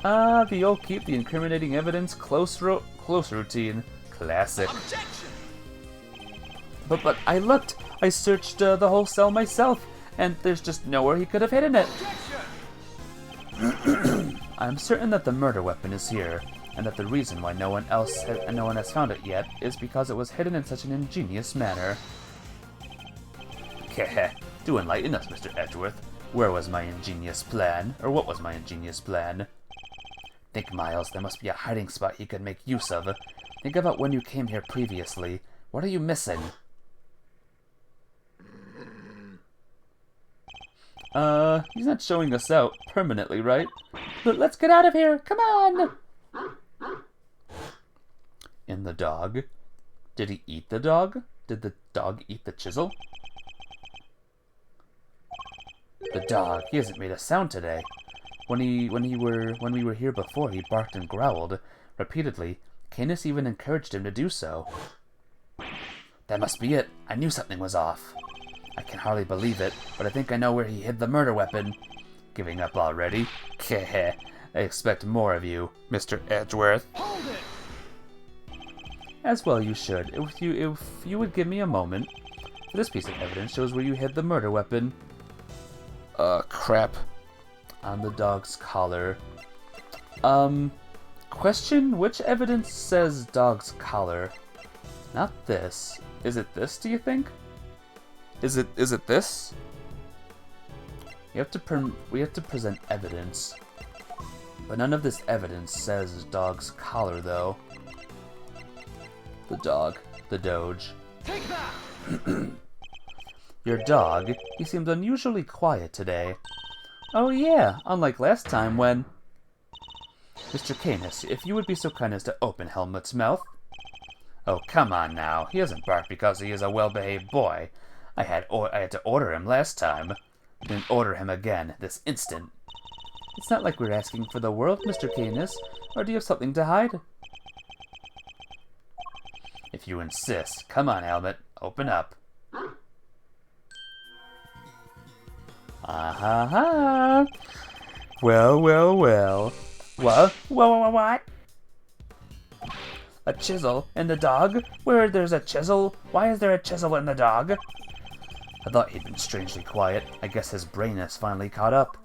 The old keep the incriminating evidence close routine. Classic. Objection! But I looked. I searched the whole cell myself, and there's just nowhere he could have hidden it. Objection! I'm certain that the murder weapon is here, and that the reason why no one has found it yet is because it was hidden in such an ingenious manner. Keh, do enlighten us, Mr. Edgeworth. Where was my ingenious plan? Or what was my ingenious plan? Think, Miles, there must be a hiding spot he could make use of. Think about when you came here previously. What are you missing? He's not showing us out permanently, right? But let's get out of here! Come on! In the dog? Did he eat the dog? Did the dog eat the chisel? The dog. He hasn't made a sound today. When we were here before, he barked and growled repeatedly. Canis even encouraged him to do so. That must be it. I knew something was off. I can hardly believe it, but I think I know where he hid the murder weapon. Giving up already? Keh. I expect more of you, Mr. Edgeworth. Hold it! As well you should. If you would give me a moment. This piece of evidence shows where you hid the murder weapon. Crap. On the dog's collar. Question, which evidence says dog's collar? Not this. Is it this, do you think? Is it this? We have to present evidence. But none of this evidence says dog's collar, though. The dog. The Doge. Take that! Your dog? He seems unusually quiet today. Oh yeah, unlike last time when... Mr. Canis, if you would be so kind as to open Helmut's mouth. Oh, come on now. He hasn't barked because he is a well-behaved boy. I had to order him last time. Then order him again, this instant. It's not like we're asking for the world, Mr. Canis. Or do you have something to hide? If you insist. Come on, Helmut. Open up. Ah-ha-ha. Well. What? What? A chisel in the dog? Where there's a chisel? Why is there a chisel in the dog? I thought he'd been strangely quiet. I guess his brain has finally caught up.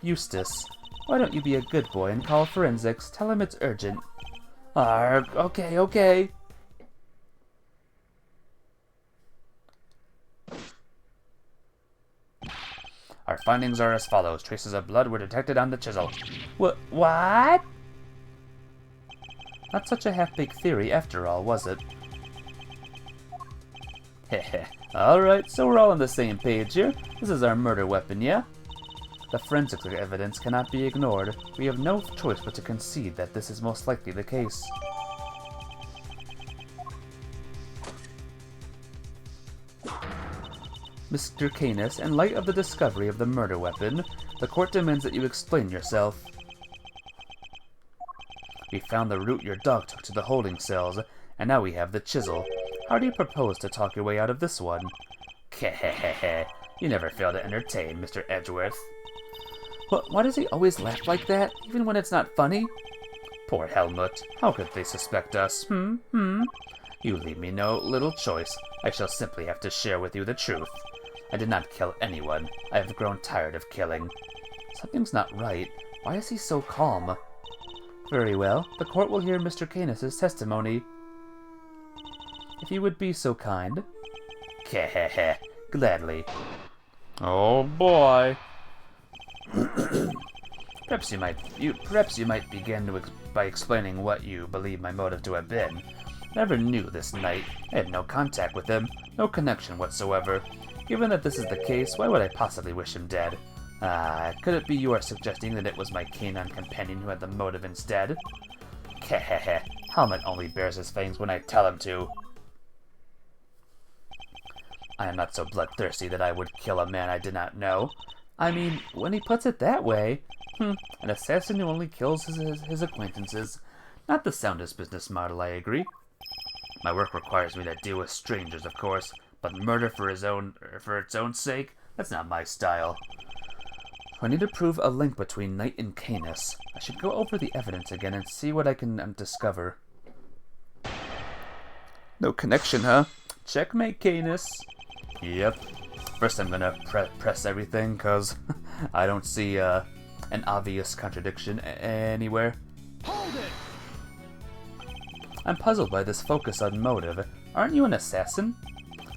Eustace, Why don't you be a good boy and call forensics? Tell him it's urgent. Arg, okay. Our findings are as follows. Traces of blood were detected on the chisel. What? Not such a half-baked theory after all, was it? Heh. Alright, so we're all on the same page here. This is our murder weapon, yeah? The forensic evidence cannot be ignored. We have no choice but to concede that this is most likely the case. Mr. Canis, in light of the discovery of the murder weapon, the court demands that you explain yourself. We found the route your dog took to the holding cells, and now we have the chisel. How do you propose to talk your way out of this one? Kehehehe. You never fail to entertain, Mr. Edgeworth. Why does he always laugh like that, even when it's not funny? Poor Helmut. How could they suspect us? You leave me no little choice. I shall simply have to share with you the truth. I did not kill anyone. I have grown tired of killing. Something's not right. Why is he so calm? Very well. The court will hear Mr. Canis' testimony. If you would be so kind. Kehehe. Gladly. Oh boy. Perhaps you might begin by explaining what you believe my motive to have been. Never knew this knight. I had no contact with him, no connection whatsoever. Given that this is the case, why would I possibly wish him dead? Could it be you are suggesting that it was my canine companion who had the motive instead? Kehehe. Helmut only bears his fangs when I tell him to. I am not so bloodthirsty that I would kill a man I did not know. I mean, when he puts it that way, an assassin who only kills his acquaintances. Not the soundest business model, I agree. My work requires me to deal with strangers, of course, but murder for its own sake, that's not my style. I need to prove a link between Knight and Canis. I should go over the evidence again and see what I can discover. No connection, huh? Checkmate, Canis. Yep. First I'm gonna press everything, cause I don't see an obvious contradiction anywhere. Hold it! I'm puzzled by this focus on motive. Aren't you an assassin?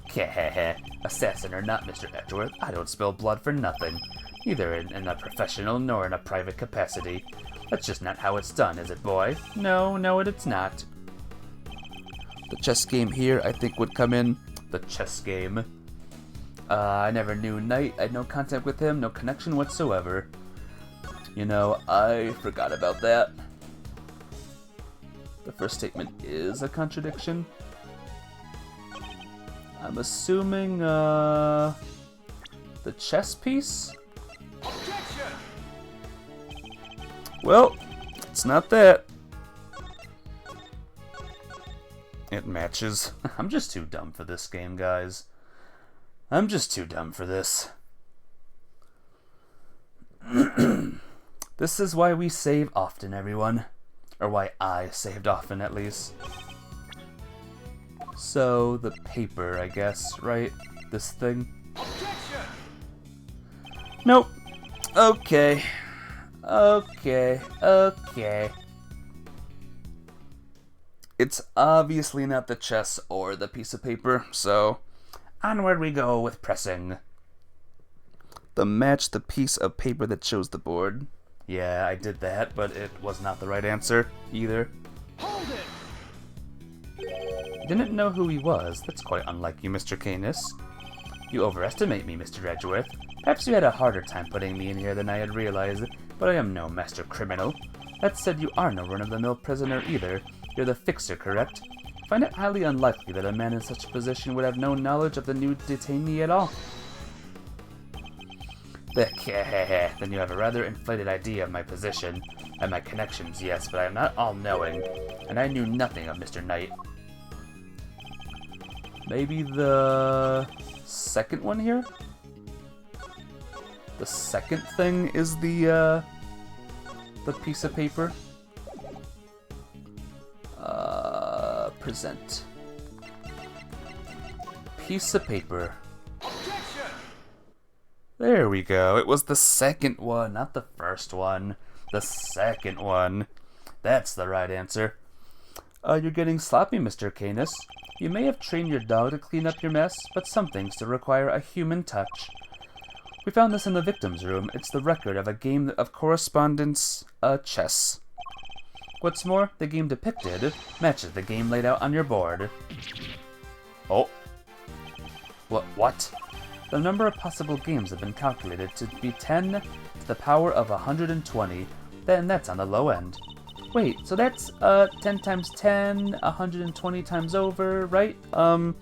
Kehehe. Assassin or not, Mr. Edgeworth, I don't spill blood for nothing. Neither in a professional nor in a private capacity. That's just not how it's done, is it, boy? No, it's not. The chess game here, I think, would come in. The chess game. I never knew Knight. I had no contact with him, no connection whatsoever. You know, I forgot about that. The first statement is a contradiction. I'm assuming, the chess piece? Objection! Well, it's not that. It matches. I'm just too dumb for this game, guys. I'm just too dumb for this. This is why we save often, everyone. Or why I saved often, at least. So, the paper, I guess, right? This thing? Objection! Nope. Okay. It's obviously not the chess or the piece of paper, so onward we go with pressing. Match the piece of paper that shows the board. Yeah, I did that, but it was not the right answer either. Hold it! I didn't know who he was. That's quite unlike you, Mr. Canis. You overestimate me, Mr. Edgeworth. Perhaps you had a harder time putting me in here than I had realized, but I am no master criminal. That said, you are no run-of-the-mill prisoner either. You're the fixer, correct? I find it highly unlikely that a man in such a position would have no knowledge of the new detainee at all. Then you have a rather inflated idea of my position, and my connections, yes, but I am not all-knowing, and I knew nothing of Mr. Knight. Maybe the second one here? The second thing is the piece of paper. Present. Piece of paper. Objection! There we go. It was the second one, not the first one. The second one. That's the right answer. You're getting sloppy, Mr. Canis. You may have trained your dog to clean up your mess, but some things still require a human touch. We found this in the victim's room. It's the record of a game of correspondence, chess. What's more, the game depicted matches the game laid out on your board. Oh. What? The number of possible games have been calculated to be 10 to the power of 120. Then that's on the low end. Wait, so that's 10 times 10, 120 times over, right? 10,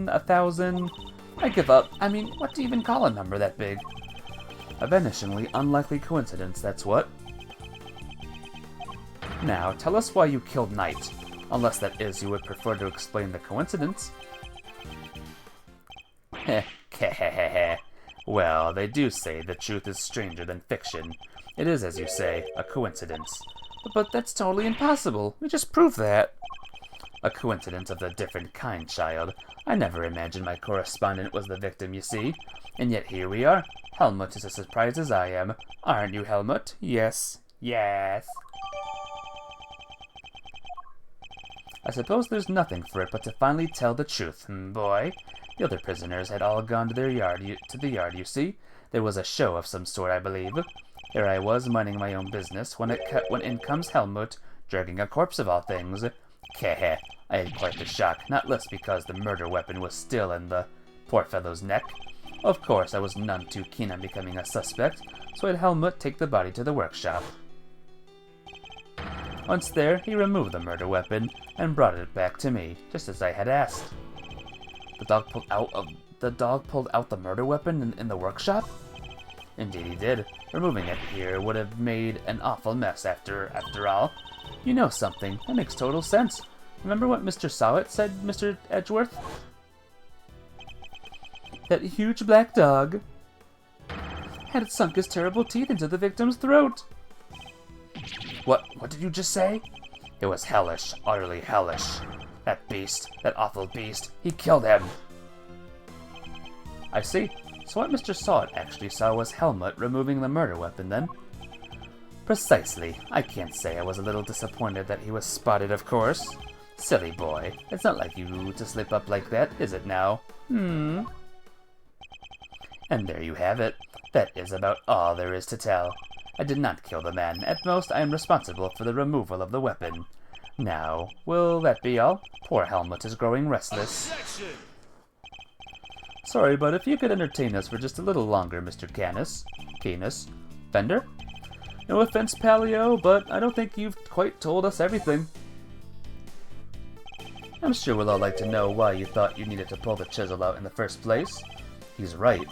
1,000. I give up. I mean, what do you even call a number that big? A vanishingly unlikely coincidence, that's what. Now, tell us why you killed Knight. Unless that is you would prefer to explain the coincidence. Heh, heh. Well, they do say the truth is stranger than fiction. It is, as you say, a coincidence. But that's totally impossible. We just proved that. A coincidence of a different kind, child. I never imagined my correspondent was the victim, you see. And yet here we are. Helmut is as surprised as I am. Aren't you, Helmut? Yes. Yes. I suppose there's nothing for it but to finally tell the truth, boy? The other prisoners had all gone to the yard, you see. There was a show of some sort, I believe. Here I was, minding my own business, when in comes Helmut, dragging a corpse of all things. Keh, I had quite the shock, not less because the murder weapon was still in the poor fellow's neck. Of course, I was none too keen on becoming a suspect, so I had Helmut take the body to the workshop. Once there, he removed the murder weapon and brought it back to me, just as I had asked. The dog pulled out the murder weapon in the workshop? Indeed he did. Removing it here would have made an awful mess after all. You know something. That makes total sense. Remember what Mr. Sowett said, Mr. Edgeworth? That huge black dog had sunk his terrible teeth into the victim's throat. What did you just say? It was hellish, utterly hellish. That beast, that awful beast, he killed him. I see. So what Mr. Sowett actually saw was Helmut removing the murder weapon, then? Precisely. I can't say I was a little disappointed that he was spotted, of course. Silly boy. It's not like you to slip up like that, is it now? And there you have it. That is about all there is to tell. I did not kill the man. At most, I am responsible for the removal of the weapon. Now, will that be all? Poor Helmut is growing restless. Objection! Sorry, but if you could entertain us for just a little longer, Mr. Canis. Fender? No offense, Paleo, but I don't think you've quite told us everything. I'm sure we'll all like to know why you thought you needed to pull the chisel out in the first place. He's right.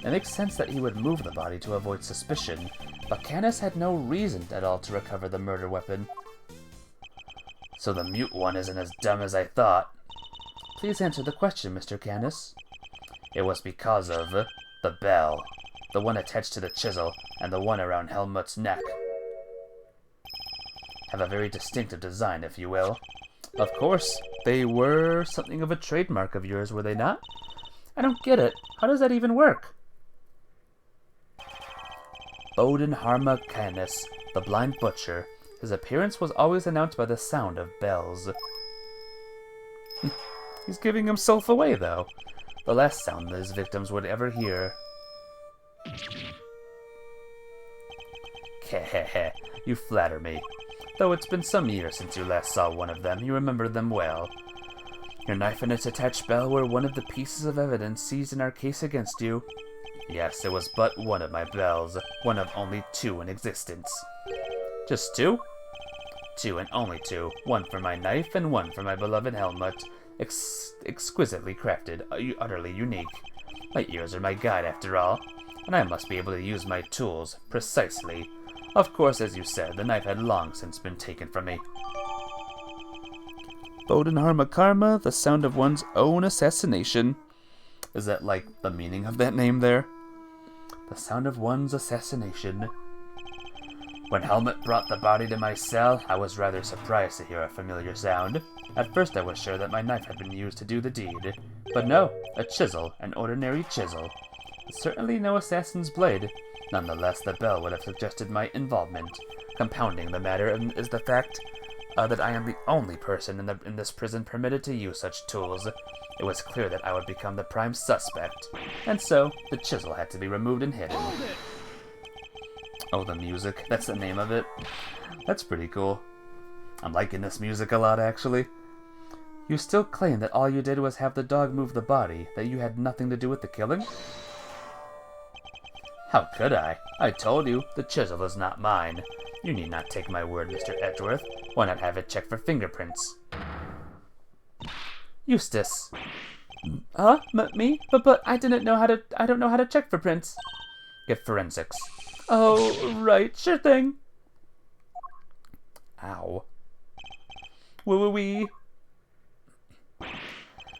It makes sense that he would move the body to avoid suspicion, but Canis had no reason at all to recover the murder weapon. So the mute one isn't as dumb as I thought. Please answer the question, Mr. Canis. It was because of the bell. The one attached to the chisel, and the one around Helmut's neck. Have a very distinctive design, if you will. Of course, they were something of a trademark of yours, were they not? I don't get it. How does that even work? Bodenharma Canis, the blind butcher. His appearance was always announced by the sound of bells. He's giving himself away, though. The last sound his victims would ever hear. Kehehe, you flatter me. Though it's been some years since you last saw one of them, you remember them well. Your knife and its attached bell were one of the pieces of evidence seized in our case against you. Yes, it was but one of my bells, one of only two in existence. Just two? Two and only two. One for my knife and one for my beloved Helmut. Exquisitely crafted, utterly unique. My ears are my guide after all, and I must be able to use my tools, precisely. Of course, as you said, the knife had long since been taken from me. Bodenharma Karma, the sound of one's own assassination. Is that like the meaning of that name there? The sound of one's assassination. When Helmut brought the body to my cell, I was rather surprised to hear a familiar sound. At first I was sure that my knife had been used to do the deed. But no, a chisel, an ordinary chisel. Certainly no assassin's blade. Nonetheless, the bell would have suggested my involvement. Compounding the matter is the fact that I am the only person in this prison permitted to use such tools. It was clear that I would become the prime suspect, and so the chisel had to be removed and hidden. Hold it! Oh, the music. That's the name of it. That's pretty cool. I'm liking this music a lot, actually. You still claim that all you did was have the dog move the body, that you had nothing to do with the killing? How could I? I told you, the chisel is not mine. You need not take my word, Mr. Edgeworth. Why not have it checked for fingerprints? Eustace. Huh? Me? But I don't know how to check for prints. Get forensics. Oh, right. Sure thing. Ow.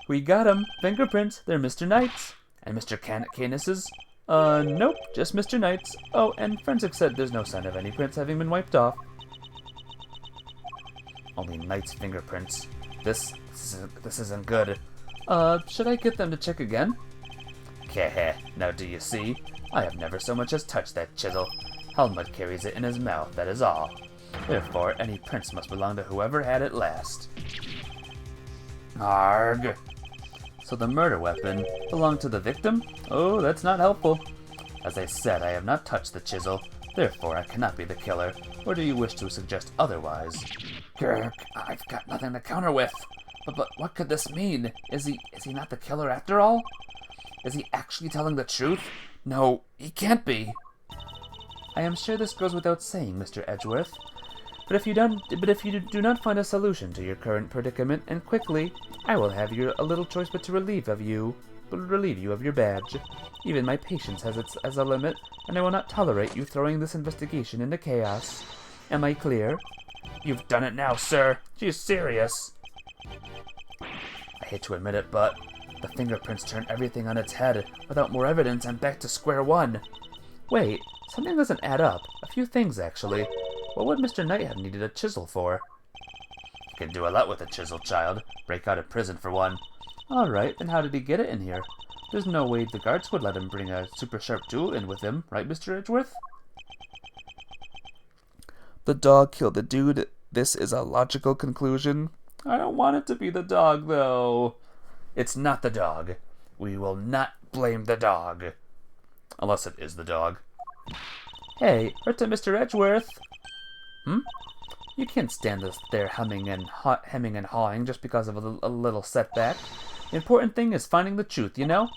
We got 'em. Fingerprints. They're Mr. Knight's. And Mr. Canis's? Nope. Just Mr. Knight's. Oh, and forensics said there's no sign of any prints having been wiped off. Only Knight's fingerprints. This isn't good. Should I get them to check again? Keh. Now do you see? I have never so much as touched that chisel. Helmut carries it in his mouth, that is all. Therefore, any prints must belong to whoever had it last. Arg. So the murder weapon belonged to the victim? Oh, that's not helpful. As I said, I have not touched the chisel. Therefore, I cannot be the killer. Or do you wish to suggest otherwise? Grr, I've got nothing to counter with. But what could this mean? Is he not the killer after all? Is he actually telling the truth? No, he can't be. I am sure this goes without saying, Mr. Edgeworth. But if you do not find a solution to your current predicament, and quickly, I will have a little choice but to relieve you of your badge. Even my patience has a limit, and I will not tolerate you throwing this investigation into chaos. Am I clear? You've done it now, sir. She's serious. I hate to admit it, but the fingerprints turn everything on its head. Without more evidence, I'm back to square one. Wait, something doesn't add up. A few things, actually. What would Mr. Knight have needed a chisel for? He can do a lot with a chisel, child. Break out of prison, for one. Alright, then how did he get it in here? There's no way the guards would let him bring a super sharp tool in with him, right, Mr. Edgeworth? The dog killed the dude. This is a logical conclusion. I don't want it to be the dog, though. It's not the dog. We will not blame the dog. Unless it is the dog. Hey, hurt to Mr. Edgeworth. You can't stand us there hemming and hawing just because of a little setback. The important thing is finding the truth, you know?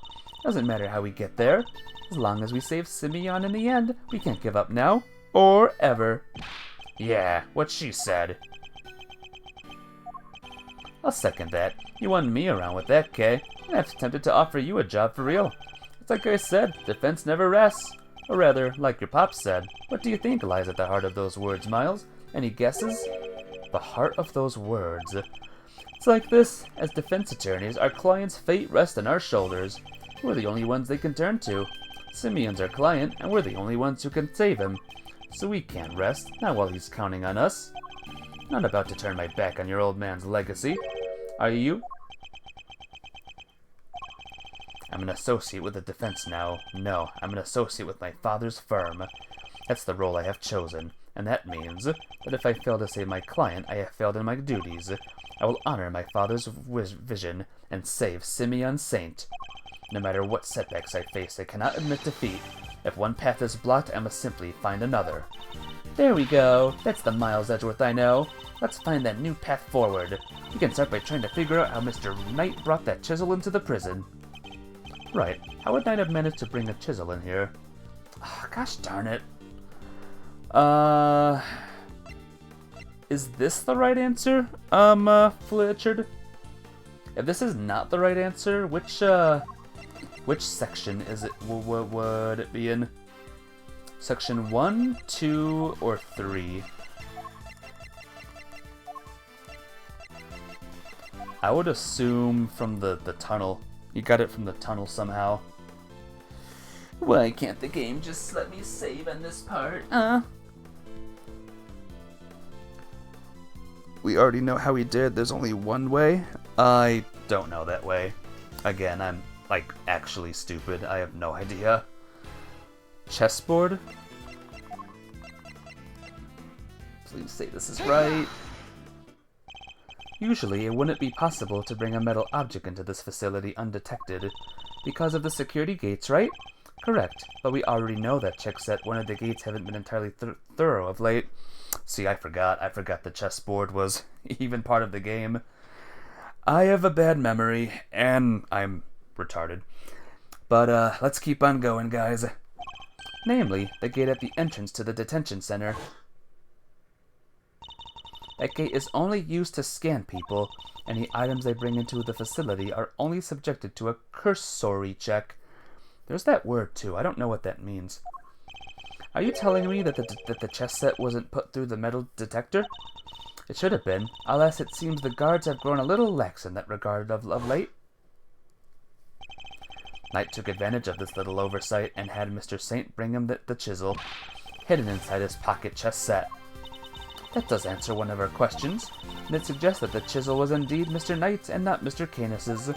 Doesn't matter how we get there. As long as we save Simeon in the end, we can't give up now. Or ever. Yeah, what she said. I'll second that. You won me around with that, Kay. I'm tempted to offer you a job for real. It's like I said, defense never rests. Or rather, like your pop said. What do you think lies at the heart of those words, Miles? Any guesses? The heart of those words. It's like this. As defense attorneys, our client's fate rests on our shoulders. We're the only ones they can turn to. Simeon's our client, and we're the only ones who can save him. So we can't rest, not while he's counting on us. Not about to turn my back on your old man's legacy. Are you? I'm an associate with the defense now. No, I'm an associate with my father's firm. That's the role I have chosen, and that means that if I fail to save my client, I have failed in my duties. I will honor my father's vision and save Simeon Saint. No matter what setbacks I face, I cannot admit defeat. If one path is blocked, I must simply find another. There we go. That's the Miles Edgeworth I know. Let's find that new path forward. We can start by trying to figure out how Mr. Knight brought that chisel into the prison. Right. How would Knight have managed to bring a chisel in here? Oh, gosh darn it. Is this the right answer? Fletchard? If this is not the right answer, which section is it? Would it be in? Section 1, 2, or 3? I would assume from the tunnel. You got it from the tunnel somehow. Why can't the game just let me save in this part? We already know how he did. There's only one way. I don't know that way. Again, I'm, like, actually stupid. I have no idea. Chessboard? Please say this is right. Usually, it wouldn't be possible to bring a metal object into this facility undetected because of the security gates, right? Correct, but we already know that checks that one of the gates haven't been entirely thorough of late. See, I forgot the chessboard was even part of the game. I have a bad memory, and I'm retarded. But, let's keep on going, guys. Namely, the gate at the entrance to the detention center. That gate is only used to scan people. Any items they bring into the facility are only subjected to a cursory check. There's that word, too. I don't know what that means. Are you telling me that the chess set wasn't put through the metal detector? It should have been, alas it seems the guards have grown a little lax in that regard of late. Knight took advantage of this little oversight and had Mr. Saint bring him the chisel, hidden inside his pocket chess set. That does answer one of our questions, and it suggests that the chisel was indeed Mr. Knight's and not Mr. Canis's.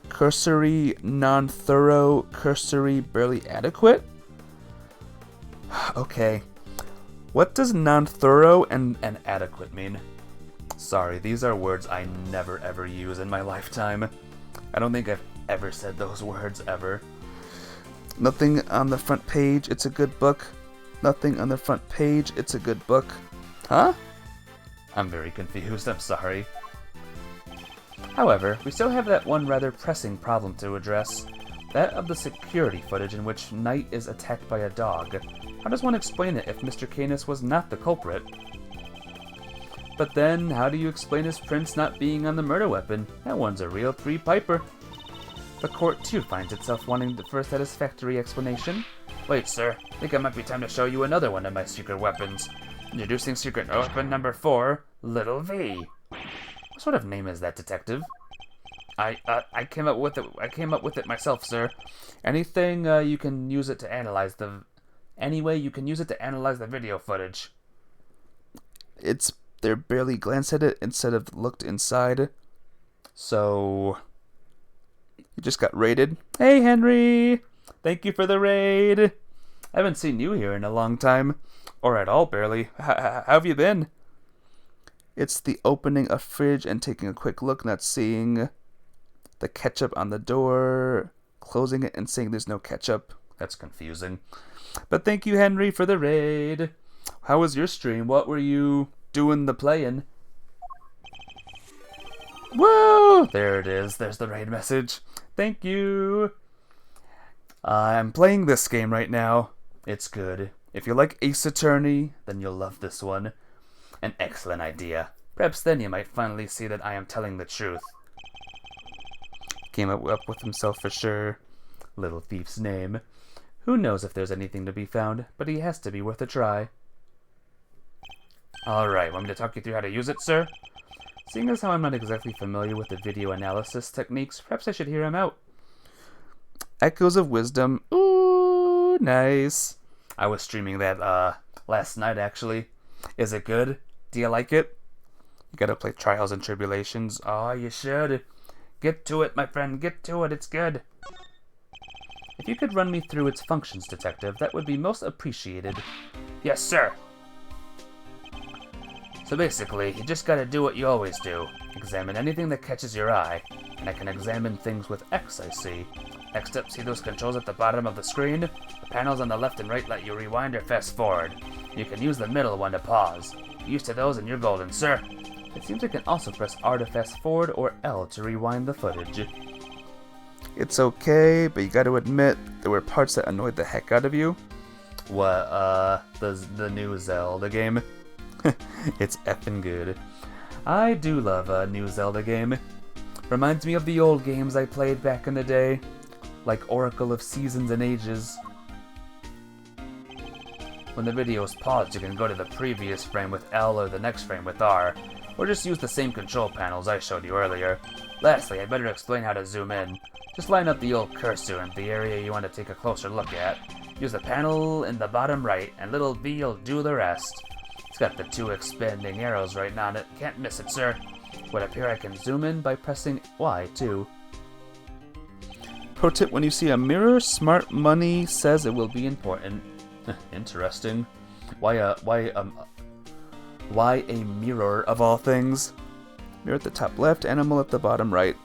Cursory, non-thorough, cursory, barely adequate? Okay. What does non-thorough and adequate mean? Sorry, these are words I never ever use in my lifetime. I don't think I've ever said those words ever. Nothing on the front page, it's a good book. Nothing on the front page, it's a good book. Huh? I'm very confused, I'm sorry. However, we still have that one rather pressing problem to address. That of the security footage in which Knight is attacked by a dog. How does one explain it if Mr. Canis was not the culprit? But then, how do you explain his prints not being on the murder weapon? That one's a real three-piper. The court, too, finds itself wanting for a satisfactory explanation. Wait, sir. I think it might be time to show you another one of my secret weapons. Introducing secret weapon number 4, Little V. What sort of name is that, detective? I came up with it myself, sir. Anything you can use it to analyze the... Anyway, you can use it to analyze the video footage. They barely glanced at it instead of looked inside. So... You just got raided. Hey, Henry! Thank you for the raid! I haven't seen you here in a long time. Or at all, barely. How have you been? It's the opening a fridge and taking a quick look, not seeing the ketchup on the door, closing it and saying there's no ketchup. That's confusing. But thank you, Henry, for the raid. How was your stream? What were you doing the playing? Whoa! There it is. There's the raid message. Thank you. I'm playing this game right now. It's good. If you like Ace Attorney, then you'll love this one. An excellent idea. Perhaps then you might finally see that I am telling the truth. Came up with himself for sure. Little thief's name. Who knows if there's anything to be found, but he has to be worth a try. Alright, want me to talk you through how to use it, sir? Seeing as how I'm not exactly familiar with the video analysis techniques, perhaps I should hear him out. Echoes of Wisdom. Ooh, nice. I was streaming that last night, actually. Is it good? Do you like it? You gotta play Trials and Tribulations. Oh, you should. Get to it, my friend. Get to it. It's good. If you could run me through its functions, detective, that would be most appreciated. Yes, sir. So basically, you just gotta do what you always do. Examine anything that catches your eye. And I can examine things with X, I see. Next up, see those controls at the bottom of the screen? The panels on the left and right let you rewind or fast forward. You can use the middle one to pause. Get used to those and you're golden, sir. It seems I can also press R to fast forward or L to rewind the footage. It's okay, but you gotta admit, there were parts that annoyed the heck out of you. What, the new Zelda game? It's effing good. I do love a new Zelda game. Reminds me of the old games I played back in the day, like Oracle of Seasons and Ages. When the video is paused, you can go to the previous frame with L or the next frame with R, or just use the same control panels I showed you earlier. Lastly, I'd better explain how to zoom in. Just line up the old cursor in the area you want to take a closer look at. Use the panel in the bottom right, and little V will do the rest. It's got the 2 expanding arrows right now, and it can't miss it, sir. Would appear I can zoom in by pressing Y, too. Pro tip, when you see a mirror, smart money says it will be important. Interesting. Why a mirror of all things? Mirror at the top left, animal at the bottom right.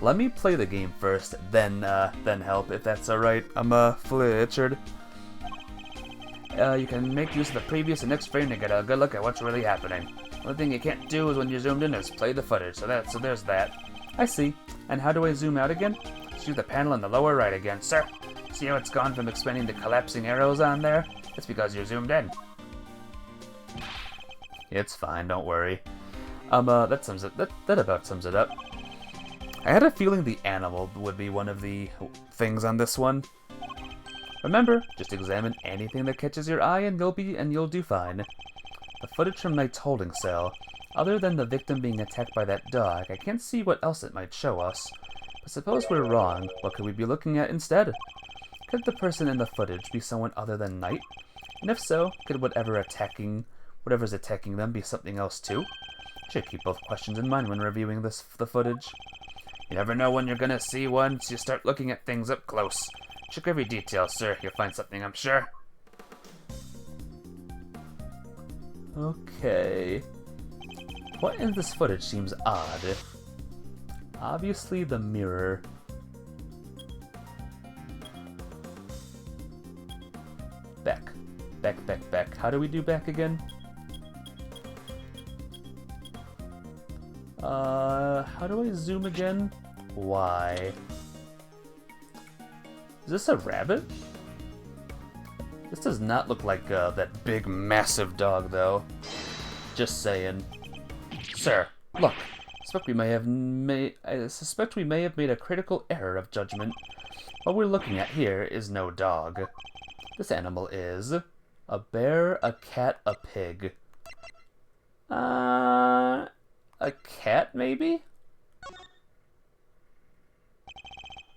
Let me play the game first, then help, if that's alright. I'm Flitchard. You can make use of the previous and next frame to get a good look at what's really happening. One thing you can't do is when you're zoomed in is play the footage, so there's that. I see. And how do I zoom out again? Choose the panel in the lower right again, sir. See how it's gone from expanding to collapsing arrows on there? It's because you're zoomed in. It's fine, don't worry. That about sums it up. I had a feeling the animal would be one of the things on this one. Remember, just examine anything that catches your eye and you'll do fine. The footage from Knight's holding cell. Other than the victim being attacked by that dog, I can't see what else it might show us. But suppose we're wrong, what could we be looking at instead? Could the person in the footage be someone other than Knight? And if so, could whatever's attacking them be something else too? I should keep both questions in mind when reviewing the footage. You never know when you're gonna see one, so you start looking at things up close. Check every detail, sir. You'll find something, I'm sure. Okay. What in this footage seems odd? Obviously the mirror. Back. Back. How do we do back again? How do I zoom again? Why? Is this a rabbit? This does not look like that big, massive dog, though. Just saying. Sir, look. I suspect we may have made a critical error of judgment. What we're looking at here is no dog. This animal is a bear, a cat, a pig. A cat, maybe?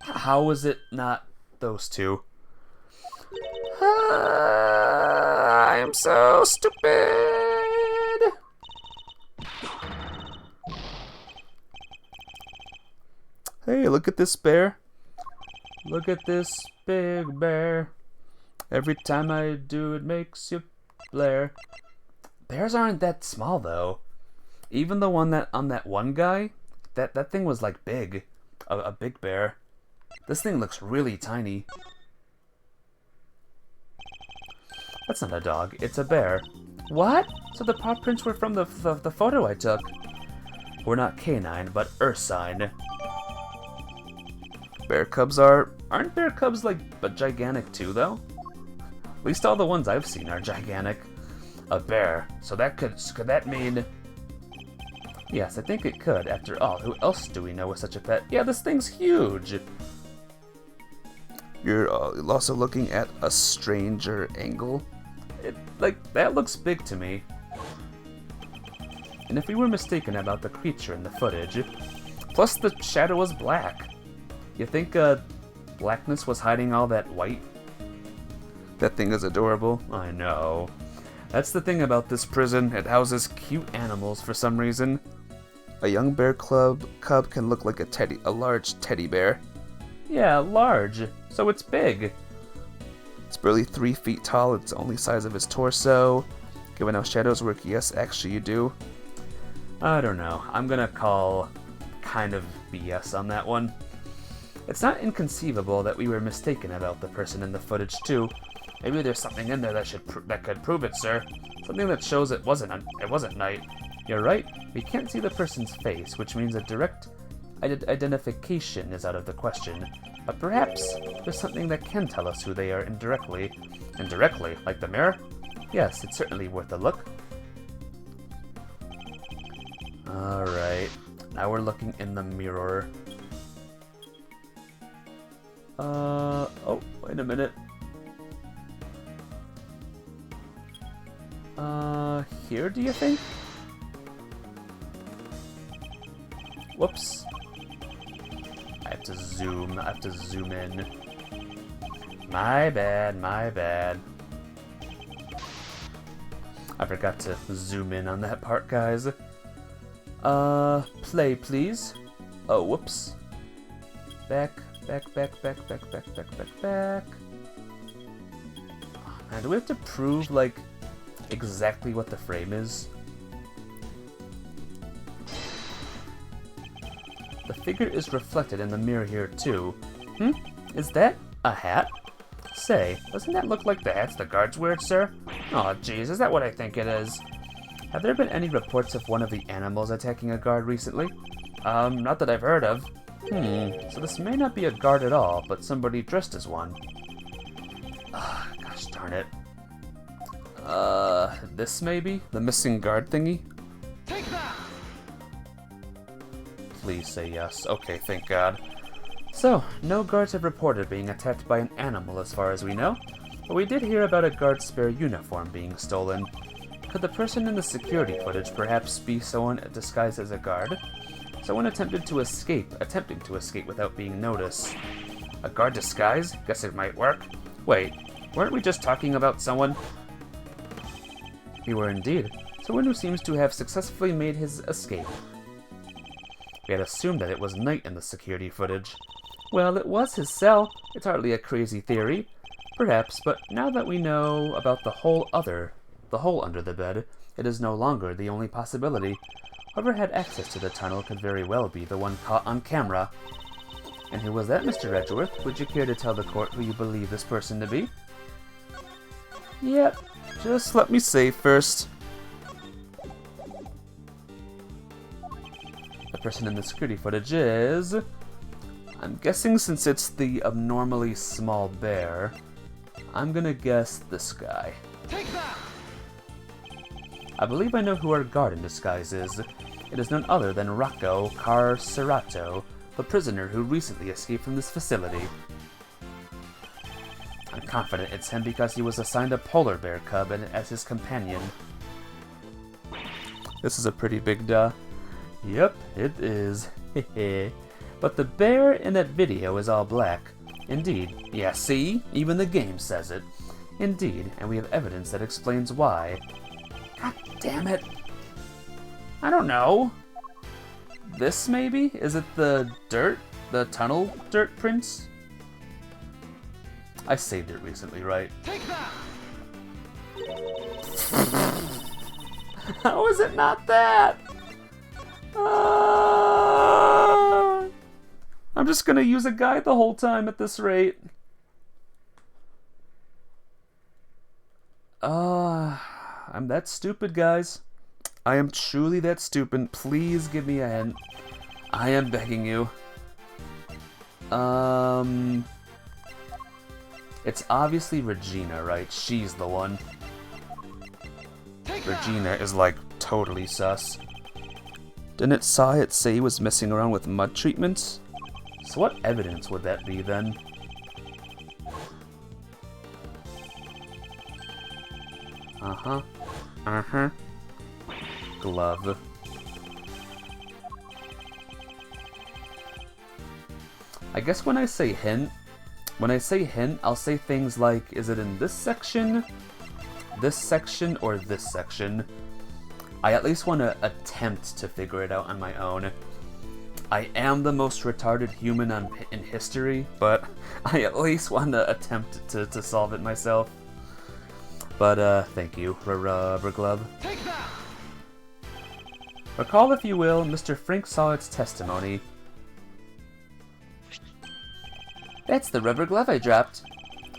How is it not those two? I am so stupid. Hey, look at this bear. Look at this big bear. Every time I do, it makes you blare. Bears aren't that small, though. Even the one on that one guy, that thing was like big. A big bear. This thing looks really tiny. That's not a dog, it's a bear. What? So the paw prints were from the photo I took. We're not canine, but ursine. Bear cubs aren't bear cubs but gigantic too, though? At least all the ones I've seen are gigantic. A bear, so could that mean... Yes, I think it could. After all, who else do we know with such a pet? Yeah, this thing's huge! You're also looking at a stranger angle. That looks big to me. And if we were mistaken about the creature in the footage, plus the shadow was black. You think blackness was hiding all that white? That thing is adorable. I know. That's the thing about this prison. It houses cute animals for some reason. A young bear cub can look like a large teddy bear. Yeah, large. So it's big. It's barely 3 feet tall. It's the only size of his torso. Given how shadows work, yes, actually you do. I don't know. I'm gonna call kind of BS on that one. It's not inconceivable that we were mistaken about the person in the footage too. Maybe there's something in there that could prove it, sir. Something that shows it wasn't Knight. You're right. We can't see the person's face, which means a direct identification is out of the question. But perhaps there's something that can tell us who they are indirectly. Indirectly? Like the mirror? Yes, it's certainly worth a look. Alright. Now we're looking in the mirror. Oh, wait a minute. Here, do you think? Whoops. I have to zoom in. My bad. I forgot to zoom in on that part, guys. Play, please. Oh, whoops. Back. Back, back, back, back, back, back, back, back. And do we have to prove, like, exactly what the frame is? The figure is reflected in the mirror here, too. Is that a hat? Say, doesn't that look like the hats the guards wear, sir? Aw, geez, is that what I think it is? Have there been any reports of one of the animals attacking a guard recently? Not that I've heard of. So this may not be a guard at all, but somebody dressed as one. Gosh darn it. This maybe? The missing guard thingy? Take that! Please say yes. Okay, thank God. So, no guards have reported being attacked by an animal as far as we know, but we did hear about a guard's spare uniform being stolen. Could the person in the security footage perhaps be someone disguised as a guard? Someone attempting to escape without being noticed. A guard disguise? Guess it might work. Wait, weren't we just talking about someone? We were indeed. Someone who seems to have successfully made his escape. We had assumed that it was night in the security footage. Well, it was his cell. It's hardly a crazy theory. Perhaps, but now that we know about the hole under the bed, it is no longer the only possibility. Whoever had access to the tunnel could very well be the one caught on camera. And who was that, Mr. Edgeworth? Would you care to tell the court who you believe this person to be? Yep, just let me say first. The person in the security footage is... I'm guessing since it's the abnormally small bear, I'm gonna guess this guy. Take that! I believe I know who our guard in disguise is. It is none other than Rocco Carcerato, the prisoner who recently escaped from this facility. I'm confident it's him because he was assigned a polar bear cub as his companion. This is a pretty big duh. Yep, it is. Hehe. But the bear in that video is all black. Indeed. Yeah, see? Even the game says it. Indeed, and we have evidence that explains why. God damn it. I don't know. This, maybe? Is it the dirt? The tunnel dirt prints? I saved it recently, right? Take that! How is it not that? I'm just gonna use a guide the whole time at this rate. I'm that stupid, guys. I am truly that stupid. Please give me a hint. I am begging you. It's obviously Regina, right? She's the one. Regina is like totally sus. Didn't Sahit say he was messing around with mud treatments? So what evidence would that be then? Glove. I guess when I say hint, I'll say things like, is it in this section, or this section? I at least want to attempt to figure it out on my own. I am the most retarded human in history, but I at least want to attempt to solve it myself. But, thank you, Rubber Glove. Take that! Recall, if you will, Mr. Frank Solid's testimony. That's the rubber glove I dropped.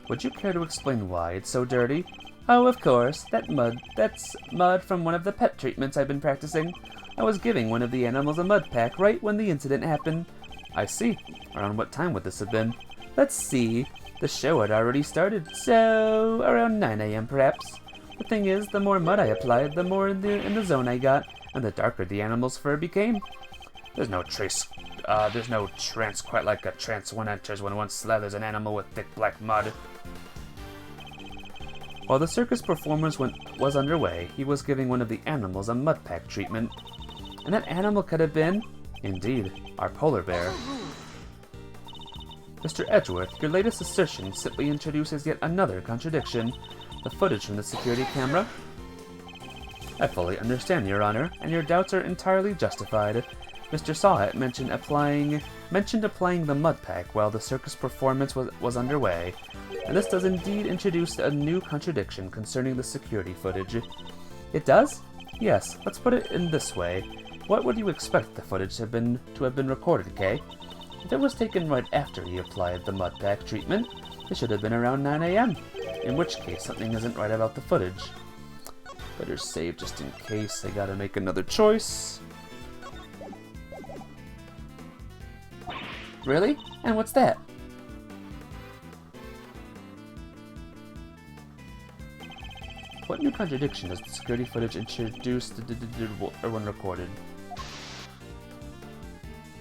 Would you care to explain why it's so dirty? Oh, of course, that's mud from one of the pet treatments I've been practicing. I was giving one of the animals a mud pack right when the incident happened. I see. Around what time would this have been? Let's see. The show had already started, so around 9 a.m. perhaps. The thing is, the more mud I applied, the more in the zone I got, and the darker the animal's fur became. There's no trance quite like a trance one enters when one slathers an animal with thick black mud. While the circus performance was underway, he was giving one of the animals a mud pack treatment. And that animal could have been, indeed, our polar bear. Mr. Edgeworth, your latest assertion simply introduces yet another contradiction. The footage from the security camera? I fully understand, Your Honor, and your doubts are entirely justified. Mr. Sawhut mentioned applying the mud pack while the circus performance was underway, and this does indeed introduce a new contradiction concerning the security footage. It does? Yes, let's put it in this way. What would you expect the footage to have been recorded, Kay? If it was taken right after he applied the mud pack treatment, it should have been around 9 a.m., in which case something isn't right about the footage. Better save just in case I gotta make another choice. Really? And what's that? What new contradiction does the security footage introduce when recorded?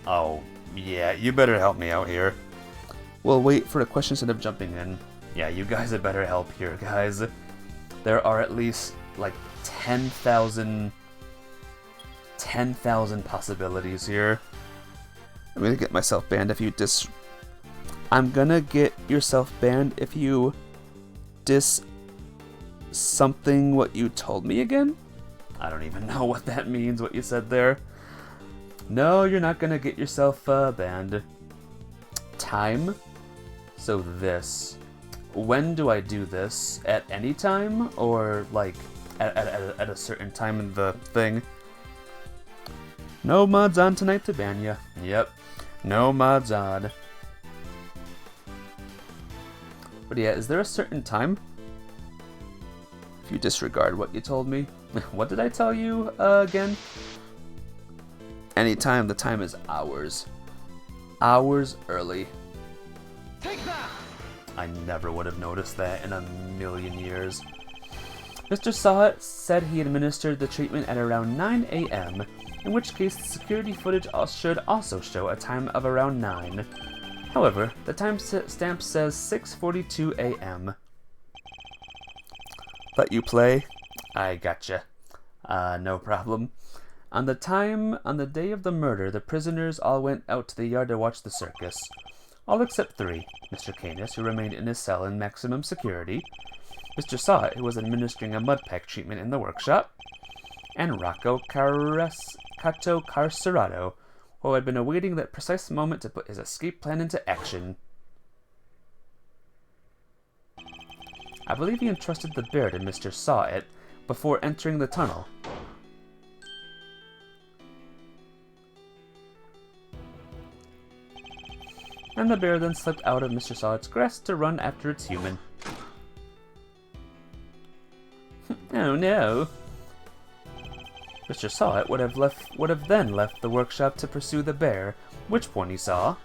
Oh, yeah, you better help me out here. We'll wait for the questions instead of jumping in. Yeah, you guys had better help here, guys. There are at least, like, 10,000 possibilities here. I'm gonna get myself banned if you I'm gonna get yourself banned if you something what you told me again? I don't even know what that means, what you said there. No, you're not gonna get yourself banned. Time. So this. When do I do this? At any time? Or, like, at a certain time in the thing? No mods on tonight to ban ya. Yep. No mods on. But yeah, is there a certain time? If you disregard what you told me. What did I tell you again? Anytime, the time is hours. Hours early. Take that! I never would have noticed that in a million years. Mr. Sawhut said he administered the treatment at around 9 a.m., in which case the security footage should also show a time of around 9. However, the timestamp says 6:42 a.m. Let you play? I gotcha. No problem. On the day of the murder, the prisoners all went out to the yard to watch the circus. All except 3. Mr. Canis, who remained in his cell in maximum security, Mr. Sawhut, who was administering a mud pack treatment in the workshop, and Rocco Carcerado, who had been awaiting that precise moment to put his escape plan into action. I believe he entrusted the bear to Mr. Sawhut before entering the tunnel. And the bear then slipped out of Mr. Sawhut's grasp to run after its human. Oh no. Mr. Sawhut would have then left the workshop to pursue the bear, which one he saw.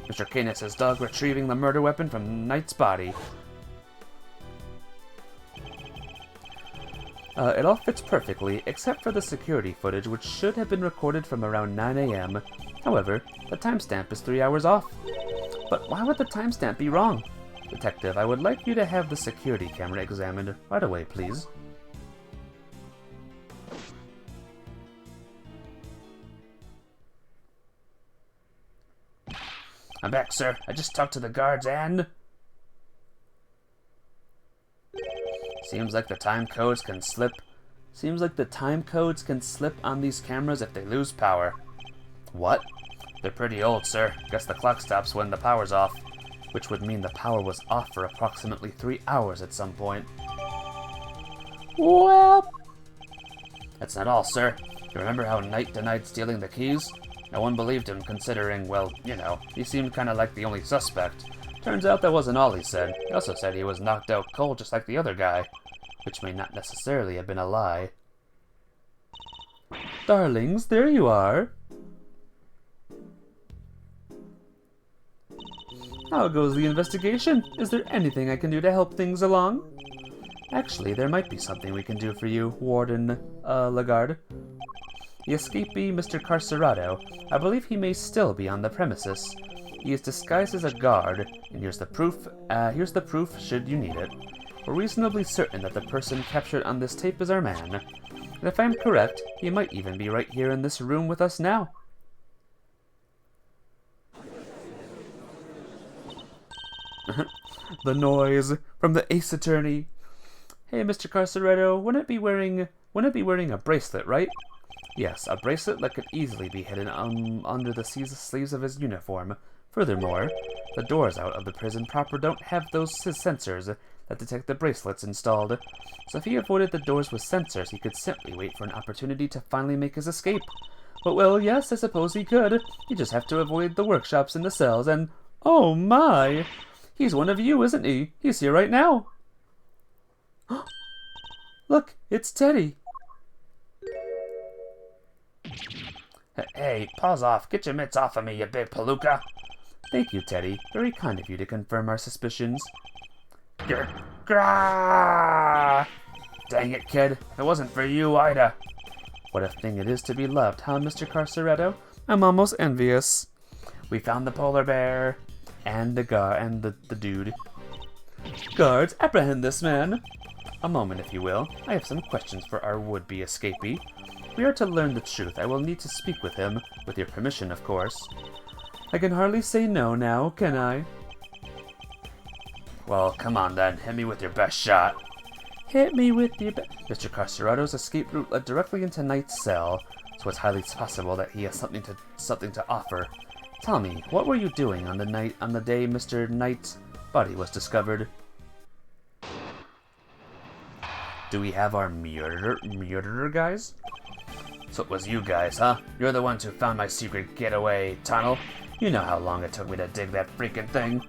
Mr. Canis' dog retrieving the murder weapon from Knight's body. It all fits perfectly, except for the security footage, which should have been recorded from around 9 a.m. However, the timestamp is 3 hours off. But why would the timestamp be wrong? Detective, I would like you to have the security camera examined right away, please. I'm back, sir. I just talked to the guards and... Seems like the time codes can slip on these cameras if they lose power. What? They're pretty old, sir. Guess the clock stops when the power's off. Which would mean the power was off for approximately 3 hours at some point. Well... That's not all, sir. You remember how Knight denied stealing the keys? No one believed him, considering, well, you know, he seemed kinda like the only suspect. Turns out that wasn't all he said. He also said he was knocked out cold just like the other guy. Which may not necessarily have been a lie. Darlings, there you are. How goes the investigation? Is there anything I can do to help things along? Actually, there might be something we can do for you, Warden, Lagarde. The escapee, Mr. Carcerado, I believe he may still be on the premises. He is disguised as a guard, and here's the proof should you need it. We're reasonably certain that the person captured on this tape is our man. And if I'm correct, he might even be right here in this room with us now. The noise from the ace attorney. Hey, Mr. Carcerado, wouldn't it be wearing a bracelet, right? Yes, a bracelet that could easily be hidden under the sleeves of his uniform. Furthermore, the doors out of the prison proper don't have those sensors that detect the bracelets installed. So if he avoided the doors with sensors, he could simply wait for an opportunity to finally make his escape. But well, yes, I suppose he could. He'd just have to avoid the workshops and the cells and... Oh my! He's one of you, isn't he? He's here right now. Look, it's Teddy. Hey, paws off. Get your mitts off of me, you big palooka. Thank you, Teddy. Very kind of you to confirm our suspicions. Grah! Dang it, kid. It wasn't for you, Ida. What a thing it is to be loved, huh, Mr. Carceretto? I'm almost envious. We found the polar bear. And the dude. Guards, apprehend this man. A moment, if you will. I have some questions for our would-be escapee. We are to learn the truth. I will need to speak with him, with your permission, of course. I can hardly say no now, can I? Well, come on then. Hit me with your best shot. Hit me with your Mr. Carceretto's escape route led directly into Knight's cell, so it's highly possible that he has something to offer. Tell me, what were you doing on the day Mr. Knight's body was discovered? Do we have our murderer guys? So it was you guys, huh? You're the ones who found my secret getaway tunnel. You know how long it took me to dig that freaking thing.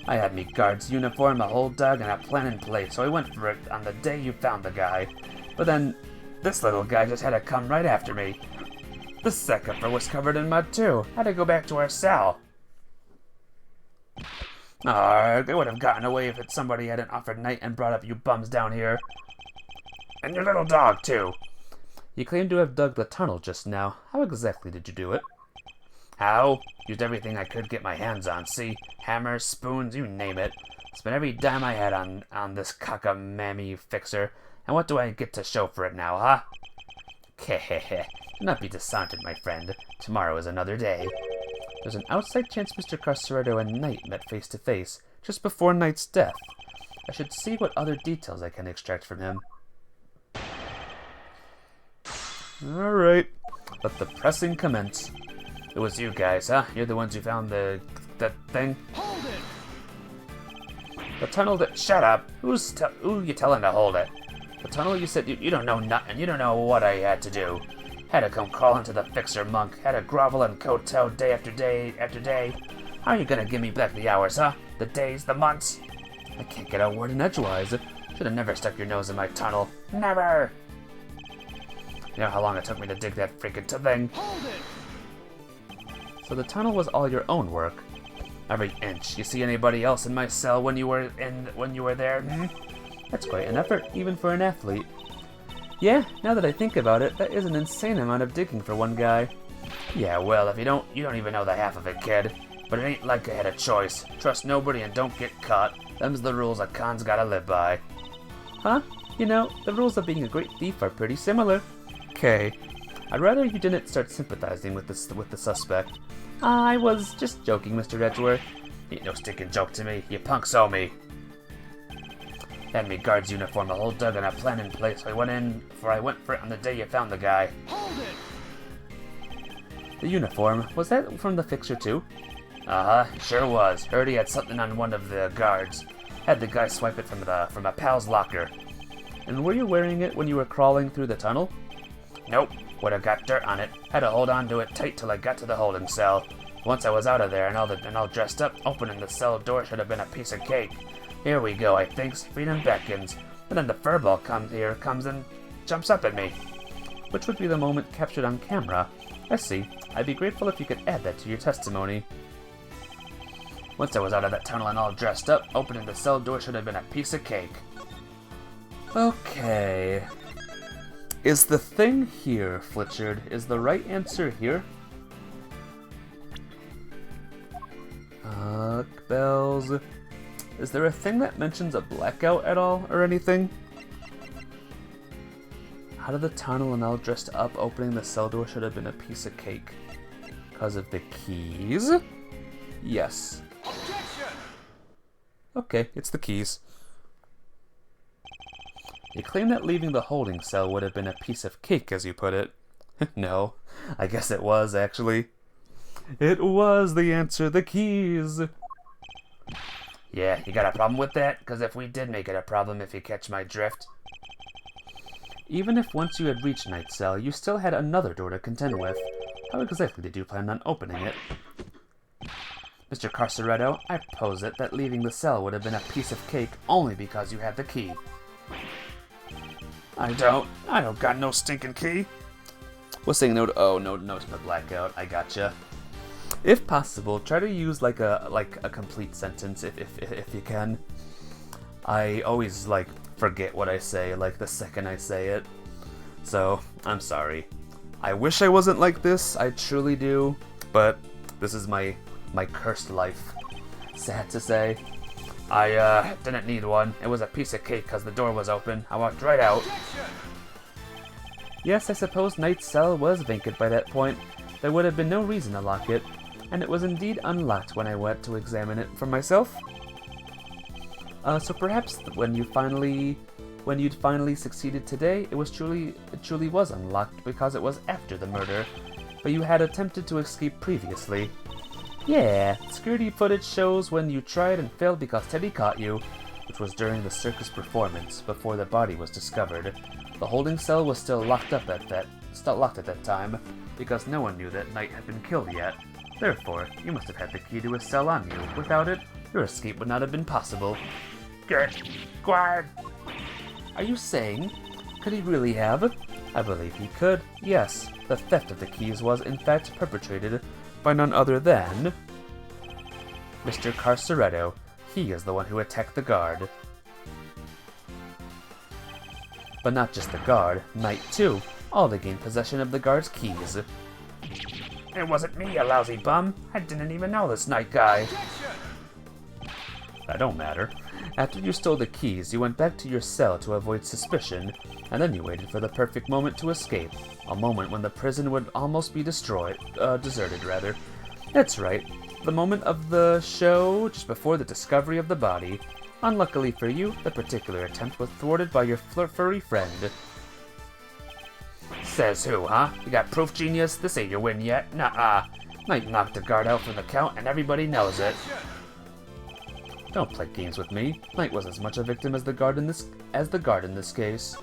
I had me guard's uniform, a hole dug, and a plan in place, so I went for it on the day you found the guy. But then, this little guy just had to come right after me. The second was covered in mud too. Had to go back to our cell. They would have gotten away if somebody hadn't offered Knight and brought up you bums down here. And your little dog too. You claim to have dug the tunnel just now. How exactly did you do it? How? Used everything I could get my hands on, see? Hammers, spoons, you name it. Spent every dime I had on this cockamamie fixer. And what do I get to show for it now, huh? Kehehe. Do not be disheartened, my friend. Tomorrow is another day. There's an outside chance Mr. Carceretto and Knight met face to face, just before Knight's death. I should see what other details I can extract from him. Alright, let the pressing commence. It was you guys, huh? You're the ones who found that thing? Hold it! The tunnel that... Shut up! Who you telling to hold it? The tunnel you said you don't know nothing. You don't know what I had to do. Had to come crawling to the fixer monk. Had to grovel and kowtow day after day after day. How are you gonna give me back the hours, huh? The days, the months? I can't get a word in edgewise. Should have never stuck your nose in my tunnel. Never! You know how long it took me to dig that freaking thing? Hold it! So the tunnel was all your own work? Every inch. You see anybody else in my cell when you were there? That's quite an effort, even for an athlete. Yeah, now that I think about it, that is an insane amount of digging for one guy. Yeah, well, if you don't even know the half of it, kid. But it ain't like I had a choice. Trust nobody and don't get caught. Them's the rules a con's gotta live by. Huh? You know, the rules of being a great thief are pretty similar. Okay. I'd rather you didn't start sympathizing with the suspect. I was just joking, Mr. Edgeworth. Ain't no sticking joke to me. You punks owe me. Had me guard's uniform, a hole dug, and a plan in place. I went for it on the day you found the guy. Hold it! The uniform, was that from the fixer too? Uh-huh, sure was. Heard he had something on one of the guards. Had the guy swipe it from a pal's locker. And were you wearing it when you were crawling through the tunnel? Nope. Would have got dirt on it. Had to hold on to it tight till I got to the holding cell. Once I was out of there and all dressed up, opening the cell door should have been a piece of cake. Here we go, I thinks. Freedom beckons. And then the furball comes and jumps up at me. Which would be the moment captured on camera. I see. I'd be grateful if you could add that to your testimony. Once I was out of that tunnel and all dressed up, opening the cell door should have been a piece of cake. Okay. Is the thing here, Flitchard? Is the right answer here? Bells. Is there a thing that mentions a blackout at all, or anything? Out of the tunnel and all dressed up, opening the cell door should have been a piece of cake. Because of the keys? Yes. Objection! Okay, it's the keys. You claim that leaving the holding cell would have been a piece of cake, as you put it. No, I guess it was, actually. It was the answer, the keys. Yeah, you got a problem with that? Because if we did make it a problem, if you catch my drift. Even if once you had reached Night's Cell, you still had another door to contend with. How exactly did you plan on opening it? Mr. Carceretto, I posit that leaving the cell would have been a piece of cake only because you had the key. I don't got no stinking key. Was saying no to, no to the blackout. I gotcha. If possible, try to use like a complete sentence if you can. I always forget what I say the second I say it. So, I'm sorry. I wish I wasn't like this, I truly do, but this is my cursed life. Sad to say. I didn't need one. It was a piece of cake because the door was open. I walked right out. Yes, I suppose Night's cell was vacant by that point. There would have been no reason to lock it, and it was indeed unlocked when I went to examine it for myself. So perhaps when you'd finally succeeded today, it truly was unlocked because it was after the murder, but you had attempted to escape previously. Yeah, security footage shows when you tried and failed because Teddy caught you, which was during the circus performance before the body was discovered. The holding cell was still locked at that time because no one knew that Knight had been killed yet. Therefore, you must have had the key to his cell on you. Without it, your escape would not have been possible. Good. Guard. Are you saying? Could he really have? I believe he could, yes. The theft of the keys was, in fact, perpetrated by none other than Mr. Carceretto. He is the one who attacked the guard. But not just the guard, Knight too. All to gain possession of the guard's keys. It wasn't me, you lousy bum. I didn't even know this Knight guy. That don't matter. After you stole the keys, you went back to your cell to avoid suspicion, and then you waited for the perfect moment to escape. A moment when the prison would almost be deserted rather. That's right. The moment of the show, just before the discovery of the body. Unluckily for you, the particular attempt was thwarted by your furry friend. Says who, huh? You got proof, genius? This ain't your win yet. Nuh-uh. Knight knocked the guard out from the count, and everybody knows it. Don't play games with me. Knight was as much a victim as the guard in this case.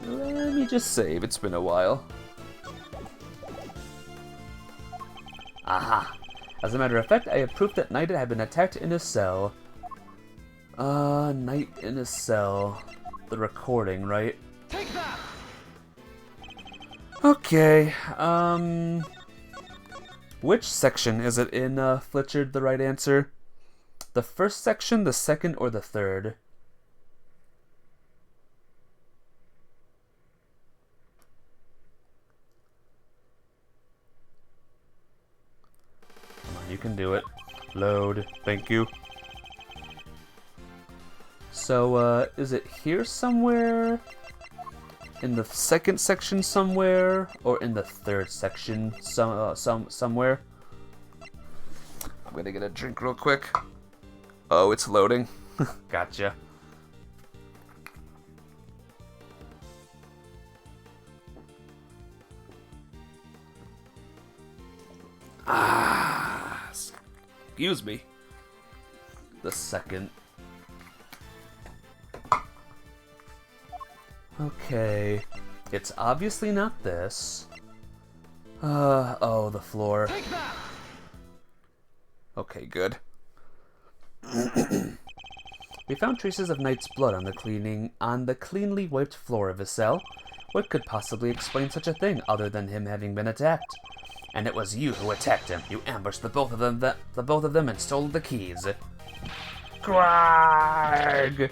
Let me just save. It's been a while. Aha! As a matter of fact, I have proof that Knight had been attacked in his cell. Knight in his cell. The recording, right? Take that! Okay, which section is it in, Flitchard, the right answer? The first section, the second, or the third? Come on, you can do it. Load. Thank you. So, is it here somewhere? In the second section somewhere? Or in the third section somewhere? I'm gonna get a drink real quick. Oh, it's loading. Gotcha. Excuse me. The second. Okay. It's obviously not this. Oh, the floor. Take that! Okay, good. We found traces of Knight's blood on the cleanly wiped floor of his cell. What could possibly explain such a thing other than him having been attacked? And it was you who attacked him. You ambushed the both of them and stole the keys. Greg!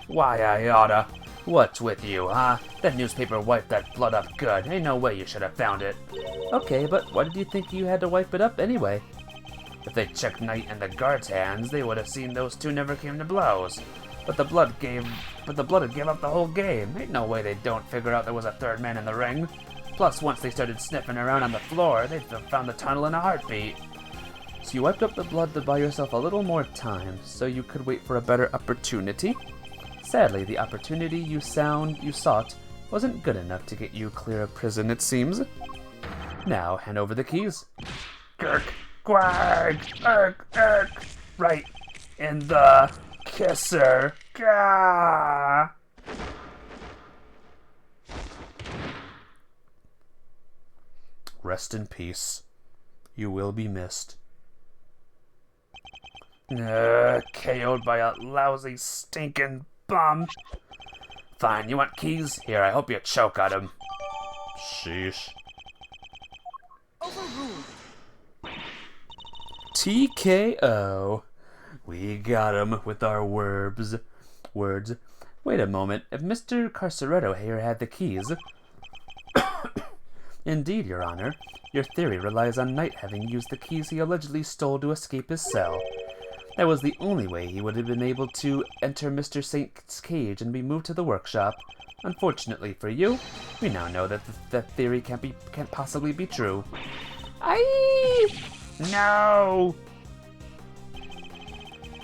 Why, I oughta. What's with you, huh? That newspaper wiped that blood up good. Ain't no way you should have found it. Okay, but why did you think you had to wipe it up anyway? If they checked Knight and the guard's hands, they would have seen those two never came to blows. But the blood had gave up the whole game. Ain't no way they don't figure out there was a third man in the ring. Plus, once they started sniffing around on the floor, they'd have found the tunnel in a heartbeat. So you wiped up the blood to buy yourself a little more time, so you could wait for a better opportunity? Sadly, the opportunity you sought wasn't good enough to get you clear of prison, it seems. Now, hand over the keys. Gurk, quag, irk, right in the kisser. Gah! Rest in peace. You will be missed. KO'd by a lousy, stinking bum. Fine, you want keys? Here, I hope you choke on them. Sheesh. Overruled. TKO. We got him with our words. Wait a moment. If Mr. Carceretto here had the keys... Indeed, Your Honor. Your theory relies on Knight having used the keys he allegedly stole to escape his cell. That was the only way he would have been able to enter Mr. Saint's cage and be moved to the workshop. Unfortunately for you, we now know that that theory can't possibly be true. No!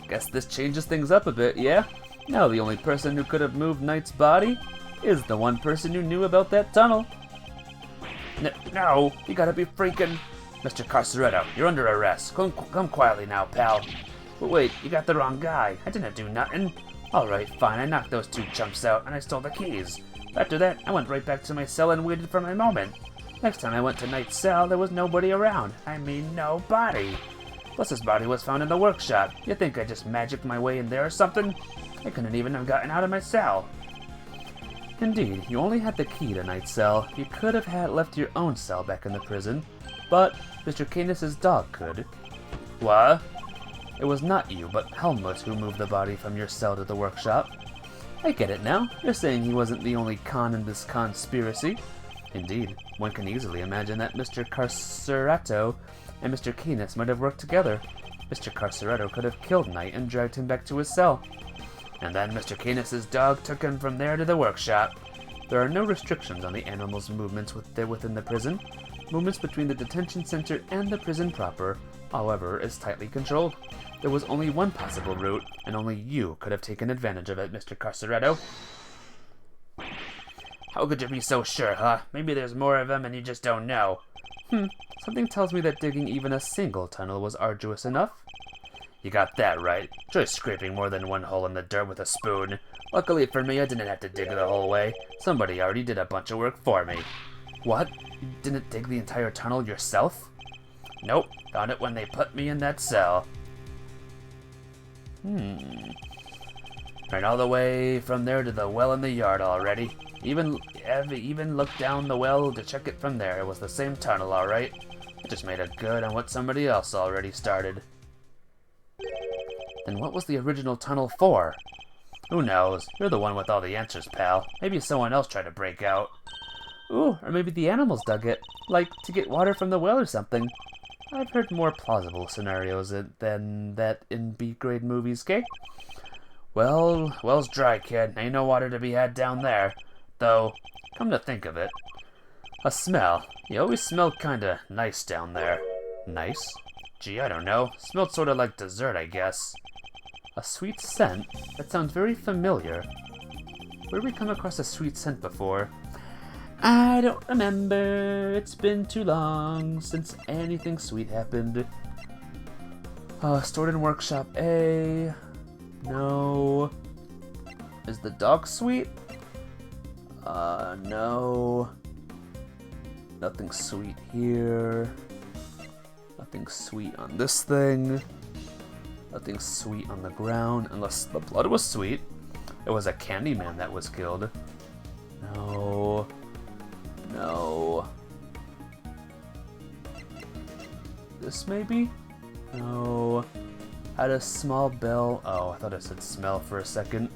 Guess this changes things up a bit, yeah? Now the only person who could have moved Knight's body is the one person who knew about that tunnel. No, you gotta be freaking... Mr. Carceretto, you're under arrest. Come quietly now, pal. But wait, you got the wrong guy. I didn't do nothing. Alright, fine, I knocked those two chumps out and I stole the keys. After that, I went right back to my cell and waited for my moment. Next time I went to Knight's cell, there was nobody around. I mean, nobody. Plus his body was found in the workshop. You think I just magicked my way in there or something? I couldn't even have gotten out of my cell. Indeed, you only had the key to Knight's cell. You could have left your own cell back in the prison, but Mr. Canis's dog could. What? It was not you, but Helmut who moved the body from your cell to the workshop. I get it now. You're saying he wasn't the only con in this conspiracy. Indeed, one can easily imagine that Mr. Carceretto and Mr. Canis might have worked together. Mr. Carceretto could have killed Knight and dragged him back to his cell. And then Mr. Canis's dog took him from there to the workshop. There are no restrictions on the animal's movements within the prison. Movements between the detention center and the prison proper, however, is tightly controlled. There was only one possible route, and only you could have taken advantage of it, Mr. Carceretto. How could you be so sure, huh? Maybe there's more of them and you just don't know. Something tells me that digging even a single tunnel was arduous enough. You got that right. Try scraping more than one hole in the dirt with a spoon. Luckily for me, I didn't have to dig the whole way. Somebody already did a bunch of work for me. What? You didn't dig the entire tunnel yourself? Nope. Found it when they put me in that cell. Ran all the way from there to the well in the yard already. Even looked down the well to check it from there. It was the same tunnel, alright. I just made a good on what somebody else already started. Then what was the original tunnel for? Who knows? You're the one with all the answers, pal. Maybe someone else tried to break out. Ooh, or maybe the animals dug it. Like, to get water from the well or something. I've heard more plausible scenarios than that in B-grade movies, okay? Well, well's dry, kid. Ain't no water to be had down there. Though, come to think of it, a smell. You always smelled kinda nice down there. Nice? Gee, I don't know. Smelled sorta like dessert, I guess. A sweet scent? That sounds very familiar. Where have we come across a sweet scent before? I don't remember. It's been too long since anything sweet happened. Stored in workshop A. No. Is the dog sweet? No. Nothing sweet here. Nothing sweet on this thing. Nothing sweet on the ground, unless the blood was sweet. It was a Candyman that was killed. No. No. This maybe? No. Had a small bell. Oh, I thought it said smell for a second.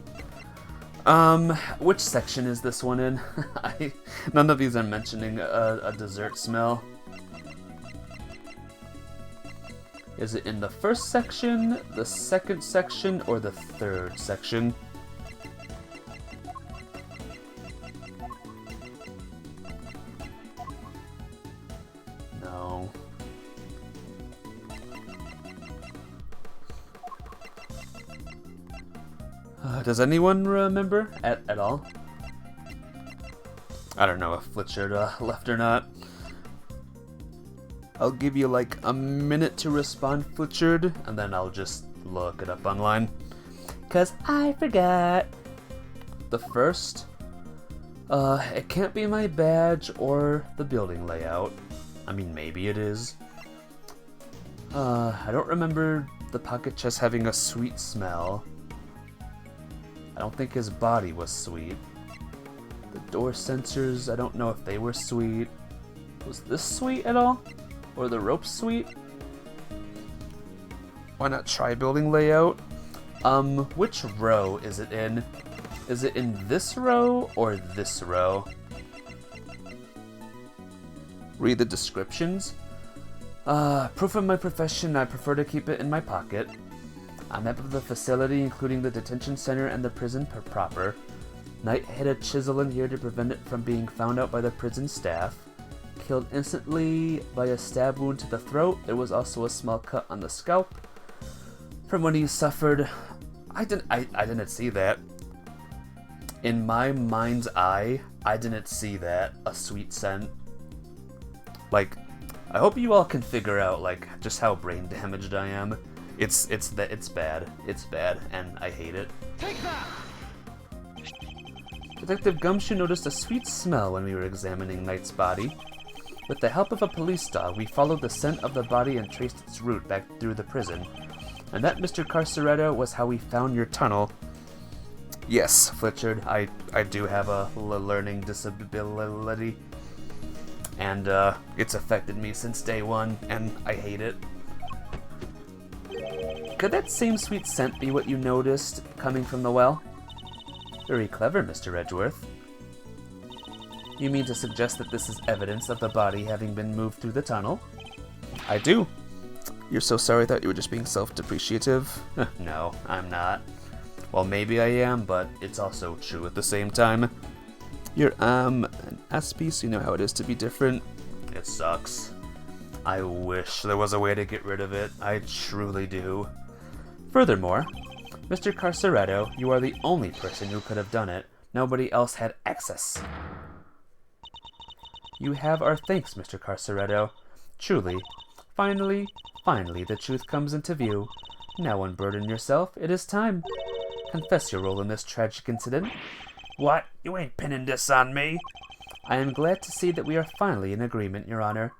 Which section is this one in? None of these are mentioning a dessert smell. Is it in the first section, the second section, or the third section? No. Does anyone remember at all? I don't know if Fletcher left or not. I'll give you like a minute to respond, Fletcher, and then I'll just look it up online. 'Cause I forgot. The first, it can't be my badge or the building layout. I mean, maybe it is. I don't remember the pocket chest having a sweet smell. I don't think his body was sweet. The door sensors, I don't know if they were sweet. Was this sweet at all? Or the rope sweet? Why not try building layout? Which row is it in? Is it in this row or this row? Read the descriptions. Proof of my profession, I prefer to keep it in my pocket. A map of the facility, including the detention center and the prison proper. Knight hid a chisel in here to prevent it from being found out by the prison staff. Killed instantly by a stab wound to the throat. There was also a small cut on the scalp from when he suffered. I didn't see that. In my mind's eye, I didn't see that. A sweet scent. Like, I hope you all can figure out like just how brain damaged I am. It's bad. It's bad, and I hate it. Take that! Detective Gumshoe noticed a sweet smell when we were examining Knight's body. With the help of a police dog, we followed the scent of the body and traced its route back through the prison. And that, Mr. Carceretto, was how we found your tunnel. Yes, Fletcher, I do have a learning disability. And it's affected me since day one, and I hate it. Could that same sweet scent be what you noticed coming from the well? Very clever, Mr. Edgeworth. You mean to suggest that this is evidence of the body having been moved through the tunnel? I do. You're so sorry that you were just being self-depreciative. No, I'm not. Well, maybe I am, but it's also true at the same time. You're, an SP, so you know how it is to be different. It sucks. I wish there was a way to get rid of it. I truly do. Furthermore, Mr. Carceretto, you are the only person who could have done it. Nobody else had access. You have our thanks, Mr. Carceretto. Truly. Finally, the truth comes into view. Now unburden yourself. It is time. Confess your role in this tragic incident. What? You ain't pinning this on me. I am glad to see that we are finally in agreement, Your Honor.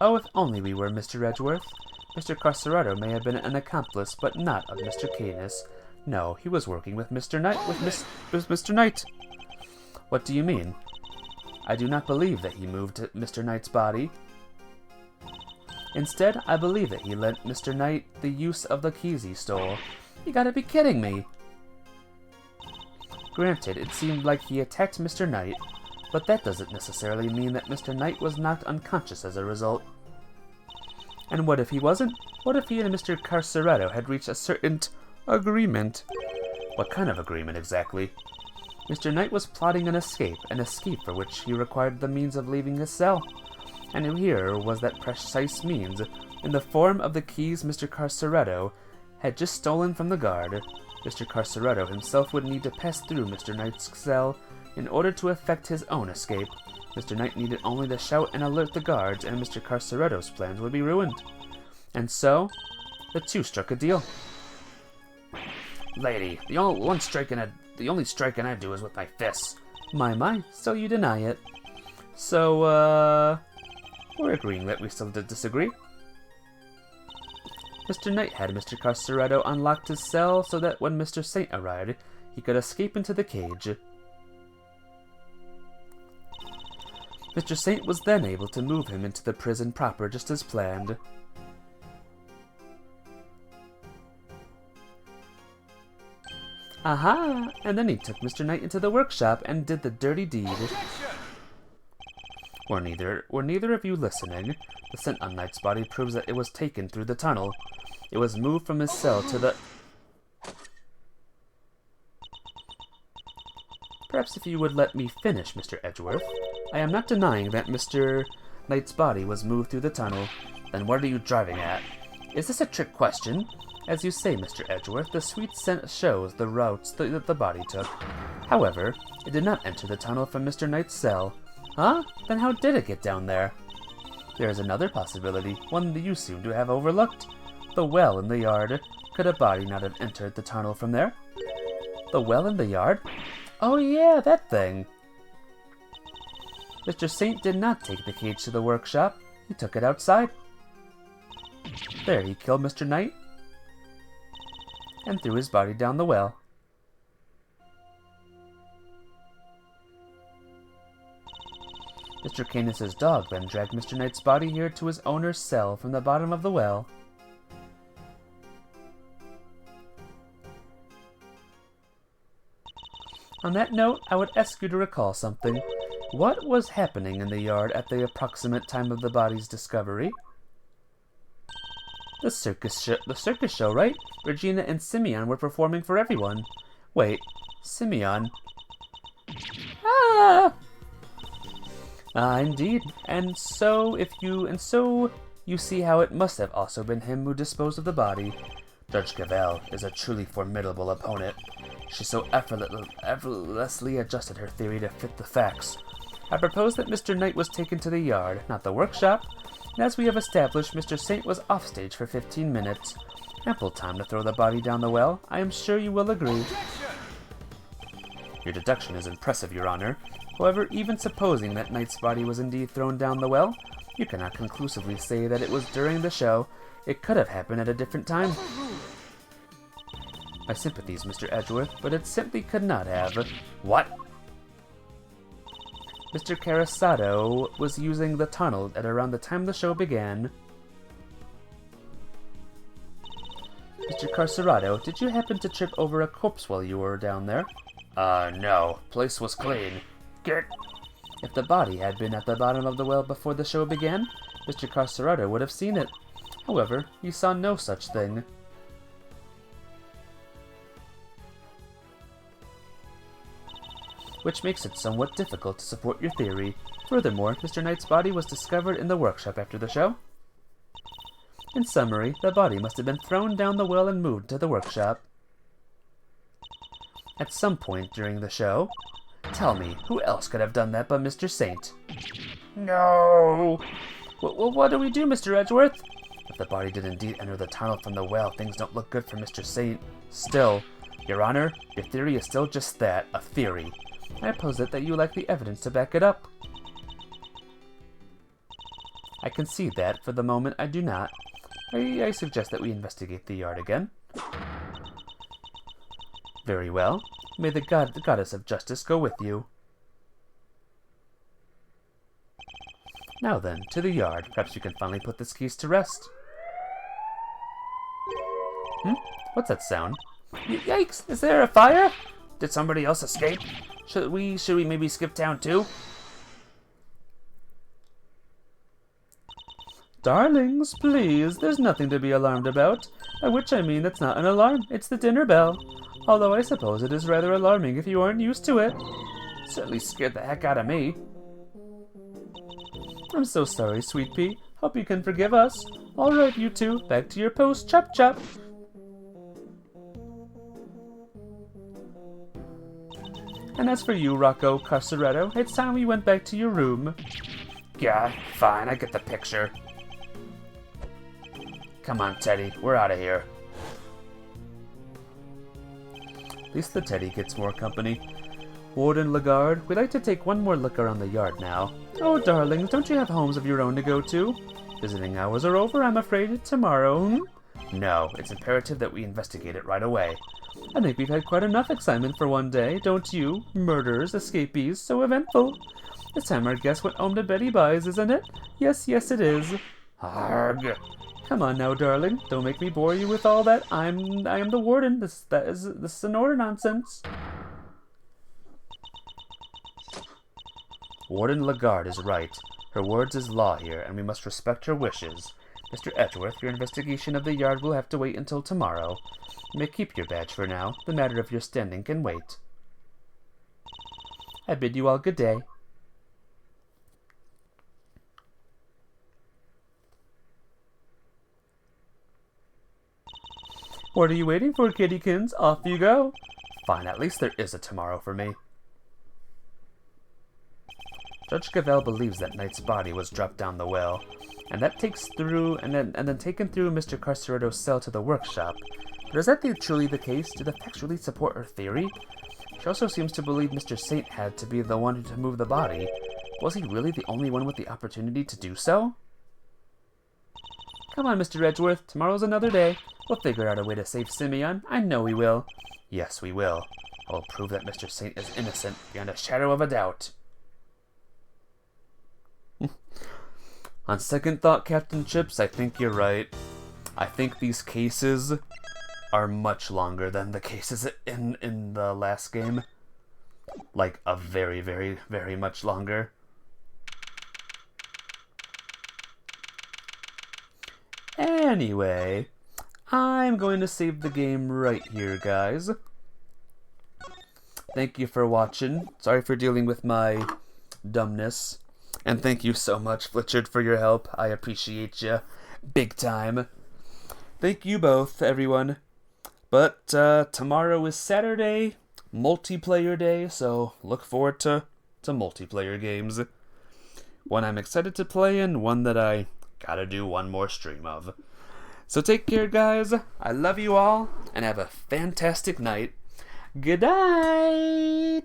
Oh, if only we were, Mr. Edgeworth. Mr. Carceretto may have been an accomplice, but not of Mr. Canis. No, he was working with Mr. Knight, with Mr. Knight. What do you mean? I do not believe that he moved Mr. Knight's body. Instead, I believe that he lent Mr. Knight the use of the keys he stole. You gotta be kidding me! Granted, it seemed like he attacked Mr. Knight, but that doesn't necessarily mean that Mr. Knight was knocked unconscious as a result. And what if he wasn't? What if he and Mr. Carceretto had reached a certain agreement? What kind of agreement exactly? Mr. Knight was plotting an escape for which he required the means of leaving his cell. And here was that precise means, in the form of the keys Mr. Carceretto had just stolen from the guard. Mr. Carceretto himself would need to pass through Mr. Knight's cell in order to effect his own escape. Mr. Knight needed only to shout and alert the guards, and Mr. Carceretto's plans would be ruined. And so, the two struck a deal. Lady, the only striking I do is with my fists. My, so you deny it. So, we're agreeing that we still did disagree. Mr. Knight had Mr. Carceretto unlocked his cell so that when Mr. Saint arrived, he could escape into the cage. Mr. Saint was then able to move him into the prison proper just as planned. Aha! And then he took Mr. Knight into the workshop and did the dirty deed. Were neither of you listening? The scent on Knight's body proves that it was taken through the tunnel. It was moved from his cell to the... Perhaps if you would let me finish, Mr. Edgeworth. I am not denying that Mr. Knight's body was moved through the tunnel. Then what are you driving at? Is this a trick question? As you say, Mr. Edgeworth, the sweet scent shows the routes that the body took. However, it did not enter the tunnel from Mr. Knight's cell. Huh? Then how did it get down there? There is another possibility, one that you seem to have overlooked. The well in the yard. Could a body not have entered the tunnel from there? The well in the yard? Oh yeah, that thing. Mr. Saint did not take the cage to the workshop. He took it outside. There he killed Mr. Knight and threw his body down the well. Mr. Canis's dog then dragged Mr. Knight's body here to his owner's cell from the bottom of the well. On that note, I would ask you to recall something. What was happening in the yard at the approximate time of the body's discovery? The circus show, right? Regina and Simeon were performing for everyone. Wait, Simeon? Ah! Indeed. And so you see how it must have also been him who disposed of the body. Judge Cavell is a truly formidable opponent. She so effortlessly adjusted her theory to fit the facts. I propose that Mr. Knight was taken to the yard, not the workshop, and as we have established, Mr. Saint was offstage for 15 minutes. Ample time to throw the body down the well. I am sure you will agree. Your deduction is impressive, Your Honor. However, even supposing that Knight's body was indeed thrown down the well, you cannot conclusively say that it was during the show. It could have happened at a different time. My sympathies, Mr. Edgeworth, but it simply could not have. What? Mr. Carasado was using the tunnel at around the time the show began. Mr. Carcerado, did you happen to trip over a corpse while you were down there? No. Place was clean. Get. If the body had been at the bottom of the well before the show began, Mr. Carcerado would have seen it. However, he saw no such thing. Which makes it somewhat difficult to support your theory. Furthermore, Mr. Knight's body was discovered in the workshop after the show. In summary, the body must have been thrown down the well and moved to the workshop. At some point during the show. Tell me, who else could have done that but Mr. Saint? No! Well, what do we do, Mr. Edgeworth? If the body did indeed enter the tunnel from the well, things don't look good for Mr. Saint. Still, Your Honor, your theory is still just that, a theory. I posit that you lack the evidence to back it up. I concede that, for the moment, I do not. I suggest that we investigate the yard again. Very well. May the goddess of justice go with you. Now then, to the yard. Perhaps you can finally put this case to rest. What's that sound? Yikes! Is there a fire? Did somebody else escape? Should we maybe skip town too? Darlings, please, there's nothing to be alarmed about. By which I mean that's not an alarm, it's the dinner bell. Although I suppose it is rather alarming if you aren't used to it. Certainly scared the heck out of me. I'm so sorry, Sweet Pea. Hope you can forgive us. All right, you two, back to your post. Chop chop. And as for you, Rocco Carceretto, it's time we went back to your room. Yeah, fine, I get the picture. Come on, Teddy, we're out of here. At least the Teddy gets more company. Warden Lagarde, we'd like to take one more look around the yard now. Oh, darlings, don't you have homes of your own to go to? Visiting hours are over, I'm afraid. Tomorrow, No, it's imperative that we investigate it right away. I think we've had quite enough excitement for one day, don't you? Murders, escapees, so eventful. It's time our guest went home to Betty Buys, isn't it? Yes, it is. Arg. Come on now, darling. Don't make me bore you with all that. I am the warden. This is an order nonsense. Warden Lagarde is right. Her words is law here, and we must respect her wishes. Mr. Edgeworth, your investigation of the yard will have to wait until tomorrow. You may keep your badge for now. The matter of your standing can wait. I bid you all good day. What are you waiting for, kittykins? Off you go. Fine, at least there is a tomorrow for me. Judge Cavell believes that Knight's body was dropped down the well, and then taken through Mr. Carceretto's cell to the workshop. But is that truly the case? Do the facts really support her theory? She also seems to believe Mr. Saint had to be the one to move the body. Was he really the only one with the opportunity to do so? Come on, Mr. Edgeworth. Tomorrow's another day. We'll figure out a way to save Simeon. I know we will. Yes, we will. I will prove that Mr. Saint is innocent beyond a shadow of a doubt. On second thought, Captain Chips, I think you're right. I think these cases are much longer than the cases in the last game. Like, a very, very, very much longer. Anyway, I'm going to save the game right here, guys. Thank you for watching. Sorry for dealing with my dumbness. And thank you so much, Flitchard, for your help. I appreciate you big time. Thank you both, everyone. But tomorrow is Saturday, multiplayer day, so look forward to multiplayer games. One I'm excited to play and one that I gotta do one more stream of. So take care, guys. I love you all, and have a fantastic night. Good night!